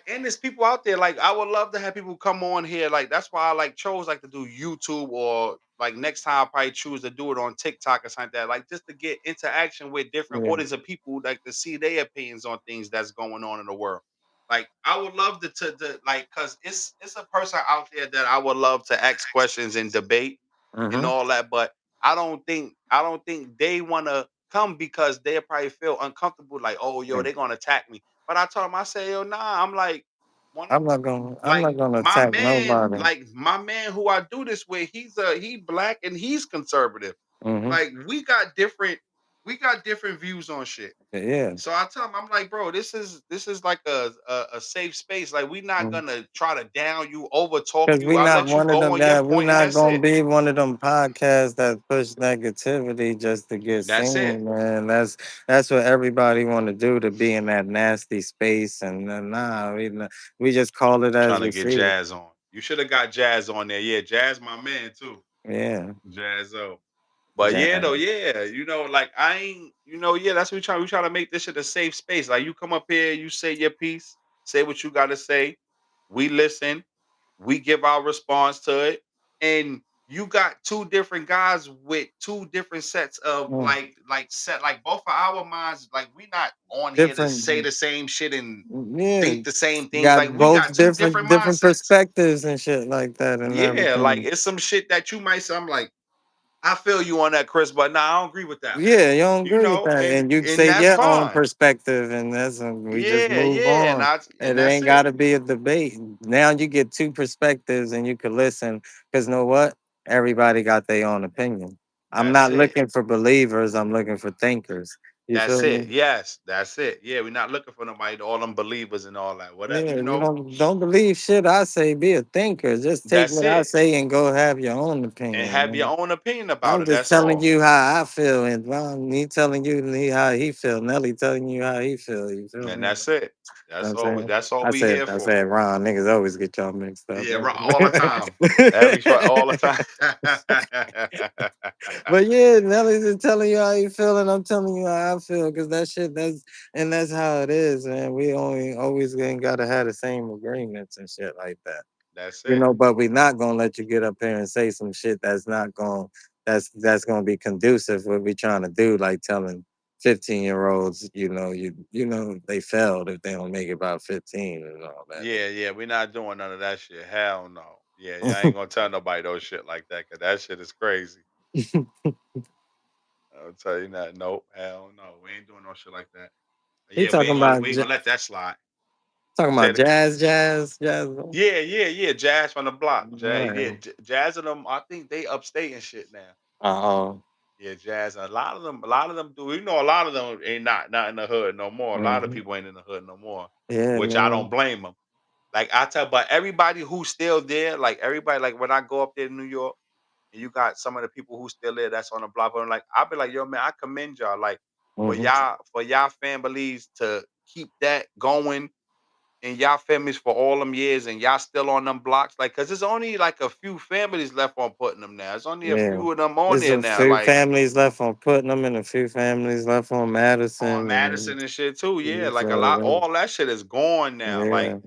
And there's people out there, like, I would love to have people come on here. Like, that's why I chose like to do YouTube, or like next time I probably choose to do it on TikTok or something like that. Like, just to get interaction with different Yeah. audience of people, like to see their opinions on things that's going on in the world. Like, I would love to like, cause it's a person out there that I would love to ask questions and debate and Mm-hmm. all that. But I don't think they want to come because they probably feel uncomfortable. Like, oh, yo, Yeah. they're gonna attack me. But I told him, I say, yo, nah. I'm like, one of I'm not gonna attack nobody. my man who I do this with. He black and he's conservative. Mm-hmm. Like, we got different views on shit. Yeah. So I tell him, I'm like, bro, this is like a safe space. Like, we not gonna try to down you, over talk Because you. we I not let you one of go them on your that we point, and not that's gonna it. be one of them podcasts that push negativity just to get That's it. seen, man. That's what everybody want to do, to be in that nasty space. And nah, we just call it as Trying to we get see it. Jazz on. You should have got Jazz on there. Yeah, Jazz, my man too. Yeah, Jazzo. But yeah, though, jazz. yeah, like, I ain't, yeah, that's what we try to make this shit a safe space. Like, you come up here, you say your piece, say what you gotta say. We listen, we give our response to it, and you got two different guys with two different sets of Mm. like both of our minds. Like we not on here to say Different, the same shit and yeah. think the same things. Got Like we both got two different different different mindsets. perspectives and shit like that and Yeah, like everything. it's some shit that you might say. I'm like, I feel you on that, Chris, but nah, I don't agree with that. Yeah, you don't You agree with know, that, and and you and say that's your own fine. perspective, and we just Yeah, move yeah, on. and And it that's ain't got it. to be a debate. Now you get two perspectives, and you can listen. Because know what? Everybody got their own opinion. I'm That's not it. looking for believers. I'm looking for thinkers. You That's feel it. me? Yes, that's it. Yeah, we're not looking for nobody, all them believers and all that. Whatever, Yeah, you you know. don't believe shit I say. Be a thinker. Just take That's what I it. say and go have your own And opinion, have your man. own opinion about I'm it. just That's telling all. you how I feel, and well, me telling you how he feel. Nelly telling you how he feel. You feel And me? that's it. Know what That's I'm all. saying? That's all we here I for. said, Ron, niggas always get y'all mixed up. Yeah, right, all the time. All the time. But yeah, Nelly's just telling you how you feel, and I'm telling you how I feel, because that shit, that's how it is, man. We only always ain't gotta have the same agreements and shit like that. That's You it. know, but we not gonna let you get up here and say some shit that's gonna be conducive what we trying to do, like telling 15-year-olds, you know they failed if they don't make it about 15 and all that. Yeah, yeah. We're not doing none of that shit. Hell no. Yeah, yeah. I ain't gonna tell nobody those shit like that because that shit is crazy. I'll tell you that. Nope. Hell no. We ain't doing no shit like that. He Yeah, talking about we ain't gonna let that slide. talking about Said it. jazz. Yeah, yeah, yeah. Jazz from the block. Yeah, Right. Jazz and them. I think they upstate and shit now. Oh. Yeah, Jazz. A lot of them do. You know, a lot of them ain't not in the hood no more. A lot of Hmm. people ain't in the hood no more, Yeah, which I don't man. blame them. Like I tell, but everybody who's still there, like everybody, like when I go up there to New York, and you got some of the people who still there that's on the block, but I'm like, I'll be like, yo, man, I commend y'all, like Hmm. for y'all families to keep that going and y'all families for all them years and y'all still on them blocks, like, cause there's only like a few families left on putting them now. There's only a Yeah. few of them on There's there a now, few like families left on Putnam and a few families left on on Madison and Madison and shit too. Yeah, like a lot, so, all that shit is gone now. Like yeah.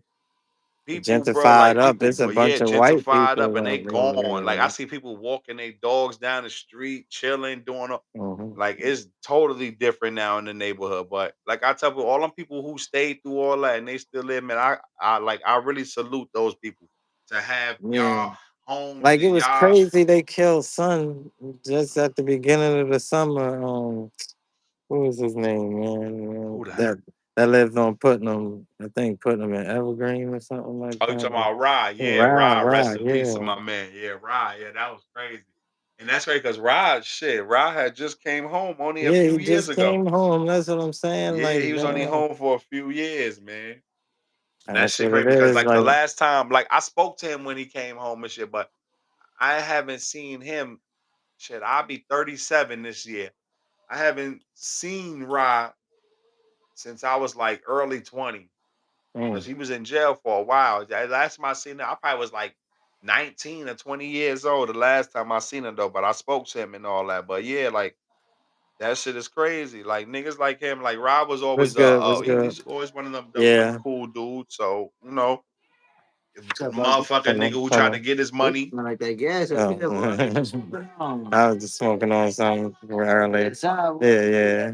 people, bro, Gentrified like up. people It's a go, yeah, bunch of white gentrified up people and they over gone. Like I there. see people walking their dogs down the street, chilling, doing all, Hmm. like it's totally different now in the neighborhood. But like I tell people, all them people who stayed through all that and they still live, man, I really salute those people to have Yeah. y'all homes Like it and was y'all crazy they killed son just at the beginning of the summer. What was his name, man? who that? That lived on Putnam, I think Putnam in Evergreen or something like Oh, you talking that. about Rod? Yeah, Rod. Rest Right, in peace to yeah. my man. Yeah, Rod. Yeah, that was crazy. And that's right, because Rod, shit, Rod had just came home only a Yeah, few he years just ago. came home. That's what I'm saying. Yeah, Like, he was only damn. home for a few years, man. And And that that's shit what it crazy because is. like the Like, last time, like I spoke to him when he came home and shit, but I haven't seen him. Shit, I'll be 37 this year. I haven't seen Rod since I was like early 20 because mm, he was in jail for a while. The last time I seen him, I probably was like 19 or 20 years old the last time I seen him though. But I spoke to him and all that. But yeah, like that shit is crazy. Like niggas like him, like Rob was what's always good? What's good? he's always one of them like Yeah. cool dudes. So you know, a Hold motherfucking nigga on, who hold tried to on. get his money. Like that gas up here, boy. I was just smoking on something earlier. Yeah, yeah.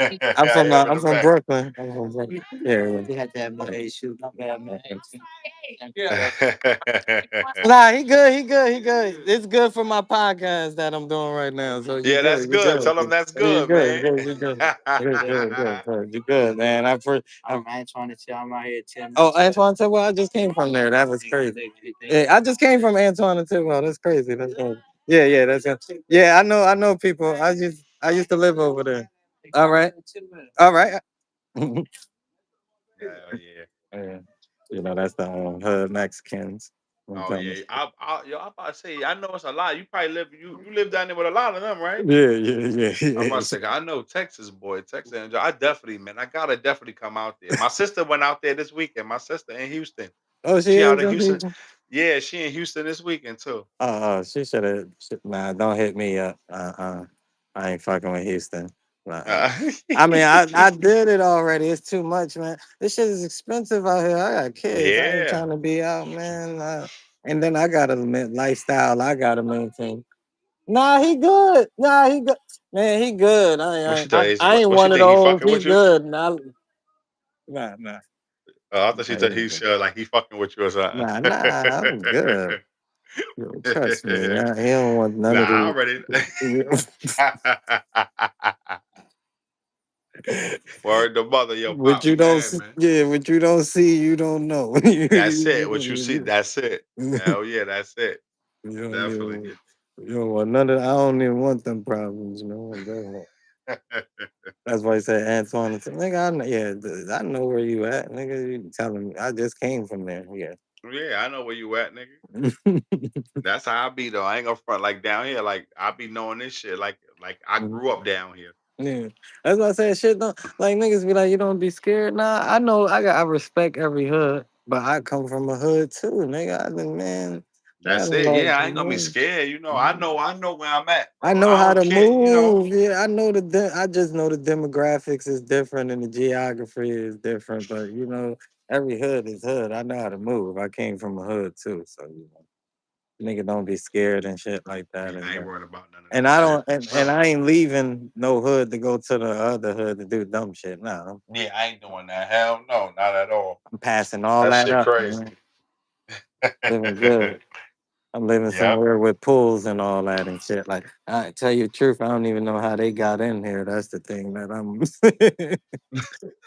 Yeah, in I'm the from back. Brooklyn. I'm from Brooklyn. Yeah, yeah. You had to have my shoot. Not bad, man. Nah, he good. It's good for my podcast that I'm doing right now. So Yeah, that's you good. good, Tell him that's you good, good, man. you good, man. I'm Antoine Tell. I'm out here 10 Oh, Antoine Tell. Well, I just came from there. That was crazy. Yeah, I just came from Antoine Tell. Well, that's crazy. That's crazy. Yeah, yeah, that's good. Yeah, I know people. I used to live over there. All right, all right. Hell yeah. Yeah. You know, that's the hood Mexicans. I'm Oh telling you. yeah. I'm about to say, I know it's a lot. You probably you live down there with a lot of them, right? Yeah, yeah, I'm about yeah. to say, I know Texas boy, Texas. I definitely, man, I gotta definitely come out there. My sister went out there this weekend. My sister in Houston. Oh, she She out is in in Houston. Houston. Yeah, she in Houston this weekend too. She should have. Nah, don't hit me up. I ain't fucking with Houston. Uh-uh. Uh, I mean, I did it already. It's too much, man. This shit is expensive out here. I got kids. I ain't yeah. trying to be out, man. And then I got a lifestyle I gotta maintain. Nah, he good. Nah, he good. Man, he good. What she tell you? I ain't What she one of think? He those. fucking He with you? good. Nah. I thought she said he said like he fucking with you or something. Nah, I'm good. Trust me. He don't want Nah, none of I these. already. Word the mother, yo, What pop you be don't mad, see, man. yeah, what you don't see, you don't know. That's it. What you see, that's it. Hell yeah, that's it. You don't Definitely. even, you don't want none of. I don't even want them problems. You know. That's why I said Antoine. I said, nigga, I know where you at, nigga. You telling me? I just came from there. Yeah. Yeah, I know where you at, nigga. That's how I be though. I ain't gonna front like down here. Like I be knowing this shit. Like I grew up down here. Yeah, that's why I said shit. Don't like niggas be like, you don't be scared. Nah, I know. I respect every hood, but I come from a hood too, nigga. I been man. I That's done it. lost Yeah, I ain't gonna be man. scared. You know, I know where I'm at, I bro. know I how don't to care. You know, move. Yeah, I know I just know the demographics is different and the geography is different. But you know, every hood is hood. I know how to move. I came from a hood too, so you know, nigga don't be scared and shit like that. yeah, I ain't worried about none of And that I shit. don't, and I ain't leaving no hood to go to the other hood to do dumb shit. No, Yeah, I ain't doing that. Hell no, not at all. I'm passing all That that shit up, crazy. man. Living good. I'm living Yep. somewhere with pools and all that and shit. Like I tell you the truth, I don't even know how they got in here. That's the thing that I'm.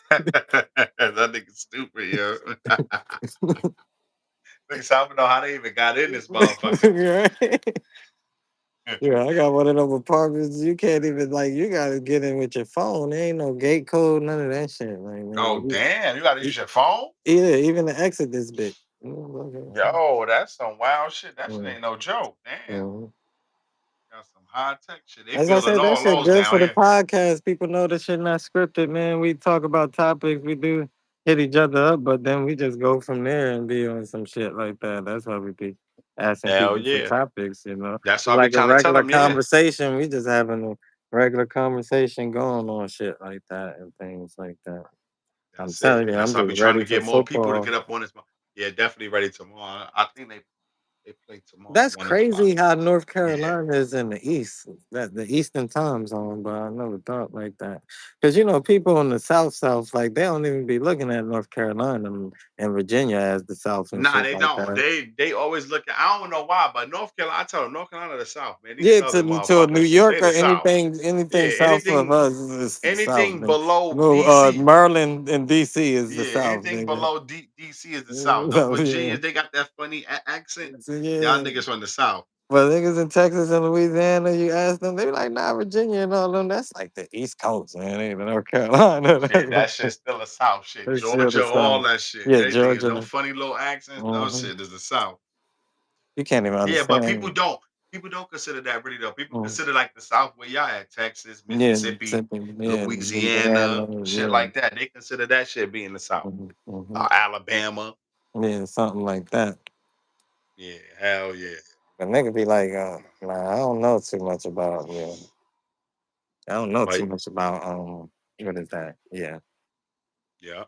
That nigga stupid, yo. Niggas, I don't know how they even got in this motherfucker. Right? Yeah, I got one of them apartments. You can't even like. You gotta get in with your phone. There ain't no gate code, none of that shit. Like, Oh man, damn, you gotta use your phone? yeah, even the exit this bit. Yo, that's some wild shit. That shit ain't no joke. Damn. Mhm. Got some high tech shit. They As I building said, that all shit those good down for the here. podcast. People know the shit not scripted, man. We talk about topics, we do hit each other up, but then we just go from there and be on some shit like that. That's why we be asking Hell people for yeah. topics, you know. That's It's what I be like a trying to tell regular them. Yeah. conversation. We just having a regular conversation going on shit like that and things like that. I'm That's it. telling you, That's I'm what I just be trying ready to for get more people to football. get up on this. Yeah, definitely ready tomorrow. I think they play tomorrow That's 1 o'clock. crazy how North Yeah. Carolina is in the east, that the Eastern time zone, but I never thought like that. Because you know, people in the South, like they don't even be looking at North Carolina and Virginia as the South and Nah, shit they like don't. that. They always look at. I don't know why, but North Carolina. I tell them North Carolina the South, man. These Yeah, Southern to New motherfuckers, York they or the South. anything Yeah, south of us is the South. anything Man. below No, DC. Maryland and DC is the Yeah, South, anything nigga. below DC is the South. Them So, yeah. Virginians, they got that funny accent. So, Y'all yeah. niggas from the South. But niggas in Texas and Louisiana, you ask them, they be like, nah, Virginia and all them, that's like the East Coast, man. Ain't North Carolina. Shit, that shit's still a South shit. That's still the Georgia, all South. that shit. Yeah, Everything is them Georgia. funny little accents. Those Hmm. shit is the South. You can't even Yeah, but people understand. don't. People don't consider that really though. People Mm. consider like the South where y'all at, Texas, Yeah, Mississippi, yeah, Louisiana, Louisiana, shit yeah. like that. They consider that shit being the South. Hmm. Alabama. Yeah, something like that. Yeah, hell yeah. But nigga be like, nah, I don't know too much about, yeah. I don't know too But much about, what is that? Yeah. yeah.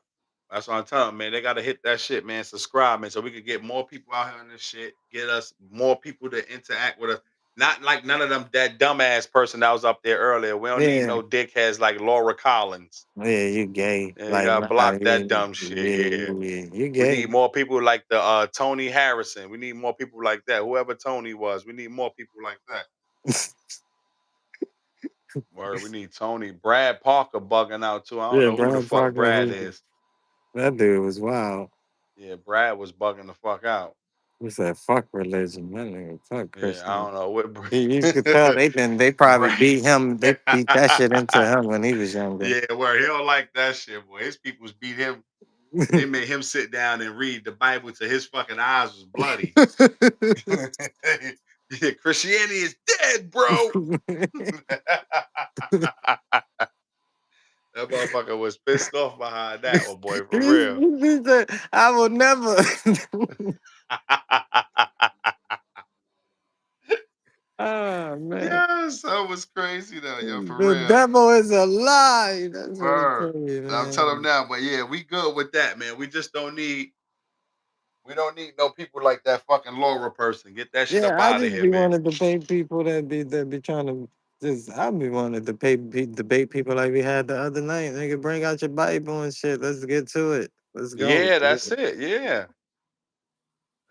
That's what I'm telling 'em, man. They gotta hit that shit, man. Subscribe, man, so we can get more people out here on this shit. Get us more people to interact with us. Not like none of them that dumbass person that was up there earlier. We don't need Yeah. no dickheads like Laura Collins. Yeah, you gay. Yeah, you Like, gotta nah, block that yeah, dumb shit. Yeah. you We gay. need more people like the Tony Harrison. We need more people like that. Whoever Tony was, we need more people like that. Word, we need Tony. Brad Parker bugging out too. I don't Yeah, know who the Brian fuck Parker, Brad is. that dude was wild. Yeah, Brad was bugging the fuck out. He said, "Fuck religion, that nigga, fuck Yeah, I Christian." don't know what You could tell they probably Brad. beat him. They beat that shit into him when he was younger. Yeah, where he don't like that shit, boy. His peoples beat him. They made him sit down and read the Bible till his fucking eyes was bloody. Yeah, Christianity is dead, bro. That motherfucker was pissed off behind that one, boy, for real. He said, "I will never." Oh man, Yes, that was crazy though, yo, for the real. devil is a lie. That's what he Word. told you, I'm telling him man. now, but yeah, we good with that, man. We just don't need We don't need no people like that fucking Laura person. Get that shit up Yeah, I out of just here, be man. wanting to debate people that be trying to just. I be wanting to debate people like we had the other night. Nigga, bring out your Bible and shit. Let's get to it. Let's go. Yeah, that's it. Yeah.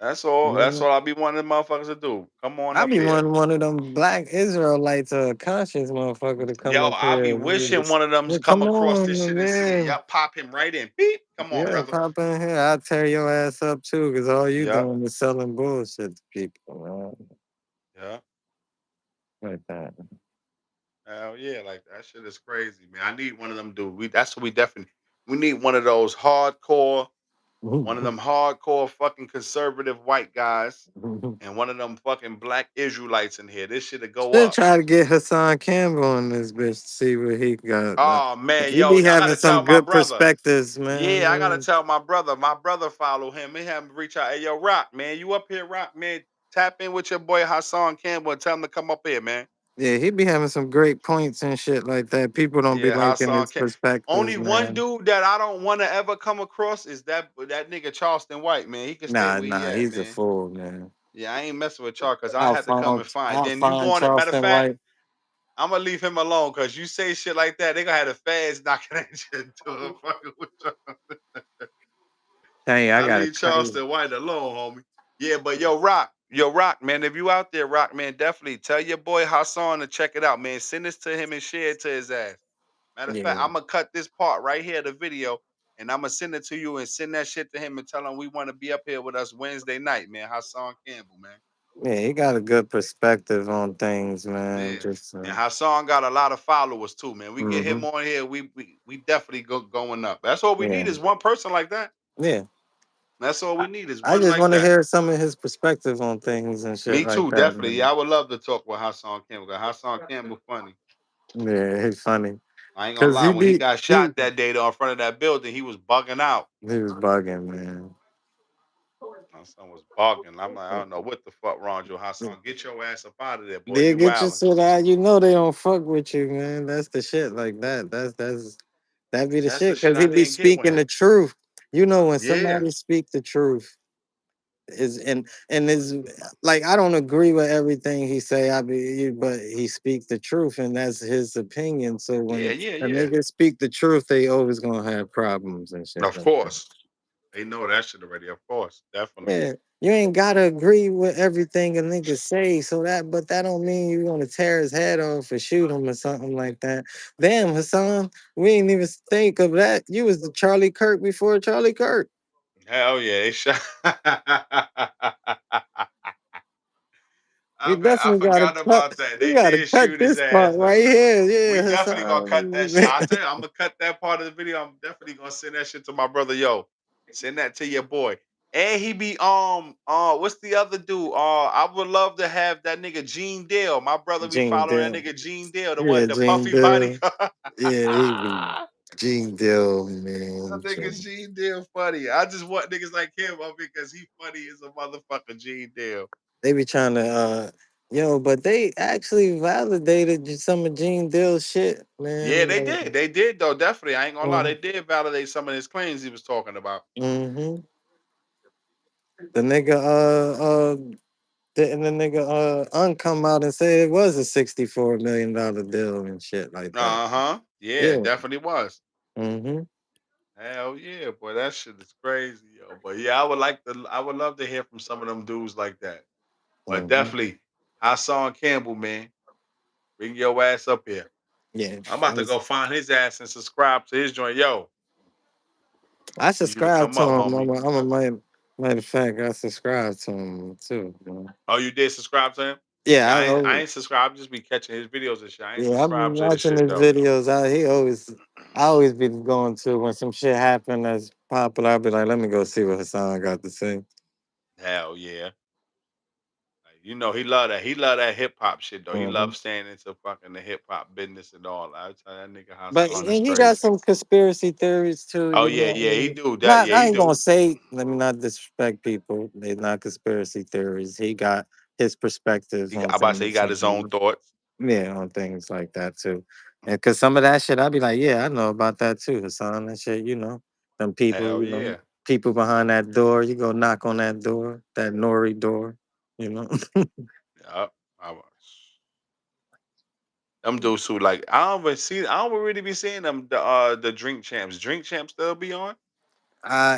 That's all. That's Yeah. all I be wanting them motherfuckers to do. Come on I up be here. wanting one of them black Israelites or conscious motherfucker to come Yo, up I be here. wishing one of them's Yeah, come come across this on, shit and see it. man. Y'all pop him right in. Beep. Come on, Yeah, brother. pop in here. I'll tear your ass up too, cause all you Yeah. doing is selling bullshit to people, Yeah. man. Like that. Hell yeah. Like that shit is crazy, man. I need one of them dude. That's what we definitely we need one of those hardcore, one of them hardcore fucking conservative white guys and one of them fucking black Israelites in here. This shit'll go Should up. try to get Hassan Campbell on this bitch to see what he got. Oh man, He yo, be I having gotta some tell my good brother. perspectives, Yeah, I gotta man. tell my brother. My brother follow him. He have him reach out. Hey, yo, Rock, man, you up here, Rock, man? Tap in with your boy Hassan Campbell and tell him to come up here, man. Yeah, he be having some great points and shit like that. People don't be Yeah, liking Hassan his Campbell. Only perspectives, one man. dude that I don't want to ever come across is that nigga Charleston White, man. He can stay Nah, where he nah, at, he's a man. fool, man. Yeah, I ain't messing with Char because I I'll had to come find, and find. I'll Then you find going it. Matter of Charleston fact, White. I'm gonna leave him alone because you say shit like that, they gonna have the feds knocking that shit to him fucking with you. Hey, I I gotta leave tell you. Charleston White alone, homie. Yeah, but yo, Rock, man. If you out there, Rock, man, definitely tell your boy Hassan to check it out, man. Send this to him and share it to his ass. Matter of fact, Yeah, I'm gonna cut this part right here, the video, and I'm gonna send it to you and send that shit to him and tell him we want to be up here with us Wednesday night, man. Hassan Campbell, man. yeah, he got a good perspective on things, man. Yeah. Just, And Hassan got a lot of followers too, man. We get hmm him on here, we definitely going up. That's all we need yeah, is one person like that. yeah. That's all I, we need is I one just like want to that. hear some of his perspective on things and shit Me like too, that, definitely. man. Yeah, I would love to talk with Hassan Campbell. 'Cause Hassan Campbell funny. Yeah, he's funny. I ain't gonna Cause lie. he When he be got shot that day though in front of that building, he was bugging out. he was bugging, man. My son was bugging. I'm like, I don't know what the fuck wrong with you, Hassan. Get your ass up out of there, boy. They You get you wildin'. so that you know they don't fuck with you, man. That's the shit like that. That be the That's the shit. shit Cause I he be didn't get with speaking him. the truth. You know when Yeah. somebody speak the truth is and is like I don't agree with everything he say. But he speak the truth and that's his opinion. So Yeah, when yeah, a yeah. nigga speak the truth, they always gonna have problems and shit Of like that. course. They know that shit already. Of course. Definitely. Yeah, you ain't gotta agree with everything a nigga say, but that don't mean you want to tear his head off or shoot him or something like that. Damn, Hassan, we ain't even think of that. You was the Charlie Kirk before Charlie Kirk. Hell yeah. They shot. We I definitely gotta forgot cut. about that. We They gotta did cut shoot his this part ass right though. here. We Yeah, definitely gonna cut that shit. Hassan. I tell you, I'm gonna cut that part of the video. I'm definitely gonna send that shit to my brother. Yo, send that to your boy. And he be what's the other dude? I would love to have that nigga Gene Dale. My brother be Gene following that Deal. nigga Gene Dale, Yeah, the Gene puffy Deal. bodyguard. Yeah, he be Gene Deal, That man. nigga Gene Dale funny. I just want niggas like him up because he funny as a motherfucker, Gene Dale. They be trying to but they actually validated some of Gene Dill's shit, Yeah, man. they did. They did though. Definitely. I ain't gonna lie. Mm-hmm. They did validate some of his claims he was talking about. The nigga didn't the nigga come out and say it was a $64 million deal and shit like that. Uh-huh. Yeah, it Yeah. definitely was. Mm-hmm. Hell yeah, boy. That shit is crazy, yo. But yeah, I would love to hear from some of them dudes like that. But Mm-hmm. definitely, Hassan Campbell, man. Bring your ass up here. Yeah. I'm about to go find his ass and subscribe to his joint. Yo, I need you to subscribe come to up, him. homie. Matter of fact, I subscribe to him too, man. Oh, you did subscribe to him? Yeah, Yeah, I I always, ain't subscribed. Just be catching his videos and shit. I ain't yeah, I've been subscribed to this watching shit his though. videos. I always be going to when some shit happen that's popular. I'll be like, let me go see what Hassan got to say. Hell yeah. Like, you know, he love that. He love that hip hop shit though. He Hmm. loves staying into fucking the hip hop business and all. I tell that nigga But Hassan is and he got crazy. some conspiracy theories too. Oh You yeah, know, yeah, he do that. not Yeah, I he ain't do. gonna say. Let me not disrespect people. They're not conspiracy theories. He got his perspectives I on about to say he things. got his own thoughts. Yeah, on things like that too. And because some of that shit, I'd be like, yeah, I know about that too, Hassan. That shit, them people, Hell yeah. people behind that door. You go knock on that door, that nori door. You know. Yup. I was. Them dudes who like I don't really be seeing them the drink champs. Drink champs still be on?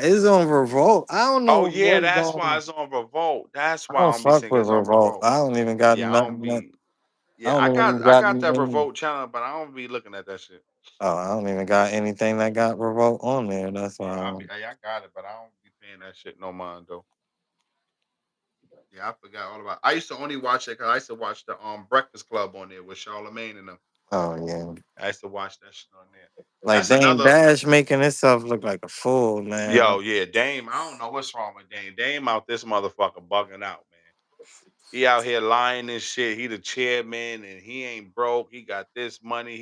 It's on Revolt. I don't Oh know yeah, what's that's going why on. it's on Revolt. That's I why I don't don't be fuck seeing with it's on Revolt. Revolt. I don't even got Yeah, I don't nothing. be I yeah, don't even I got got that any. Revolt channel, but I don't be looking at that shit. Oh, I don't even got anything that got Revolt on there. That's why. Yeah, I got it, but I don't be paying that shit no mind though. Yeah, I forgot all about. I used to only watch it because I used to watch the Breakfast Club on there with Charlemagne and them. Oh yeah. I used to watch that shit on there. Like That's Dame another Dash making himself look like a fool, man. yo, yeah, Dame. I don't know what's wrong with Dame. Dame out this motherfucker bugging out, man. He out here lying and shit. He the chairman and he ain't broke. He got this money.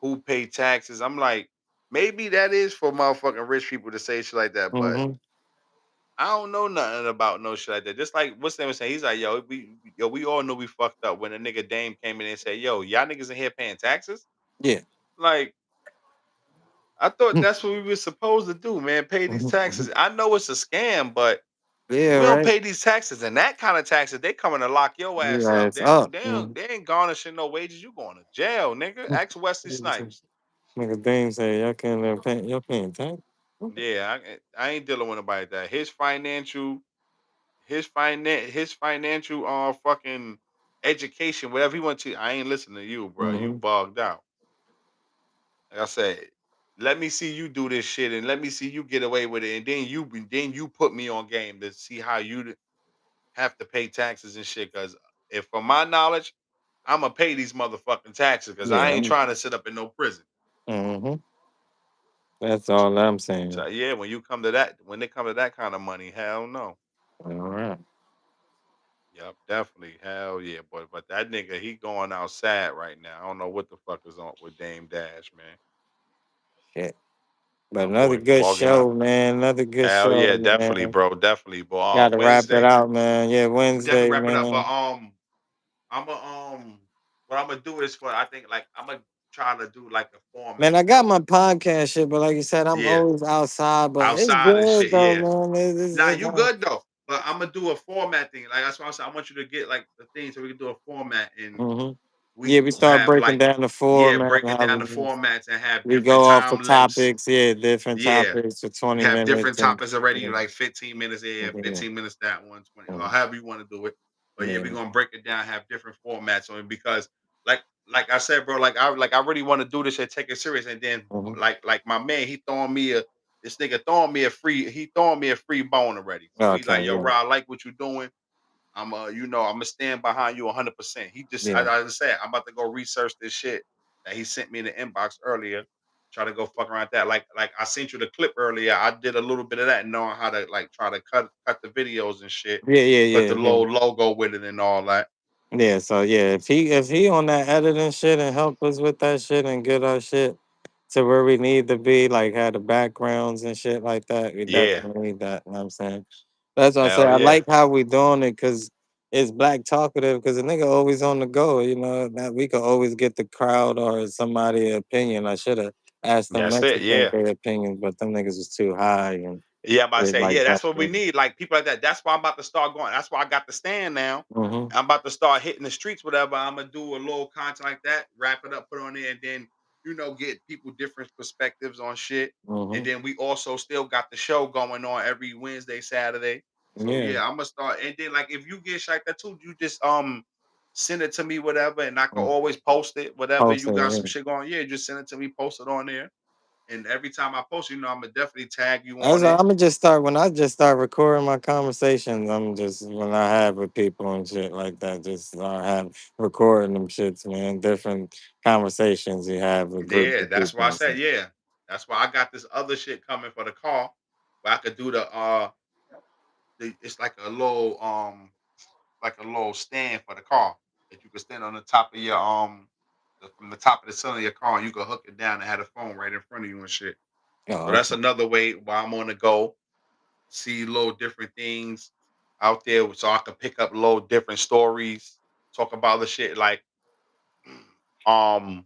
Who pay taxes? I'm like, maybe that is for motherfucking rich people to say shit like that, but Hmm. I don't know nothing about no shit like that. Just like what's name was saying, he's like, yo, we all knew we fucked up when the nigga Dame came in and said, yo, y'all niggas in here paying taxes? Yeah. Like, I thought that's what we were supposed to do, man. Pay these taxes. I know it's a scam, but Yeah. we don't Right. pay these taxes and that kind of taxes. They coming to lock your ass Yeah. up. It's up. Mhm. They ain't garnishing no wages. You going to jail, nigga. Ask Wesley Snipes. Nigga Dame say y'all can't pay. Y'all paying tax. Yeah, I ain't dealing with nobody like that. His financial fucking education, whatever he went to. I ain't listening to you, bro. You Hmm. bugged out. Like I said, let me see you do this shit and let me see you get away with it, and then you put me on game to see how have to pay taxes and shit. Because if from my knowledge, I'm gonna pay these motherfucking taxes because I Yeah. ain't trying to sit up in no prison. Hmm. That's all I'm So saying. yeah, when they come to that kind of money, hell no. All right. Yep, definitely. Hell yeah, but that nigga, he going outside right now. I don't know what the fuck is on with Dame Dash, man. Shit. But My another boy good bugging out. show, man. Another good Hell show, yeah, definitely, man. bro. Definitely, bro. Got to wrap it Wednesday, out, man. Yeah, we definitely Wednesday, wrap it up. But man. I'm a what I'm gonna do is for I think like I'm gonna try to do like a Man, format I got though. my podcast shit, but like you said, I'm Yeah, always outside. But it's outside and good shit. though, Yeah, man. nah, you good though. But I'm gonna do a format thing. Like that's why I said I want you to get like the thing so we can do a format and Hmm. we Yeah, we will start have breaking like down the yeah, format, breaking how down the formats and have we go different off the time limits. topics. Yeah, different Yeah, topics for 20 have different minutes and topics already, yeah, like 15 minutes here, yeah, 15 minutes that one, 20, or mhm, however you want to do it. But yeah, we're yeah. gonna break it down, have different formats on it because like I said, bro, like I really want to do this and take it serious. And then Mhm. like my man, he throwing me a this nigga throwing me a free, he throwing me a free bone already. So he Okay, like, yo, yeah, bro, I like what you're doing. I'm gonna stand behind you 100%. He just, yeah. I just said, I'm about to go research this shit that he sent me in the inbox earlier. Try to go fuck around that. Like I sent you the clip earlier. I did a little bit of that, knowing how to like try to cut the videos and shit. Yeah, yeah, Put yeah, the yeah. little logo with it and all that. Yeah, so yeah, if he on that editing shit and help us with that shit and get our shit to where we need to be, like have the backgrounds and shit like that, we Yeah, definitely need that. You know what I'm saying? That's why I say hell I yeah, like how we doing it because it's black talkative because the nigga always on the go, you know, that we could always get the crowd or somebody opinion. I should have asked them that's it. Mexicans Yeah. their opinions, but them niggas was too high and Yeah, I'm about to shit say, like yeah, that. that's what we need. Like people like that. That's why I'm about to start going. That's why I got the stand now. Mm-hmm. I'm about to start hitting the streets, whatever. I'm gonna do a little content like that, wrap it up, put on there, and then get people different perspectives on shit. And Mm-hmm. then we also still got the show going on every Wednesday, Saturday. So Yeah. yeah, I'm gonna start. And then like if you get shot that too, you just send it to me, whatever, and I can Mm. always post it, whatever. You got some Posting. shit going, yeah, just send it to me, post it on there. And every time I post, I'm gonna definitely tag you I'm on it. gonna just start when I just start recording my conversations. I'm just when I have with people and shit like that. Just start have recording them shits, man. Different conversations you have with groups Yeah, of that's why people I and said, stuff. yeah. That's why I got this other shit coming for the car where I could do it's like a little stand for the car that you could stand on the top of your from the top of the ceiling of your car and you could hook it down and have the phone right in front of you and shit. So Oh, that's okay. another way while I'm on the go, see little different things out there so I can pick up little different stories, talk about the shit like Um,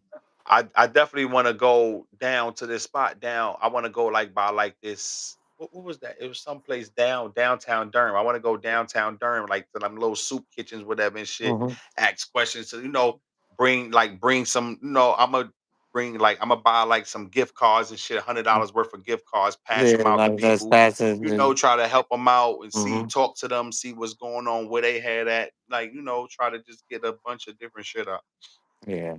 I definitely want to go down to this spot down. I want to go like by like this. what was that? It was someplace downtown Durham. I want to go downtown Durham, like to them little soup kitchens, whatever and shit. Hmm. Ask questions. So bring some. I'm gonna buy like some gift cards and shit. $100 worth of gift cards. Pass Yeah, them out to like that's people. passing. Try to help them out and see, Mm-hmm. talk to them, see what's going on, where they had at. Try to just get a bunch of different shit up. Yeah.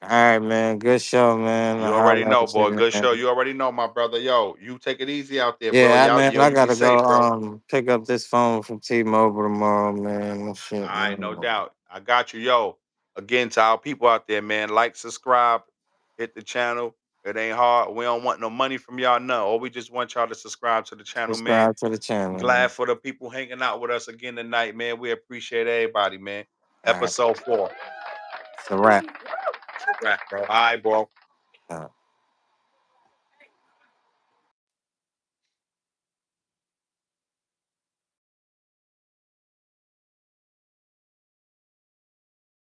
All right, man. Good show, man. You I'll already holler know, at boy. you, Good show. man. You already know, my brother. Yo, you take it easy out there, bro. Yeah, man. Yo, I you be gotta go. safe, bro. Pick up this phone from T-Mobile tomorrow, man. All Shit, right, no man. doubt. I got you. Yo, again, to our people out there, man, like, subscribe, hit the channel. It ain't hard. We don't want no money from y'all, no. Or we just want y'all to subscribe to the channel, man. Subscribe to the channel, Glad man. for the people hanging out with us again tonight, man. We appreciate everybody, man. All right. Episode 4. It's a wrap. It's a wrap, bro. All right, bro. All right.